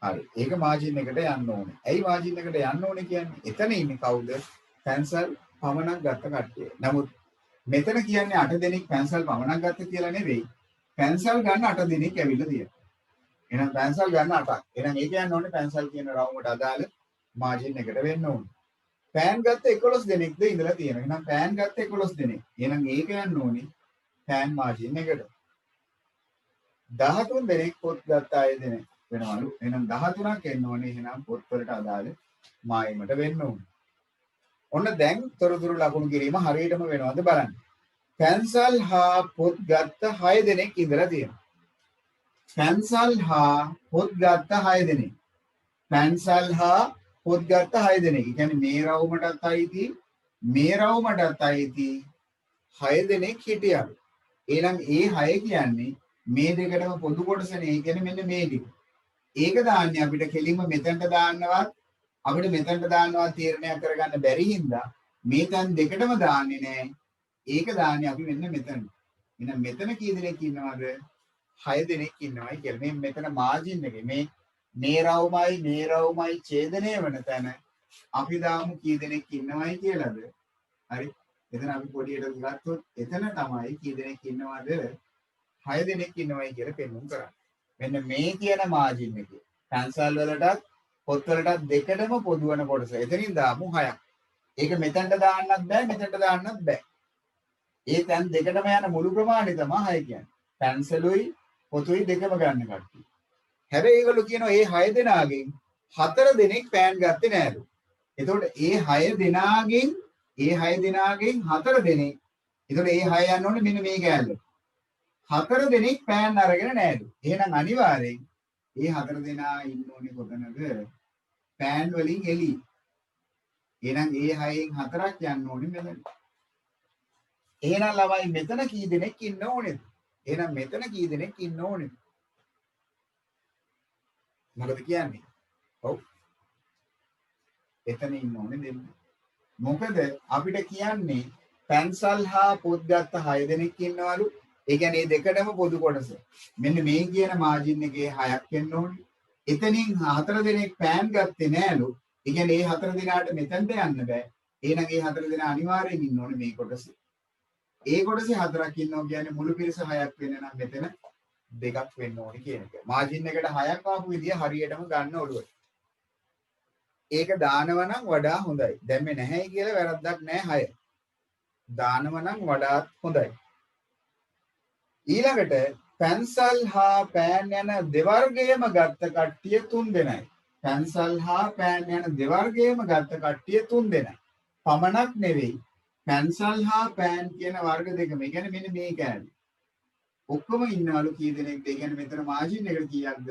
හරි. ඒක මාජින් එකට යන්න ඕනේ. ඇයි මාජින් එකට යන්න ඕනේ කියන්නේ? එතන ඉන්නේ කවුද? පැන්සල් පමණක් ගත්ත කට්ටිය. නමුත් මෙතන කියන්නේ 8 දෙනෙක් පැන්සල් පමණක් ගත්ත කියලා නෙවෙයි. පැන්සල් ගන්න 8 දෙනෙක් ඇවිල්ලා තියෙනවා. එහෙනම් පැන්සල් ගන්න 8ක්. එහෙනම් ඒ කියන්න ඕනේ පැන්සල් කියන රවුමට අදාළ මාජින් එකට වෙන්න ඕනේ. පෑන් ගත්ත 11 දෙනෙක්ද ඉඳලා තියෙනවා. එහෙනම් පෑන් ගත්ත 11 දෙනෙක්. එහෙනම් ඒක යන්න ඕනේ පෑන් මාජින් එකට. 13 දෙනෙක් පොත් ගත්ත අය දෙනෙක් වෙනවලු. එහෙනම් 13ක් එන්න ඕනේ. එහෙනම් පොත් වලට අදාළ මායිමට වෙන්න ඕනේ. ඔන්න දැන් තොරතුරු ලකුණු කිරීම හරියටම වෙනවද බලන්න. පැන්සල් හා පොත් ගත්ත 6 දෙනෙක් ඉඳලා තියෙනවා. පැන්සල් හා පොත් ගත්ත 6 දෙනෙක්. පැන්සල් හා පොත් ගත්ත 6 දෙනෙක්. ඒ කියන්නේ මේ රවුමටත් අයිති, මේ රවුමටත් අයිති 6 දෙනෙක් හිටියලු. එහෙනම් ඒ 6 කියන්නේ මේ දෙකටම පොදු කොටසනේ. ඒ කියන්නේ මෙන්න මේ ටික. ඒක දාන්නේ අපිට කෙලින්ම මෙතනට දාන්නවත් අපිට මෙතනට දාන්නවත් තීරණයක් කරගන්න බැරි හින්දා මේ තැන් දෙකටම දාන්නේ නැහැ. ඒක දාන්නේ අපි මෙන්න මෙතන. එහෙනම් මෙතන කී දෙනෙක් ඉන්නවද? 6 දෙනෙක් ඉන්නවයි කියලා. මේ මෙතන මාජින් එකේ මේ රවුමයි ඡේදනය වෙන තැන අපි දාමු කී දෙනෙක් ඉන්නවයි කියලාද? හරි. එතන අපි පොඩියට ගත්තොත් එතන තමයි කී දෙනෙක් ඉන්නවද? 6 දෙනෙක් ඉන්නවයි කියලා පෙන්වන්න කරන්නේ. මෙන්න මේ කියන මාජින් එකේ පැන්සල් වලටත් පොත් වලටත් දෙකටම පොදු වෙන කොටස. එතනින් දාමු 6ක්. ඒක මෙතනට දාන්නත් බෑ, මෙතනට දාන්නත් බෑ. ඒ තැන් දෙකටම යන මුළු ප්‍රමාණය තමයි 6 කියන්නේ. පැන්සලුයි පොතුයි දෙකම ගන්න කට්ටිය. හැබැයි ඒගොල්ලෝ කියනවා මේ 6 දෙනාගෙන් 4 දෙනෙක් පෑන් ගත්තේ නෑලු. එතකොට ඒ 6 දෙනාගෙන් 4 දෙනෙක්. එතකොට ඒ 6 යන්න ඕනේ මෙන්න මේ කෑල්ලට. 4 දෙනෙක් පෑන් අරගෙන නෑලු. එහෙනම් අනිවාර්යෙන් ඒ 4 දෙනා ඉන්න ඕනේ කොතනද? පෑන් වලින් එළිය. එහෙනම් ඒ 6න් 4ක් යන්න ඕනේ මෙතන. එහෙනම් ළමයි මෙතන කී දෙනෙක් ඉන්න ඕනේද? එහෙනම් මෙතන කී දෙනෙක් ඉන්න ඕනේද? මොකද කියන්නේ? ඔව්. එතන ඉන්න ඕනේ දෙන්න. මොකද අපිට කියන්නේ පැන්සල් හා පොත් ගත්ත 6 දෙනෙක් ඉන්නවලු. ඒ කියන්නේ මේ දෙකටම පොදු කොටස. මෙන්න මේ කියන මාජින් එකේ 6ක් එන්න ඕනේ. එතනින් 4 දෙනෙක් පෑන් ගත්තේ නෑලු. ඒ කියන්නේ මේ 4 දෙනාට මෙතනට යන්න බෑ. එහෙනම් මේ 4 දෙනා අනිවාර්යෙන් ඉන්න ඕනේ මේ කොටසේ. ඒ කොටසේ 4ක් ඉන්නවා කියන්නේ මුළු පිරිස 6ක් වෙන නම් මෙතන දෙකක් වෙන්න ඕනේ කියන එක. මාජින් එකට 6ක් ආපු විදිය හරියටම ගන්න ඔළුවට. ඒක දානව නම් වඩා හොඳයි. දැම්මේ නැහැයි කියලා වැරද්දක් නැහැ 6. දානව නම් වඩාත් හොඳයි. ඊළඟට පැන්සල් හා පෑන් යන දෙවර්ගයම ගත්ත කට්ටිය 3 දෙනයි. පැන්සල් හා පෑන් යන දෙවර්ගයම ගත්ත කට්ටිය 3 දෙනයි. පමණක් නෙවෙයි. පැන්සල් හා පෑන් කියන වර්ග දෙකම. ඒ කියන්නේ මෙන්න මේ කෑලි. ඔක්කොම ඉන්නවලු කී දෙනෙක්ද? ඒ කියන්නේ මෙතන මාජින් එකට කීයක්ද?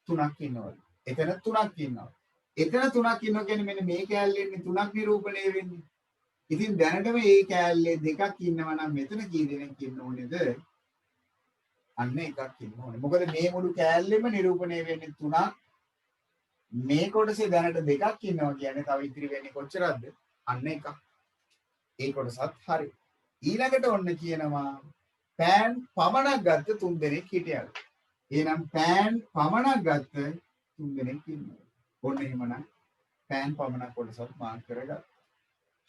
3ක් ඉන්නවලු. එතන 3ක් ඉන්නවා. එතන 3ක් ඉන්නවා කියන්නේ මෙන්න මේ කෑල්ලෙන්නේ 3ක් නිරූපණය වෙන්නේ. ඉතින් දැනටම මේ කෑල්ලේ දෙකක් ඉන්නවා නම් මෙතන කී දෙනෙක් ඉන්න ඕනේද? අන්න එකක් ඉන්න ඕනේ. මොකද මේ මුළු කෑල්ලෙම නිරූපණය වෙන්නේ 3ක්. මේ කොටසේ දැනට දෙකක් ඉන්නවා කියන්නේ තව ඉතිරි වෙන්නේ කොච්චරද? අන්න එකක්. ඒ කොටසත් හරි. ඊළඟට ඔන්න කියනවා පෑන් පමණක් ගත්ත 3 දෙනෙක් හිටියලු. එහෙනම් පෑන් පමණක් ගත්ත 3 දෙනෙක් ඉන්නවා. ඔන්න එහෙමනම් පෑන් පමණක් කොටසත් මාර්ක් කරගන්න.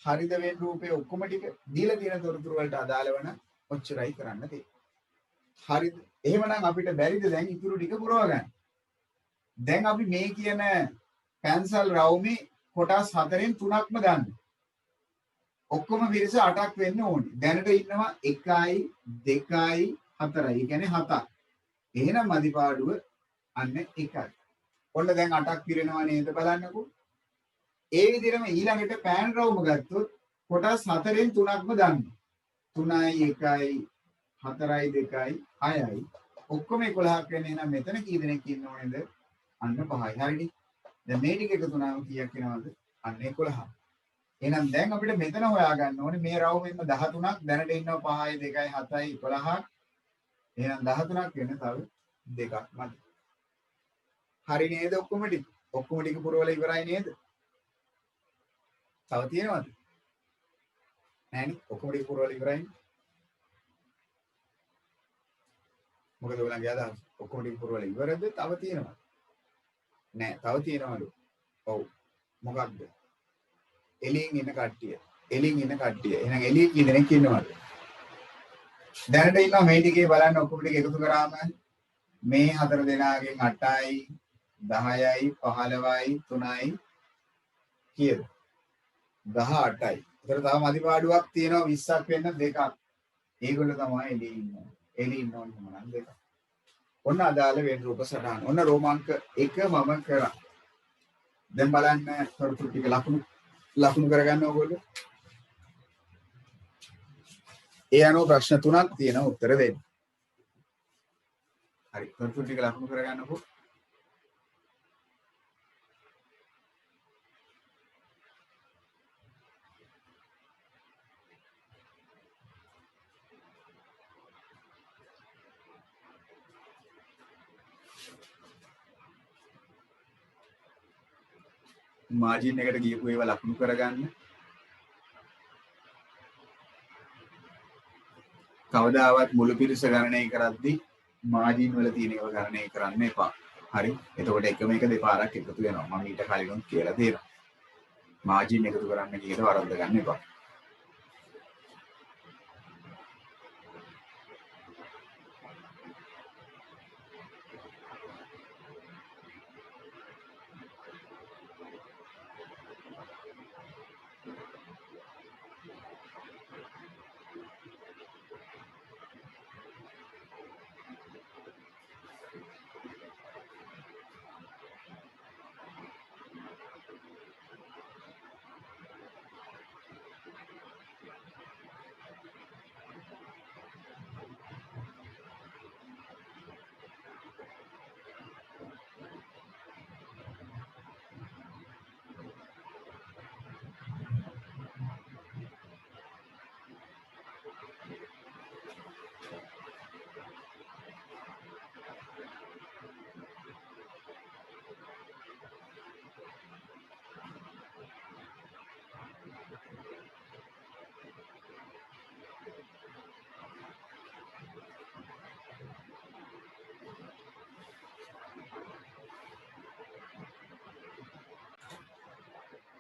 හරිද වෙන රූපේ ඔක්කොම ටික දීලා තියෙන තොරතුරු වලට අදාළ වෙන ඔච්චරයි කරන්න තියෙන්නේ. හරිද? එහෙමනම් අපිට බැරිද දැන් ඉතුරු ටික පුරව ගන්න. දැන් අපි මේ කියන පැන්සල් රවුමේ කොටස් 4න් 3ක්ම ගන්න. ඔක්කොම පිරිස 8ක් වෙන්න ඕනේ. දැනට ඉන්නවා 1යි 2යි 4යි. ඒ කියන්නේ 7ක්. එහෙනම් අදිපාඩුව අන්න 1යි. ඔන්න දැන් 8ක් පිරෙනවා නේද බලන්නකෝ. ඒ විදිහටම ඊළඟට පෑන් රවුම ගත්තොත් කොටස් 4න් 3ක්ම දාන්න. 3යි 1යි 4යි 2යි 6යි ඔක්කොම 11ක් වෙන්නේ. එහෙනම් මෙතන කී දෙනෙක් ඉන්න ඕනේද? අන්න 5යි. හරිනේ. දැන් මේ ටික එකතු වුණාම කීයක් එනවද? අන්න 11. එහෙනම් දැන් අපිට මෙතන හොයාගන්න ඕනේ මේ රවුමෙන්ම 13ක් දැනට ඉන්නවා 5යි 2යි 7යි 11ක්. එහෙනම් 13ක් වෙන තව දෙකක් මදි. හරි නේද ඔක්කොම ටික? ඔක්කොම ටික පුරවලා ඉවරයි නේද? තව තියෙනවද? නෑනේ ඔක්කොම ටික පුරවලා ඉවරයි. මොකද ඔයගොල්ලන්ගේ අදහස? ඔක්කොම ටික පුරවලා ඉවරද? තව තියෙනවද? නෑ තව තියෙනවලු. ඔව්. මොකක්ද? එළියෙන් ඉන්න කට්ටිය. එළියෙන් ඉන්න කට්ටිය. එහෙනම් එළියේ කී දෙනෙක් ඉන්නවද? දැනට ඉන්නවා මේ ටිකේ බලන්න ඔක්කොම ටික එකතු කරාම මේ 4 දෙනාගෙන් 8යි 10යි 15යි 3යි කීයද? 18යි. ඒතර තව අදිපාඩුවක් තියෙනවා 20ක් වෙන්න දෙකක්. ඒගොල්ලෝ තමයි එළියේ ඉන්නේ. එළියේ ඉන්න ඕනේ මොනවාද දෙකක්. ඔන්න අදාළ වෙන රූප සටහන. ඔන්න රෝමාංක 1 මම කරා. දැන් බලන්න තොරතුරු ටික ලකුණු කරගන්න ඕගොල්ලෝ. ඒ අනුව ප්‍රශ්න 3ක් තියෙනවා උත්තර දෙන්න. හරි තොරතුරු ටික ලකුණු කරගන්නකෝ. මාජින් එකට ගියපු ඒවා ලකුණු කරගන්න. කවදාවත් මුළු පිරිස ගණනය කරද්දී මාජින් වල තියෙන ඒවා ගණනය කරන්න එපා. හරි. එතකොට එකම එක දෙපාරක් එකතු වෙනවා. මම ඊට කලිනුත් කියලා දෙනවා. මාජින් එකතු කරන්න කියන වරද්ද ගන්න එපා.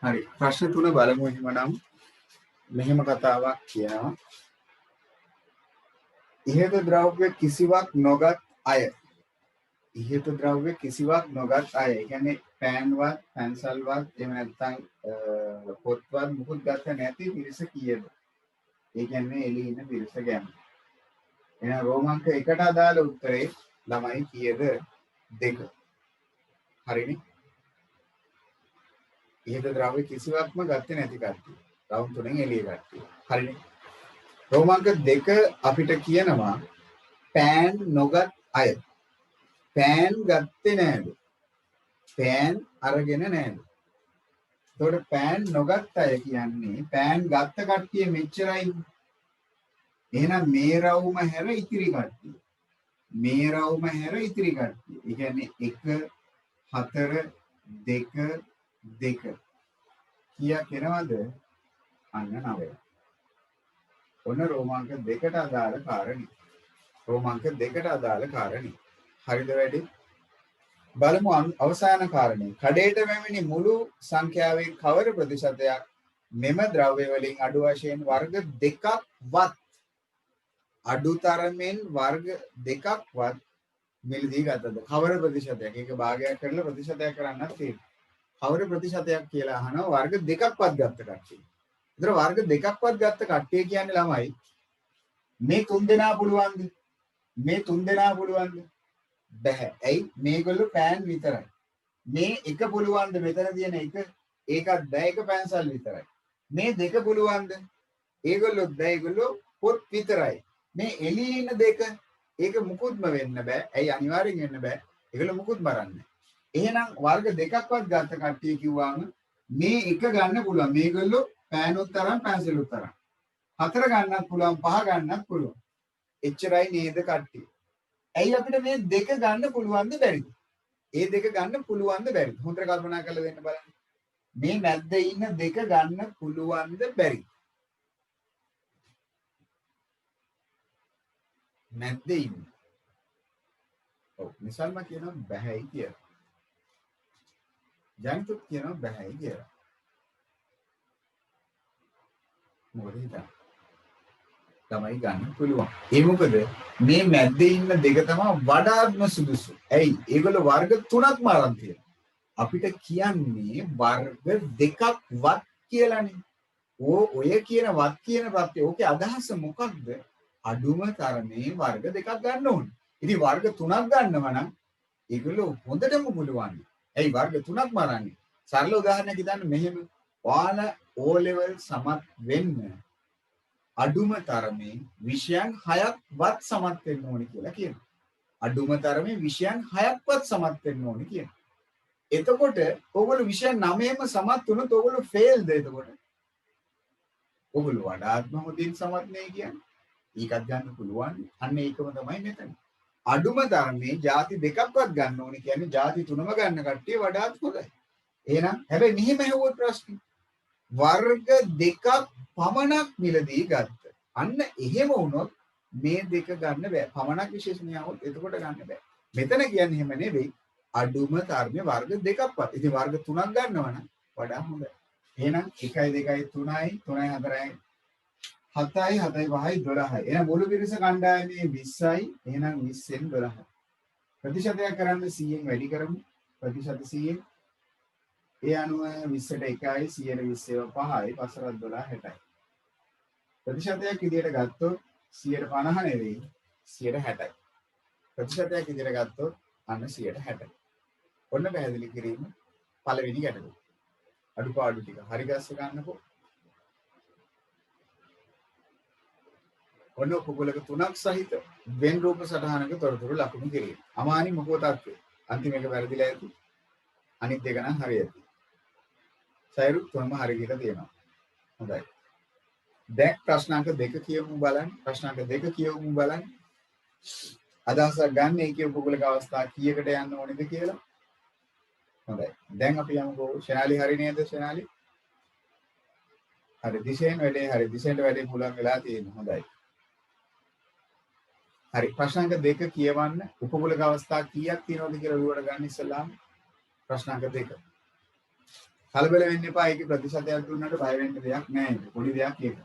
හරි ප්‍රශ්න 3 බලමු එහෙමනම්. මෙහෙම කතාවක් කියනවා. ඉහත ද්‍රව්‍ය කිසිවක් නොගත් අය. ඉහත ද්‍රව්‍ය කිසිවක් නොගත් අය. ඒ කියන්නේ පෑන්වත්, පැන්සල්වත්, එහෙම නැත්නම් පොත්වත් මුකුත් ගත්ත නැති පිරිස කීයද? ඒ කියන්නේ එළියේ ඉන්න පිරිස ගැන. එහෙනම් රෝමාංක 1ට අදාළ උත්තරේ ළමයි කීයද? 2. හරිනේ. ඉහත ද්‍රව්‍ය කිසිවක්ම ගත්තේ නැති කට්ටිය. රවුම් 3න් එළිය කට්ටිය. හරිනේ. රෝමාංක 2 අපිට කියනවා පෑන් නොගත් අය. පෑන් ගත්තේ නෑද? පෑන් අරගෙන නෑද? එතකොට පෑන් නොගත් අය කියන්නේ පෑන් ගත්ත කට්ටිය මෙච්චරයි. එහෙනම් මේ රවුම හැර ඉතිරි කට්ටිය. මේ රවුම හැර ඉතිරි කට්ටිය. ඒ කියන්නේ 1 4 2 2 කීයක් එනවද? අන්න 9. ඔන්න රෝමාංක 2ට අදාළ කාරණේ. රෝමාංක 2ට අදාළ කාරණේ. හරිද වැඩි? බලමු අවසාන කාරණේ. කඩේට මෙවැනි මුළු සංඛ්‍යාවෙන් කවර ප්‍රතිශතයක් මෙම ද්‍රව්‍ය වලින් අඩු වශයෙන් වර්ග දෙකක්වත් අඩුතරමින් වර්ග දෙකක්වත් මිලදී ගතද? කවර ප්‍රතිශතයක්? ඒක භාගයක් කරලා ප්‍රතිශතයක් කරන්නත් තියෙනවා. කවර ප්‍රතිශතයක් කියලා අහනවා වර්ග දෙකක්වත් ගත්ත කට්ටිය. ඒතර වර්ග දෙකක්වත් ගත්ත කට්ටිය කියන්නේ ළමයි මේ තුන් දෙනා පුළුවන්ද? මේ තුන් දෙනා පුළුවන්ද? බැහැ. ඇයි? මේගොල්ලෝ පෑන් විතරයි. මේ එක පුළුවන්ද මෙතන තියෙන එක? ඒකත් බෑ. එක පැන්සල් විතරයි. මේ දෙක පුළුවන්ද? ඒගොල්ලොත් බෑ. ඒගොල්ලෝ පොත් විතරයි. මේ එළියේ ඉන්න දෙක ඒක මුකුත්ම වෙන්න බෑ. ඇයි? අනිවාර්යෙන් වෙන්න බෑ. ඒගොල්ලෝ මුකුත් මරන්නේ. එහෙනම් වර්ග දෙකක්වත් ගත්ත කට්ටිය කිව්වම මේ එක ගන්න පුළුවන්. මේගොල්ලෝ පෑනොත් තරම් පැන්සලුත් තරම්. 4 ගන්නත් පුළුවන්, 5 ගන්නත් පුළුවන්. එච්චරයි නේද කට්ටිය. ඇයි අපිට මේ දෙක ගන්න පුළුවන්ද බැරිද? ඒ දෙක ගන්න පුළුවන්ද බැරිද? හොඳට කල්පනා කරලා දෙන්න බලන්න. මේ මැද්දේ ඉන්න දෙක ගන්න පුළුවන්ද බැරිද? මැද්දේ ඉන්න. ඔව් නිසල්ම කියනවා බැහැයි කියලා. ජනිතුත් කියනවා බැහැයි කියලා. මොකද හිතන්නේ? තමයි ගන්න පුළුවන්. ඒ මොකද මේ මැද්දේ ඉන්න දෙක තමයි වඩාත්ම සුදුසු. ඇයි? ඒගොල්ලෝ වර්ග 3ක්ම අරන් තියෙනවා. අපිට කියන්නේ වර්ග දෙකක්වත් කියලානේ. ඔය කියන වත් කියන ප්‍රත්‍ය ඕකේ අදහස මොකක්ද? අඩුම තරමේ වර්ග දෙකක් ගන්න ඕනේ. ඉතින් වර්ග 3ක් ගන්නවා නම් ඒගොල්ලෝ හොඳටම පුළුවන්. ඇයි වර්ග 3ක්ම අරන්නේ? සරල උදාහරණයක් හිතන්න මෙහෙම. ඔයාලා O level සමත් වෙන්න අඩුම තරමේ විෂයන් 6ක්වත් සමත් වෙන්න ඕනේ කියලා කියනවා. අඩුම තරමේ විෂයන් 6ක්වත් සමත් වෙන්න ඕනේ කියනවා. එතකොට ඔයගොල්ලෝ විෂයන් 9ෙම සමත් වුණොත් ඔයගොල්ලෝ ෆේල්ද එතකොට? ඔයගොල්ලෝ වඩාත්ම හොඳින් සමත් නේ කියන්නේ. ඒකත් ගන්න පුළුවන්. අන්න ඒකම තමයි මෙතන. අඩුම තරමේ ಜಾති දෙකක්වත් ගන්න ඕනේ කියන්නේ ಜಾති තුනම ගන්න කට්ටිය වඩාත් හොඳයි. එහෙනම් හැබැයි මෙහෙම ඇහුවොත් ප්‍රශ්නේ වර්ග දෙකක් පමණක් මිලදී ගත්ත. අන්න එහෙම වුණොත් මේ දෙක ගන්න බෑ. පමණක් විශේෂණය આવොත් එතකොට ගන්න බෑ. මෙතන කියන්නේ එහෙම නෙවෙයි. අඩුම තරමේ වර්ග දෙකක්වත්. ඉතින් වර්ග 3ක් ගන්නවා නම් වඩා හොඳයි. එහෙනම් 1 2 3යි 3යි 4යි 7යි 7යි 5යි 12යි. එහෙනම් මුළු පිරිස කණ්ඩායමේ 20යි. එහෙනම් 20ෙන් 12යි. ප්‍රතිශතයක් කරන්න 100ෙන් වැඩි කරමු. ප්‍රතිශත 100ෙන් ඒ අනුව 20ට 1යි 120 5යි 5 12 60යි. ප්‍රතිශතයක් විදියට ගත්තොත් 150 නෙවෙයි 160යි. ප්‍රතිශතයක් විදියට ගත්තොත් අන්න 160යි. ඔන්න පැහැදිලි කිරීම පළවෙනි ගැටලුව. අඩුපාඩු ටික හරි ගස්ස ගන්නකො. ඔන්න කුකුලක 3ක් සහිත වෙන් රූප සටහනක තොරතුරු ලකුණු කිරීම. අමානි මොකෝ තත්ත්වය. අන්තිම එක වැරදිලා ඇති. අනිත් දෙක නම් හරි ඇති. සයිරු තුනම හරි කියලා තියෙනවා. හොඳයි. දැන් ප්‍රශ්නාංක 2 කියමු බලන්න. ප්‍රශ්නාංක 2 කියමු බලන්න. අදහසක් ගන්න ඒකේ කුකුලක අවස්ථා කීයකට යන්න ඕනේද කියලා. හොඳයි. දැන් අපි යමුකෝ. ශනාලි හරි නේද ශනාලි? හරි දිශෙන් වැඩේ හරි. දිශෙන්ට වැඩේ පුළුවන් වෙලා තියෙනවා. හොඳයි. හරි ප්‍රශ්නාංක 2 කියවන්න. උපකුලක අවස්ථා කීයක් තියෙනවද කියලා ඔළුවට ගන්න ඉස්සලාම. ප්‍රශ්නාංක 2. කලබල වෙන්න එපා. ඒකේ ප්‍රතිශතයක් දුන්නාට බය වෙන්න දෙයක් නැහැ. පොඩි දෙයක් ඒක.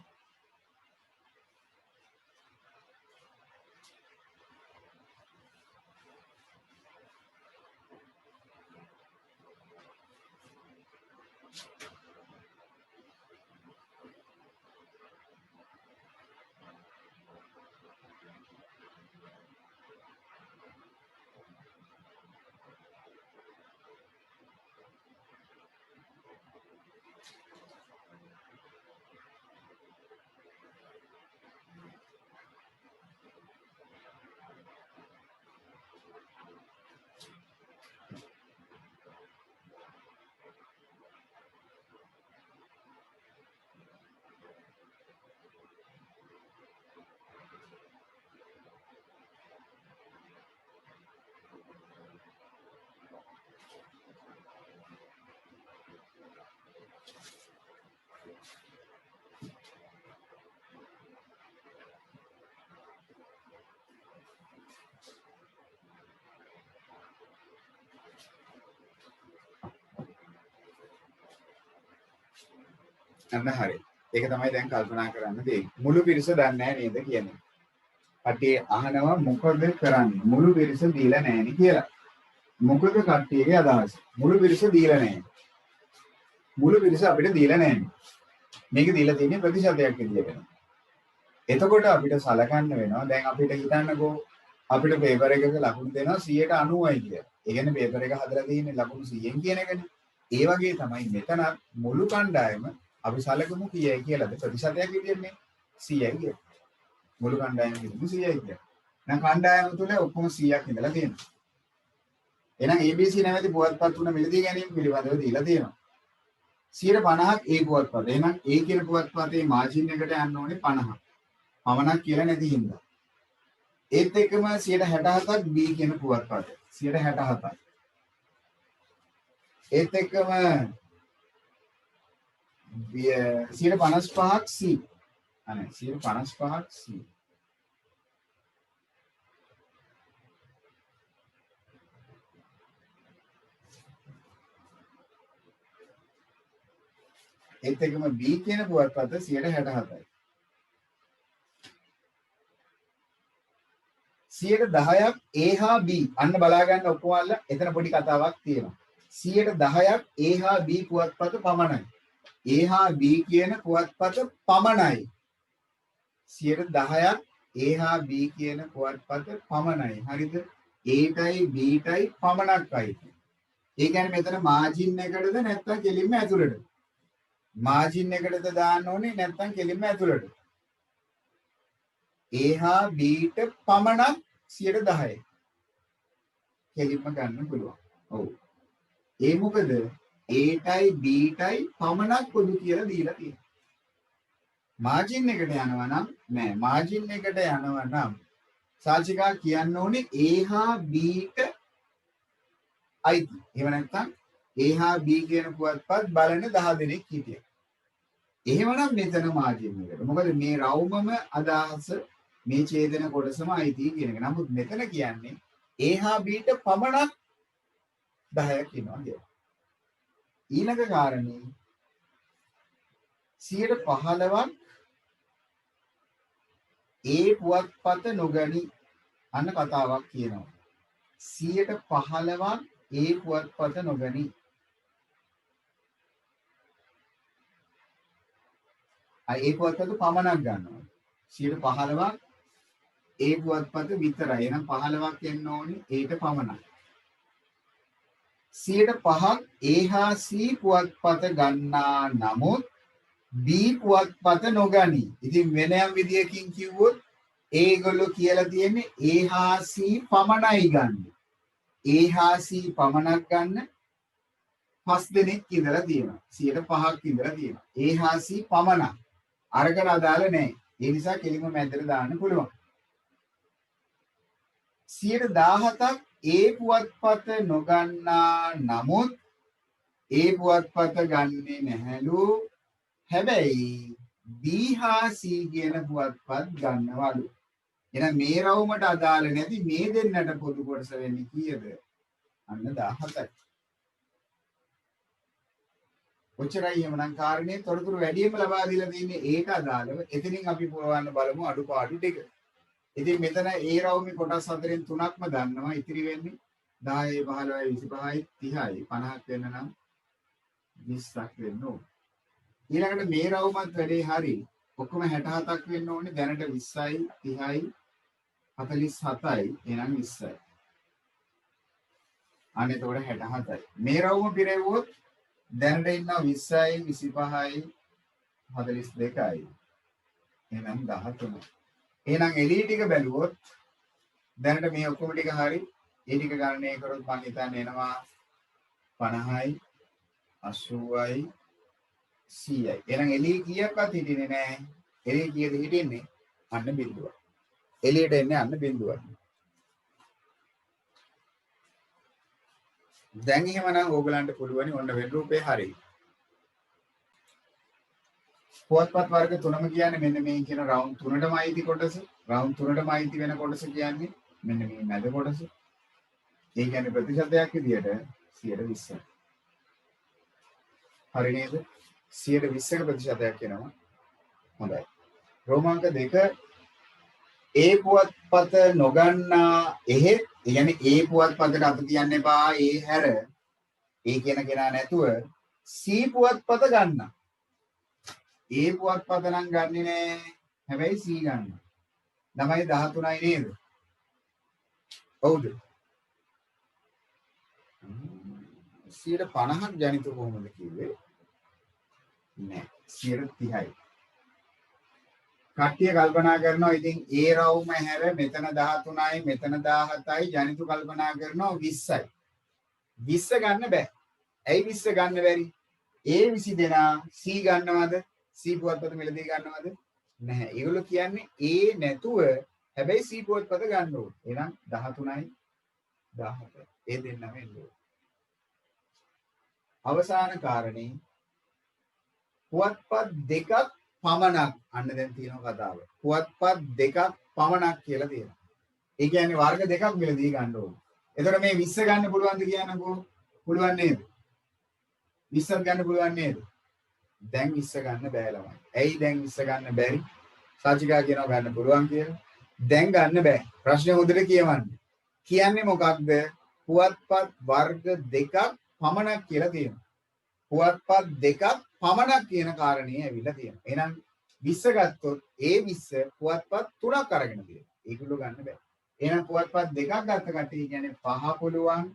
අන්න හරි. ඒක තමයි දැන් කල්පනා කරන්න තියෙන්නේ. මුළු පිරිස දන්නේ නැහැ නේද කියන්නේ. කට්ටිය අහනවා මොකද කරන්නේ? මුළු පිරිස දීලා නැහැ නේ කියලා. මොකද කට්ටියගේ අදහස? මුළු පිරිස දීලා නැහැ. මුළු පිරිස අපිට දීලා නැහැ. මේක දීලා තියෙන්නේ ප්‍රතිශතයක් විදියට. එතකොට අපිට සලකන්න වෙනවා දැන් අපිට හිතන්නකෝ අපිට පේපර් එකක ලකුණු දෙනවා 90යි කියලා. ඒ කියන්නේ පේපර් එක හදලා තියෙන්නේ ලකුණු 100න් කියන එකනේ. ඒ වගේ තමයි මෙතන මුළු කණ්ඩායම අපි සලකමු කීයයි කියලාද ප්‍රතිශතයක් විදියටනේ 100යි කියලා. මුළු කණ්ඩායම කියන්නේ 100යි කියලා. දැන් කණ්ඩායම තුල ඔක්කොම 100ක් ඉඳලා තියෙනවා. එහෙනම් ABC නැමැති පුවත්පත් තුන මිලදී ගැනීම පිළිබඳව දීලා තියෙනවා. 50ක් ඒ පුවත්පත. එහෙනම් A කියන පුවත්පතේ මාජින් එකට යන්න ඕනේ 50. පමණක් කියලා නැති හින්දා. ඒත් එක්කම 67ක් B කියන පුවත්පත. 67ක්. ඒත් එක්කම 55ක් C. අනේ 55ක් C. ඒත් එක්කම B කියන පුවත්පත 67යි. 10ක් A හා B අන්න බලා ගන්න ඔක්කොම එතන පොඩි කතාවක් තියෙනවා. 10ක් A හා B පුවත්පත පමණයි. A හා B කියන පුවත්පත පමණයි. 10ක් A හා B කියන පුවත්පත පමණයි. හරිද? A ටයි B ටයි පමණක්යි. ඒ කියන්නේ මෙතන මාජින් එකටද නැත්නම් කෙලින්ම ඇතුළට? මාජින් එකටද දාන්න ඕනේ නැත්නම් කෙලින්ම ඇතුළට? A හා B ට පමණක් 10යි. කෙලින්ම ගන්න පුළුවන්. ඔව්. ඒ මොකද A ටයි B ටයි පමණක් පොදු කියලා දීලා තියෙනවා. මාජින් එකට යනවා නම් නෑ. මාජින් එකට යනවා නම් සාචිකා කියන්න ඕනේ A හා B ට අයිති. එහෙම නැත්නම් A හා B කියන පුවත්පත් බලන 10 දෙනෙක් හිටියා. එහෙමනම් මෙතන මාජින් එකට. මොකද මේ රවුමම අදහස මේ ඡේදන කොටසම අයිති කියන එක. නමුත් මෙතන කියන්නේ A හා B ට පමණක් 10ක් ඉන්නවා කියලා. ඊළඟ කාරණේ 15ක් ඒ පුවත්පත නොගනි අන්න කතාවක් කියනවා. 15ක් ඒ පුවත්පත නොගනි. ඒ පුවත්පත පමණක් ගන්නවා. 15ක් ඒ පුවත්පත විතරයි. එහෙනම් 15ක් එන්න ඕනේ ඒට පමණයි. 5ක් A හා C පුවත්පත ගන්නා නමුත් B පුවත්පත නොගනි. ඉතින් වෙන යම් විදියකින් කිව්වොත් ඒගොල්ලෝ කියලා තියෙන්නේ A හා C පමණයි ගන්න. A හා C පමණක් ගන්න 5 දෙනෙක් ඉඳලා තියෙනවා. 5ක් ඉඳලා තියෙනවා. A හා C පමණක්. අරකට අදාළ නැහැ. ඒ නිසා කෙලින්ම මැදට දාන්න පුළුවන්. 17ක් ඒ පුවත්පත නොගන්නා නමුත් ඒ පුවත්පත ගන්නේ නැහැලු. හැබැයි B හා C කියන පුවත්පත් ගන්නවලු. එහෙනම් මේ රවුමට අදාළ නැති මේ දෙන්නට පොදු කොටස වෙන්නේ කීයද? අන්න 17යි. ඔච්චරයි එහෙමනම් කාරණේ තොරතුරු වැඩියෙන්ම ලබා දීලා තියෙන්නේ ඒක අදාළව. එතනින් අපි පුරවන්න බලමු අඩුපාඩු ටික. ඉතින් මෙතන ඒ රවුමේ කොටස් හතරෙන් තුනක්ම දන්නවා. ඉතිරි වෙන්නේ 10, 15, 25, 30යි. 50ක් වෙන්න නම් 20ක් වෙන්න ඕනේ. ඊළඟට මේ රවුමත් වැඩේ හරි. ඔක්කොම 67ක් වෙන්න ඕනේ. දැනට 20යි, 30යි, 47යි. එහෙනම් 20යි. අනේ එතකොට 67යි. මේ රවුම පිරෙව්වොත් දැනට ඉන්නවා 20යි, 25යි, 42යි. එහෙනම් 13. එහෙනම් එළිය ටික බැලුවොත් දැනට මේ ඔක්කොම ටික හරි. ඒ ටික ගණනය කරොත් මම හිතන්නේ එනවා 50යි, 80යි, 100යි. එහෙනම් එළිය කීයක්වත් හිටින්නේ නැහැ. එළිය කීයද හිටින්නේ? අන්න බිඳුව. එළියට එන්නේ අන්න බිඳුව. දැන් එහෙමනම් ඕගලන්ට පුළුවනි ඔන්න වෙන රූපේ හරි. පුවත්පත් වර්ග තුනම කියන්නේ මෙන්න මේ කියන රවුම් තුනටම අයිති කොටස. රවුම් තුනටම අයිති වෙන කොටස කියන්නේ මෙන්න මේ මැද කොටස. ඒ කියන්නේ ප්‍රතිශතයක් විදියට 120යි. හරි නේද? 120% කියනවා. හොඳයි. රෝමාංක 2 ඒ පුවත්පත නොගන්නා එහෙත් يعني ඒ පුවත්පතට අත තියන්න එපා ඒ හැර ඒ කියන කෙනා නැතුව C පුවත්පත ගන්න. ඒ පුවත්පත නම් ගන්නෙ නෑ. හැබැයි C ගන්න. ළමයි 13යි නේද? හවුද? 50ක් ජනිත කොහොමද කිව්වේ? නෑ 30යි. කට්ටිය කල්පනා කරනවා ඉතින් ඒ රවුම හැර මෙතන 13යි මෙතන 17යි ජනිත කල්පනා කරනවා 20යි. 20 ගන්න බෑ. ඇයි 20 ගන්න බැරි? ඒ 20 දෙනා C ගන්නවද? C පුවත්පත මිලදී ගන්නවද? නැහැ. ඒගොල්ලෝ කියන්නේ ඒ නැතුව හැබැයි C පුවත්පත ගන්න ඕනේ. එහෙනම් 13යි 17. ඒ දෙන්නම එන්න ඕනේ. අවසාන කාරණේ පුවත්පත් දෙකක් පමණක් අන්න දැන් තියෙනවා කතාව. පුවත්පත් දෙකක් පමණක් කියලා තියෙනවා. ඒ කියන්නේ වර්ග දෙකක් මිලදී ගන්න ඕනේ. එතකොට මේ 20 ගන්න පුළුවන්ද කියනකෝ? පුළුවන් නේද? 20ක් ගන්න පුළුවන් නේද? දැන් 20 ගන්න බෑ ළමයි. ඇයි දැන් 20 ගන්න බැරි? සාචිකා කියනවා ගන්න පුළුවන් කියලා. දැන් ගන්න බෑ. ප්‍රශ්නේ හොඳට කියවන්න. කියන්නේ මොකක්ද? පුවත්පත් වර්ග දෙකක් පමණක් කියලා තියෙනවා. පුවත්පත් දෙකක් පමණක් කියන කාරණේ ඇවිල්ලා තියෙනවා. එහෙනම් 20 ගත්තොත් ඒ 20 පුවත්පත් තුනක් අරගෙන තියෙනවා. ඒගොල්ලෝ ගන්න බෑ. එහෙනම් පුවත්පත් දෙකක් ගත්ත කට්ටිය කියන්නේ 5 පුළුවන්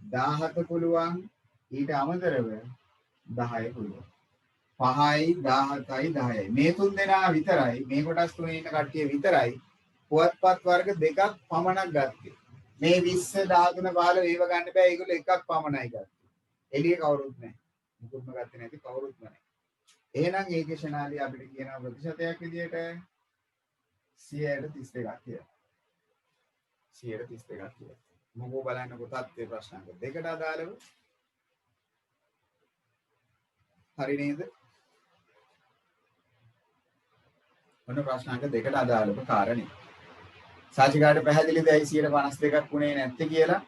17 පුළුවන් ඊට අමතරව 10 පුළුවන්. 5යි 17යි 10යි. මේ තුන් දෙනා විතරයි මේ කොටස් තුනේ ඉන්න කට්ටිය විතරයි පුවත්පත් වර්ග දෙකක් පමණක් ගත්තේ. මේ 20 13 15 ඒව ගන්න බෑ. ඒගොල්ලෝ එකක් පමණයි ගත්තේ. එළිය කවුරුත් නැහැ. මුකුත්ම ගත්තේ නැති කවුරුත්ම නැහැ. එහෙනම් ඒකේ ශනාලිය අපිට කියන ප්‍රතිශතයක් විදියට 132ක් කියලා. 132ක් කියලා. මොකෝ බලන්නකො තත්ත්වේ ප්‍රශ්නාංක දෙකට අදාළව. හරි නේද? මොන ප්‍රශ්නාංක දෙකට අදාළව කාරණේ. සාචිකාට පැහැදිලිද ඇයි 152ක් වුණේ නැත්තේ කියලා?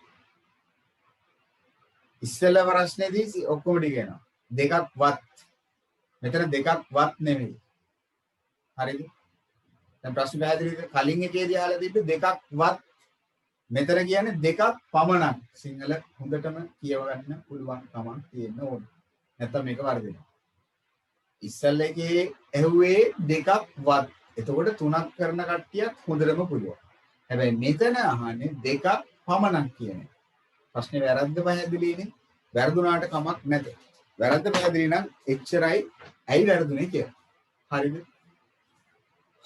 ඉස්සෙල්ලා ප්‍රශ්නේදී ඔක්කොම ටික එනවා. දෙකක් වත්. මෙතන දෙකක් වත් නෙමෙයි. හරිද? දැන් ප්‍රශ්න පැහැදිලිද? කලින් එකේදී අහලා තිබ්බේ දෙකක් වත්. මෙතන කියන්නේ දෙකක් පමණක්. සිංහල හොඳටම කියව ගන්න පුළුවන් කමක් තියෙන්න ඕනේ. නැත්තම් මේක වර්ධිනවා. ඉස්සෙල්ලා එකේ ඇහුවේ දෙකක් වත්. එතකොට තුනක් කරන කට්ටියත් හොඳටම පුළුවන්. හැබැයි මෙතන අහන්නේ දෙකක් පමණක් කියන්නේ. ප්‍රශ්නේ වැරද්ද පැහැදිලිනේ. වැරදුනාට කමක් නැත. වැරද්ද පැහැදිලි නම් එච්චරයි ඇයි වැරදුනේ කියලා. හරිද?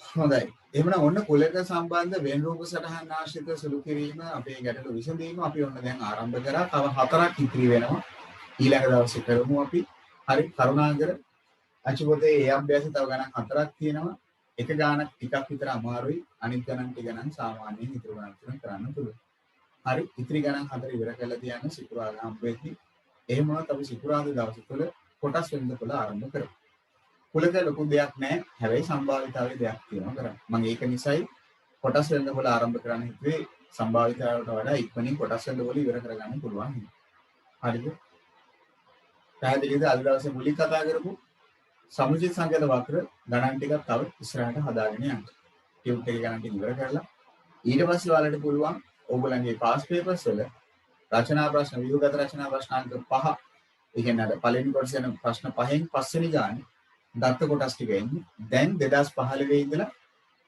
හොඳයි. එහෙනම් ඔන්න කුලක සම්බන්ධ වෙන රූප සටහන් ආශ්‍රිත සුළු කිරීම අපේ ගැටළු විසඳීම අපි ඔන්න දැන් ආරම්භ කරා. තව 4ක් ඉතිරි වෙනවා. ඊළඟ දවසේ කරමු අපි. හරි කරුණාකර අචුපතේ ඒ අභ්‍යාසය තව ගණන් 4ක් තියෙනවා. එක ගානක් ටිකක් විතර අමාරුයි. අනිත් ගණන් ටික නම් සාමාන්‍යයෙන් ඉතුරු ගණන් තුන කරන්න පුළුවන්. හරි ඉතිරි ගණන් 4 ඉවර කරලා තියන්න සිකුරාදා හම්බෙද්දී එහෙම වුණත් අපි සිකුරාදා දවස් තුළ කොටස් වෙනදපොළ ආරම්භ කරමු. කුලක ලොකු දෙයක් නැහැ. හැබැයි සම්භාවිතාවේ දෙයක් තියෙනවා කරන්න. මම ඒක නිසායි කොටස් වෙනදපොළ ආරම්භ කරන්න හිතුවේ සම්භාවිතාවට වඩා ඉක්මනින් කොටස් වෙනදපොළ ඉවර කරගන්න පුළුවන්. හරිද? පැහැදිලිද? අද දවසේ මුලින් කතා කරපු සමුචිත සංකේත වක්‍ර ගණන් ටිකක් තව ඉස්සරහට හදාගෙන යන්න. ටියුට් එකේ ගණන් ටික ඉවර කරලා ඊට පස්සේ ඔයාලට පුළුවන් ඔයගොල්ලන්ගේ පාස් පේපර්ස් වල රචනා ප්‍රශ්න ව්‍යුහගත රචනා ප්‍රශ්න අංක 5 ඒ කියන්නේ අර පළවෙනි කොටසේ යන ප්‍රශ්න 5න් පස්වෙනි ගානේ දත්ත කොටස් ටික එන්නේ දැන් 2015 ඉඳලා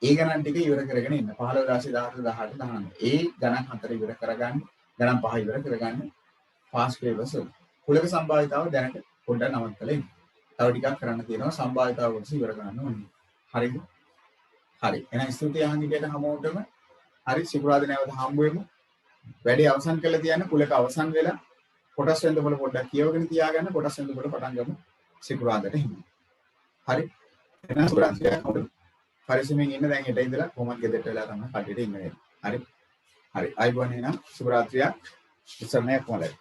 ඒ ගණන් ටික ඉවර කරගෙන ඉන්න 15 16 17 18 19 ඒ ගණන් 4 ඉවර කරගන්න ගණන් 5 ඉවර කරගන්න පාස් පේපර්ස් වල කුලක සම්භාවිතාව දැනට පොඩ්ඩක් නවත්තලා ඉන්න. තව ටිකක් කරන්න තියෙනවා සම්භාවිතාව කොටස ඉවර කරන්න ඕනේ. හරිද? හරි. එහෙනම් ස්තුතියි අහංගිකයට හැමෝටම. හරි සිකුරාදා නැවත හම්බ වෙමු. වැඩේ අවසන් කරලා තියන්න කුලක අවසන් වෙලා කොටස් වෙනදපොළ පොඩ්ඩක් කියවගෙන තියාගන්න කොටස් වෙනදපොළ පටන් ගමු සිකුරාදාට හිමි. හරි. එහෙනම් සුරාන්තිය පරිස්සමෙන් ඉන්න දැන් හෙට ඉඳලා කොහොමද ගෙදරට වෙලා තමයි කටේට ඉන්නේ. හරි. හරි. ආයිබෝන් එහෙනම් සුබ රාත්‍රියක්. ඉස්සරහට කොහොමද?